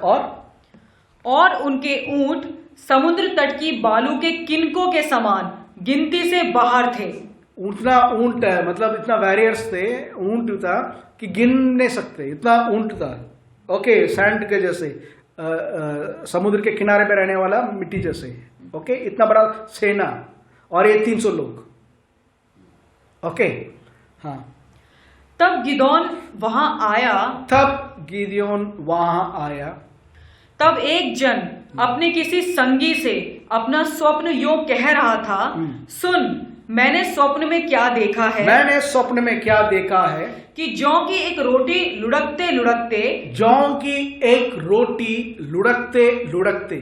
और उनके ऊंट समुद्र तट की बालू के किनकों के समान गिनती से बाहर थे। उतना ऊंट है, मतलब इतना वैरियर्स थे, ऊंट था कि गिन नहीं सकते, इतना ऊंट था। ओके, सैंड के जैसे, समुद्र के किनारे पे रहने वाला मिट्टी जैसे। ओके, इतना बड़ा सेना, और ये 300 लोग। ओके, हाँ। तब गिदोन वहां आया। तब एक जन अपने किसी संगी से अपना स्वप्न यूं कह रहा था, सुन, मैंने स्वप्न में क्या देखा है। मैंने स्वप्न में क्या देखा है कि जौ की एक रोटी लुढ़कते लुढ़कते, जौ की एक रोटी लुढ़कते लुढ़कते,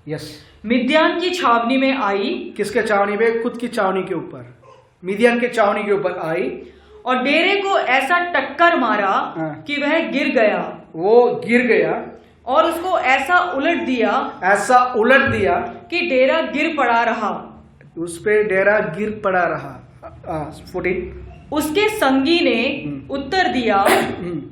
यस, मिद्यान की छावनी में आई। किसके छावनी में? खुद की छावनी के ऊपर, मिद्यान के छावनी के ऊपर आई, और डेरे को ऐसा टक्कर मारा कि वह गिर गया। वो गिर गया, और उसको ऐसा उलट दिया कि डेरा गिर पड़ा रहा। उस पे डेरा गिर पड़ा रहा। 14। उसके संगी ने उत्तर दिया,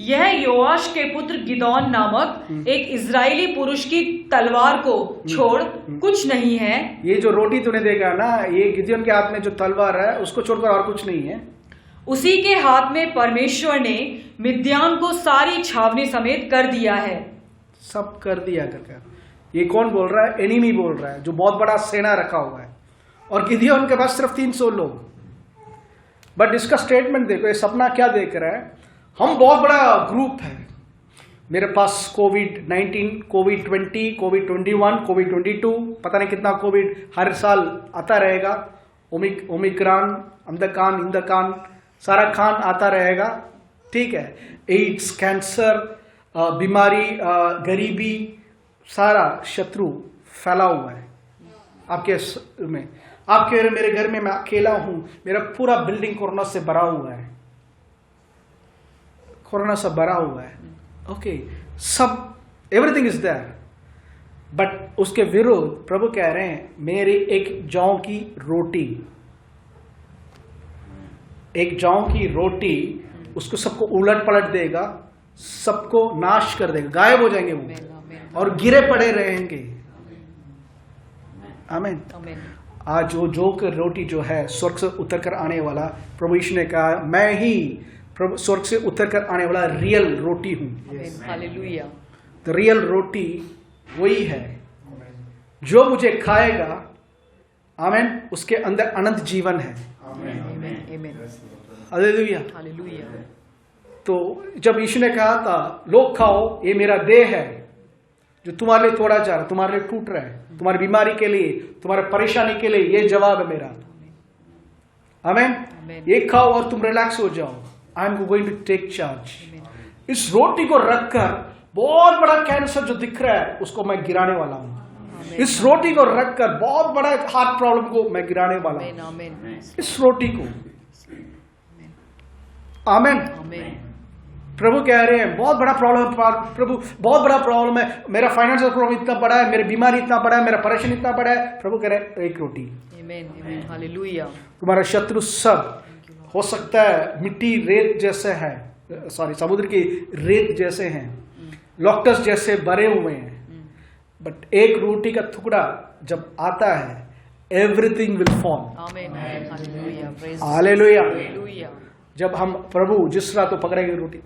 यह योआश के पुत्र गिदोन नामक एक इजरायली पुरुष की तलवार को छोड़ कुछ नहीं है। ये जो रोटी तूने देखा ना, ये गिदोन के हाथ में जो तलवार है उसको छोड़कर और कुछ नहीं है। उसी के हाथ में परमेश्वर ने मिद्यान को सारी छावनी समेत कर दिया है। सब कर दिया कर। ये कौन बोल रहा है? एनिमी बोल रहा है, जो बहुत बड़ा सेना रखा हुआ है, और गिदियोन के पास सिर्फ 300 लोग। बट इसका स्टेटमेंट देखो, ये सपना क्या देख रहा है? हम बहुत बड़ा ग्रुप है, मेरे पास कोविड-19, कोविड-20, कोविड-21, कोविड-22, पता नहीं कितना कोविड हर साल आता रहेगा। ओमिक्रॉन, इंदकान, सारा खान आता रहेगा, ठीक है। एड्स, कैंसर, बीमारी, गरीबी, सारा शत्रु फैला हुआ है आपके में। आपके मेरे घर में मैं अकेला हूं, मेरा पूरा बिल्डिंग कोरोना से भरा हुआ है, कोरोना से भरा हुआ है। ओके, सब एवरीथिंग इज देयर। बट उसके विरुद्ध प्रभु कह रहे हैं, मेरी एक जौ की रोटी, एक जौ की रोटी उसको सबको उलट पलट देगा, सबको नाश कर देगा, गायब हो जाएंगे वो और गिरे पड़े रहेंगे। आमीन। आज वो जो कर रोटी जो है स्वर्ग से उतर कर आने वाला, प्रभु यीशु ने कहा, मैं ही प्रभु स्वर्ग से उतर कर आने वाला रियल रोटी हूं। हालेलुया। द रियल रोटी वही है जो मुझे खाएगा, आमीन, उसके अंदर अनंत जीवन है। हालेलुया। तो जब यीशु ने कहा था, लोग खाओ, ये मेरा देह है जो तुम्हारे लिए तोड़ा जा रहा, तुम्हारे लिए टूट रहा है, तुम्हारी बीमारी के लिए, तुम्हारे परेशानी के लिए, ये जवाब है मेरा। आमीन। ये खाओ और तुम रिलैक्स हो जाओ। I am going to take charge. इस रोटी को रखकर बहुत बड़ा कैंसर जो दिख रहा है उसको मैं गिराने वाला हूं। इस रोटी को रखकर बहुत बड़ा हार्ट प्रॉब्लम को मैं गिराने वाला हूं। आमीन इस रोटी को, आमीन। प्रभु कह रहे हैं बहुत बड़ा प्रॉब्लम है प्रभु, बहुत बड़ा प्रॉब्लम है, मेरा फाइनेंशियल प्रॉब्लम इतना बड़ा है, मेरी बीमारी इतना बड़ा है, मेरा परेशान इतना बड़ा है। प्रभु कह रहे हैं एक रोटी। हालेलुया। तुम्हारा शत्रु सब हो सकता है मिट्टी रेत जैसे है, सॉरी समुद्र की रेत जैसे हैं, लॉक्टस जैसे भरे हुए हैं, बट एक रोटी का टुकड़ा जब आता है एवरीथिंग विल फॉल। आमीन हालेलुया प्रेज हालेलुया। हालेलुया। जब हम प्रभु जिस रात तो पकड़ेंगे रोटी,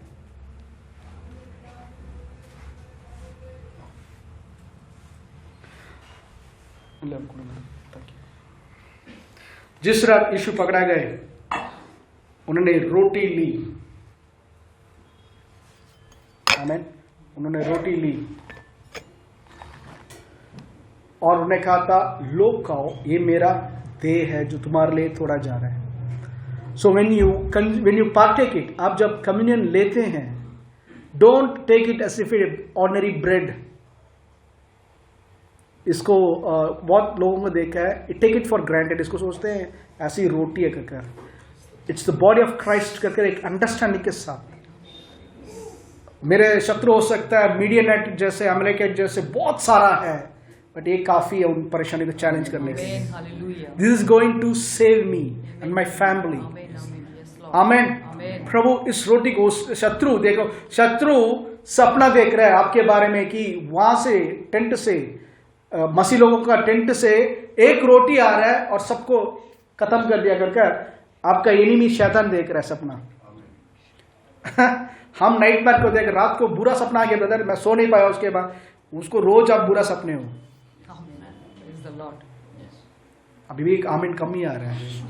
जिस रात यीशु पकड़ा गए उन्होंने रोटी ली, आमीन, उन्होंने रोटी ली और उन्होंने कहा था लो खाओ, ये मेरा देह है जो तुम्हारे लिए थोड़ा जा रहा है। So when you partake it, आप जब कम्युनियन लेते हैं, don't take it as if it ordinary bread. इसको बहुत लोगों को देखा है, टेक इट फॉर ग्रांटेड, इसको सोचते हैं ऐसी रोटी है कहकर। It's the body of Christ कहकर एक अंडरस्टैंडिंग के साथ। मेरे शत्रु हो सकता है मीडियानेट जैसे, अमेरिकेट जैसे बहुत सारा है, बट ये काफी है उन परेशानी को चैलेंज करने के लिए। This is going to save me and my family. Amen. प्रभु इस रोटी को, शत्रु देखो, शत्रु सपना देख रहा है आपके बारे में कि वहां से टेंट से, मसीह लोगों का टेंट से एक रोटी आ रहा है और सबको खत्म कर दिया कर। आपका एनिमी शैतान देख रहा है सपना। हम नाइट मैर को देख, रात को बुरा सपना आ गया ब्रदर, मैं सो नहीं पाया, उसके बाद उसको रोज आप बुरा सपने हो। अभी भी एक आमीन कम ही आ रहा है।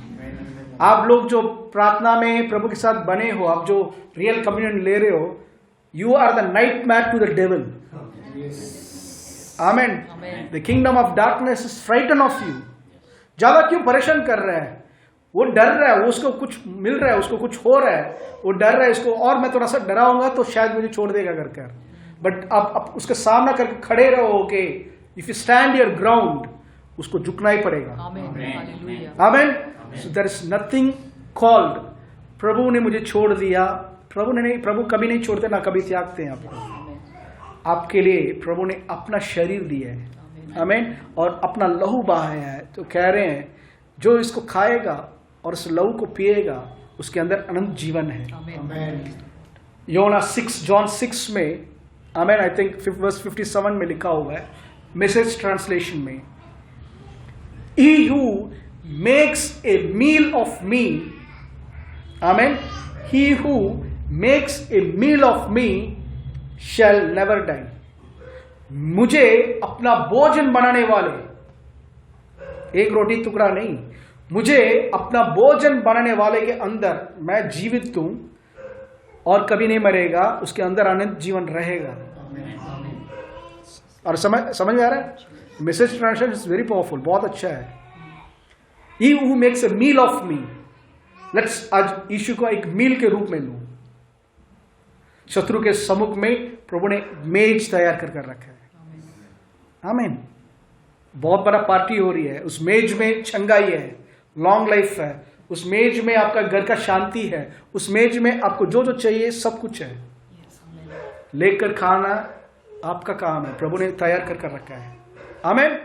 आप लोग जो प्रार्थना में प्रभु के साथ बने हो, आप जो रियल कम्युनियन ले रहे हो, you are the nightmare to the devil. Amen. The kingdom of darkness is frighten of you. ज्यादा क्यों परेशान कर रहा है? वो डर रहा है, उसको कुछ मिल रहा है, उसको कुछ हो रहा है, वो डर रहा है इसको, और मैं थोड़ा सा डराऊंगा तो शायद मुझे छोड़ देगा कर। बट आप उसका सामना करके खड़े रहो के, if you stand your ground, उसको झुकना ही पड़ेगा। Amen. So there is nothing called प्रभु ने मुझे छोड़ दिया। प्रभु कभी नहीं छोड़ते, ना कभी त्यागते हैं आपको। आपके लिए प्रभु ने अपना शरीर दिया है, आमीन, और अपना लहू बहाया है। तो कह रहे हैं जो इसको खाएगा और उस लहू को पिएगा, उसके अंदर अनंत जीवन है। योना 6 जॉन 6 में, आमीन, आई थिंक वर्स 57 में लिखा हुआ है, मैसेज ट्रांसलेशन में, he who makes a meal of me, amen, he who makes a meal of me shall never die। मुझे अपना भोजन बनाने वाले, एक रोटी टुकड़ा नहीं, मुझे अपना भोजन बनाने वाले के अंदर मैं जीवित हूं और कभी नहीं मरेगा, उसके अंदर अनंत जीवन रहेगा। और समझ आ रहा है? Message translation is very powerful, बहुत अच्छा है। He who makes a meal of me, let's आज यीशु को एक मील के रूप में लूं। शत्रु के सम्मुख में प्रभु ने मेज तैयार कर रखा है। आमीन। बहुत बड़ा पार्टी हो रही है, उस मेज में चंगाई है, लॉन्ग लाइफ है, उस मेज में आपका घर का शांति है, उस मेज में आपको जो जो चाहिए सब कुछ है। लेकर खाना आपका काम है, प्रभु ने तैयार कर रखा है। आमीन।